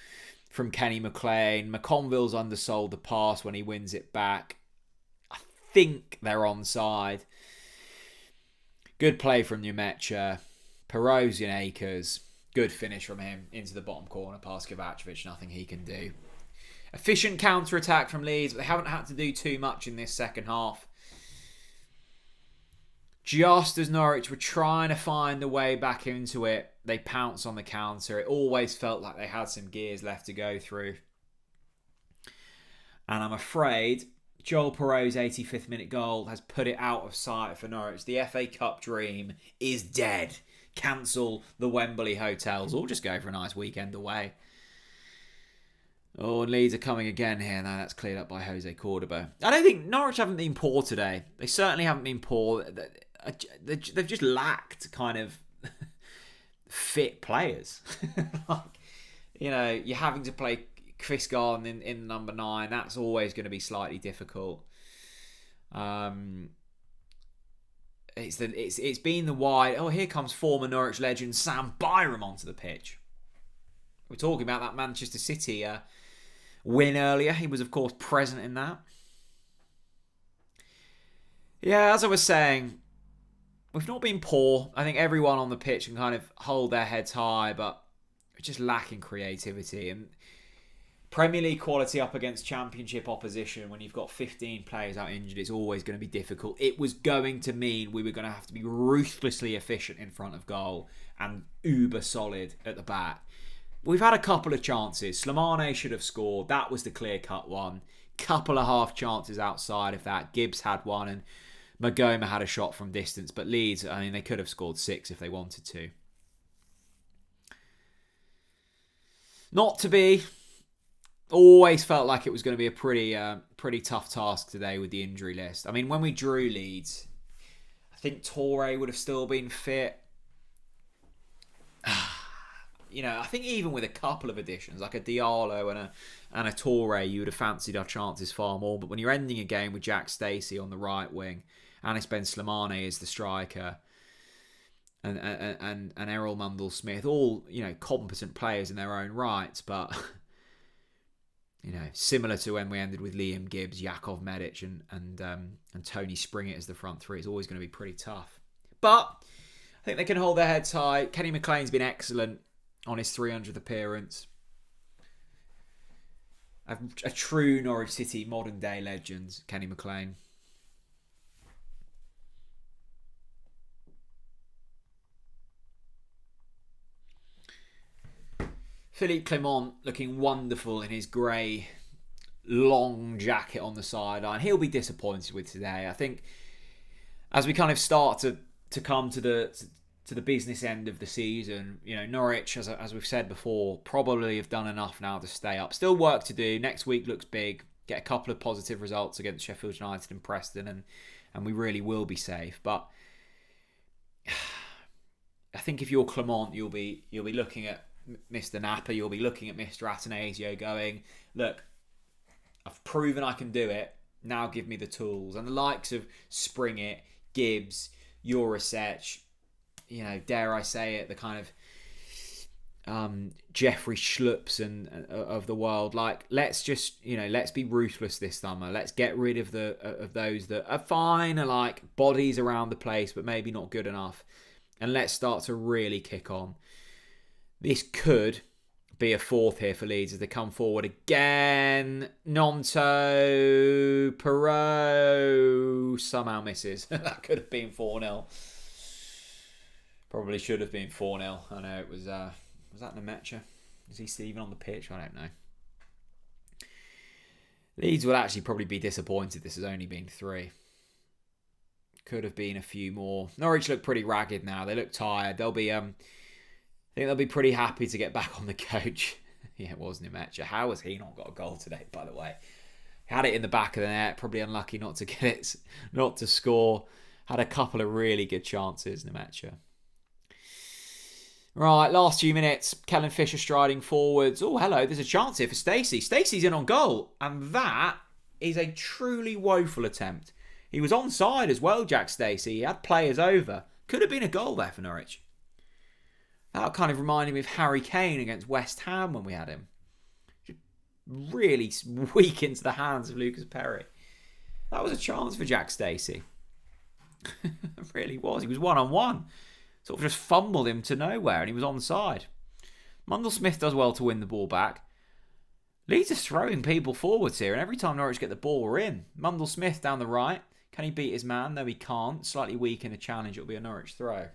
from Kenny McLean. McConville's undersold the pass when he wins it back. I think they're onside. Good play from Numecha. Perosian Akers. Good finish from him into the bottom corner past Kovacevic. Nothing he can do. Efficient counter-attack from Leeds, but they haven't had to do too much in this second half. Just as Norwich were trying to find the way back into it, they pounced on the counter. It always felt like they had some gears left to go through. And I'm afraid Joel Perot's 85th minute goal has put it out of sight for Norwich. The FA Cup dream is dead. Cancel the Wembley hotels or just go for a nice weekend away. Oh, and Leeds are coming again here. Now that's cleared up by Jose Cordoba. I don't think Norwich haven't been poor today. They certainly haven't been poor. They've just lacked kind of fit players. You're having to play Chris Garden in number 9. That's always going to be slightly difficult. It's been the wide. Oh, here comes former Norwich legend Sam Byram onto the pitch. We're talking about that Manchester City win earlier. He was, of course, present in that. Yeah, as I was saying, we've not been poor. I think everyone on the pitch can kind of hold their heads high, but we're just lacking creativity. And Premier League quality up against Championship opposition when you've got 15 players out injured, it's always going to be difficult. It was going to mean we were going to have to be ruthlessly efficient in front of goal and uber solid at the back. We've had a couple of chances. Slimane should have scored. That was the clear-cut one. Couple of half chances outside of that. Gibbs had one and Magoma had a shot from distance. But Leeds, they could have scored 6 if they wanted to. Not to be. Always felt like it was going to be a pretty tough task today with the injury list. When we drew Leeds, I think Toure would have still been fit. I think even with a couple of additions, like a Diallo and a Toure, you would have fancied our chances far more. But when you're ending a game with Jack Stacey on the right wing, Anis Ben Slimane is the striker, and Errol Mundle-Smith, all competent players in their own rights, but similar to when we ended with Liam Gibbs, Jakov Medic, and Tony Springett as the front three, it's always going to be pretty tough. But I think they can hold their heads high. Kenny McLean's been excellent on his 300th appearance. A true Norwich City modern day legend, Kenny McLean. Philippe Clement looking wonderful in his grey long jacket on the sideline. He'll be disappointed with today. I think as we kind of start to come to the business end of the season, Norwich, as we've said before, probably have done enough now to stay up. Still work to do. Next week looks big. Get a couple of positive results against Sheffield United and Preston, and we really will be safe. But I think if you're Clement, you'll be looking at Mr. Napa, you'll be looking at Mr. Atanasio going, look, I've proven I can do it. Now give me the tools. And the likes of Springett, Gibbs, Jurisic, dare I say it, the kind of Jeffrey Schlups and of the world. Like, let's just, let's be ruthless this summer. Let's get rid of those that are fine, are like bodies around the place, but maybe not good enough. And let's start to really kick on. This could be a 4th here for Leeds as they come forward again. Nonto, Perot somehow misses. That could have been 4-0. Probably should have been 4-0. I know it was. Was that Nemecha? Is he still even on the pitch? I don't know. Leeds will actually probably be disappointed this has only been 3. Could have been a few more. Norwich look pretty ragged now. They look tired. They'll be. I think they'll be pretty happy to get back on the coach. Yeah, it was Nemecha. How has he not got a goal today, by the way? Had it in the back of the net. Probably unlucky not to get it, not to score. Had a couple of really good chances, Nemecha. Right, last few minutes. Kellen Fisher striding forwards. Oh, hello. There's a chance here for Stacey. Stacey's in on goal. And that is a truly woeful attempt. He was onside as well, Jack Stacey. He had players over. Could have been a goal there for Norwich. That kind of reminded me of Harry Kane against West Ham when we had him. Really weak into the hands of Lucas Perry. That was a chance for Jack Stacey. It really was. He was one-on-one. Sort of just fumbled him to nowhere and he was onside. Mundle-Smith does well to win the ball back. Leeds are throwing people forwards here, and every time Norwich get the ball, we're in. Mundle-Smith down the right. Can he beat his man? No, he can't. Slightly weak in the challenge. It'll be a Norwich throw.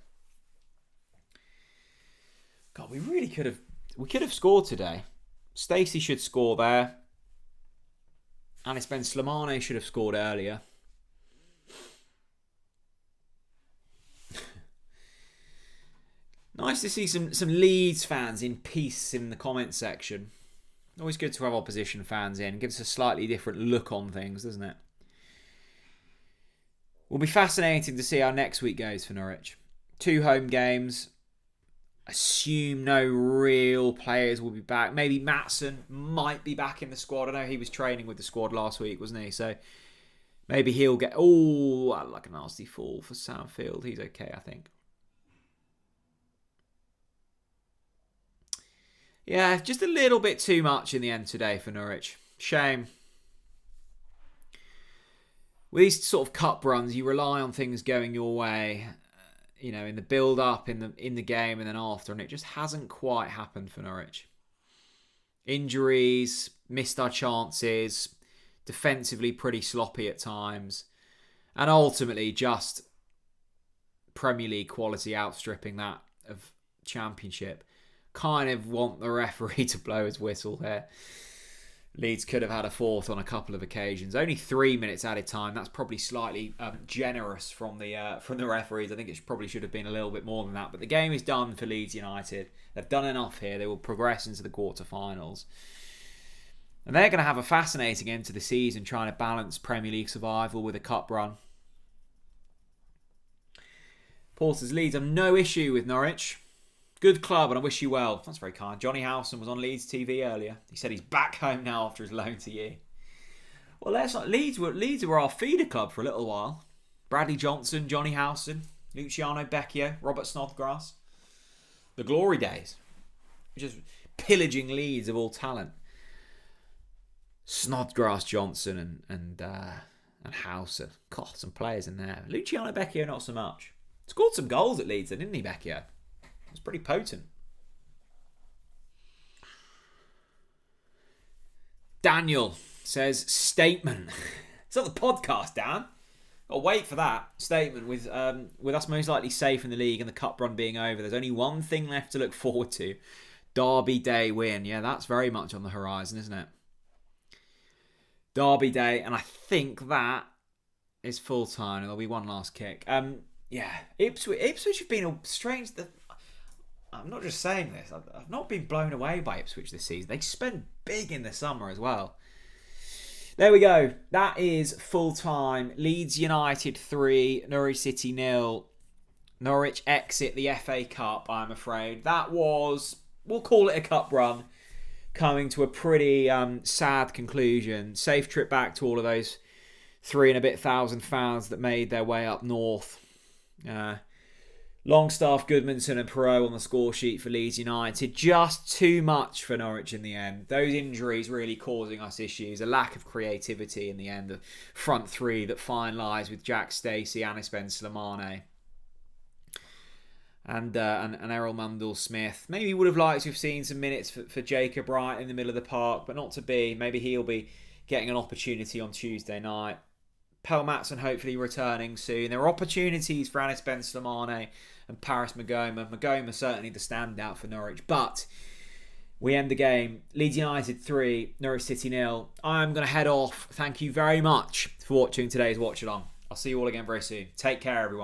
God, we really could have scored today. Stacey should score there. Anis Ben Slimane should have scored earlier. Nice to see some Leeds fans in peace in the comment section. Always good to have opposition fans in. Gives us a slightly different look on things, doesn't it? Will be fascinating to see how next week goes for Norwich. 2 home games. Assume no real players will be back. Maybe Maatson might be back in the squad. I know he was training with the squad last week, wasn't he? So maybe he'll get... Oh, like a nasty fall for Soundfield. He's okay, I think. Yeah, just a little bit too much in the end today for Norwich. Shame. With these sort of cup runs, you rely on things going your way, in the build-up, in the game, and then after, and it just hasn't quite happened for Norwich. Injuries, missed our chances, defensively pretty sloppy at times, and ultimately just Premier League quality outstripping that of Championship. Kind of want the referee to blow his whistle there. Leeds could have had a fourth on a couple of occasions. Only 3 minutes added time. That's probably slightly generous from the referees. I think it probably should have been a little bit more than that. But the game is done for Leeds United. They've done enough here. They will progress into the quarterfinals. And they're going to have a fascinating end to the season, trying to balance Premier League survival with a cup run. Paul says, Leeds have no issue with Norwich. Good club, and I wish you well. That's very kind. Johnny Howson was on Leeds TV earlier. He said he's back home now after his loan to you. Well, let's not. Leeds were our feeder club for a little while. Bradley Johnson, Johnny Howson, Luciano Becchio, Robert Snodgrass. The glory days. Just pillaging Leeds of all talent. Snodgrass, Johnson, and Howson. God, some players in there. Luciano Becchio, not so much. Scored some goals at Leeds, didn't he, Becchio? It was pretty potent. Daniel says, statement. It's not the podcast, Dan. I'll wait for that statement. With us most likely safe in the league and the cup run being over, there's only one thing left to look forward to. Derby Day win. Yeah, that's very much on the horizon, isn't it? Derby Day, and I think that is full time. There'll be one last kick. Yeah, Ipswich have been a strange... I'm not just saying this. I've not been blown away by Ipswich this season. They spent big in the summer as well. There we go. That is full time. Leeds United 3, Norwich City 0. Norwich exit the FA Cup, I'm afraid. That was, we'll call it a cup run, coming to a pretty sad conclusion. Safe trip back to all of those 3,000 and a bit fans that made their way up north. Longstaff, Goodmanson and Perot on the score sheet for Leeds United. Just too much for Norwich in the end. Those injuries really causing us issues. A lack of creativity in the end. The front three that finalised with Jack Stacey, Anis Ben Slimane and Errol Mundle-Smith. Maybe would have liked to have seen some minutes for Jacob Wright in the middle of the park, but not to be. Maybe he'll be getting an opportunity on Tuesday night. Pel Maatson hopefully returning soon. There are opportunities for Anis Ben Slimane and Paris Magoma. Magoma certainly the standout for Norwich. But we end the game. Leeds United 3, Norwich City 0. I'm going to head off. Thank you very much for watching today's watch along. I'll see you all again very soon. Take care, everyone.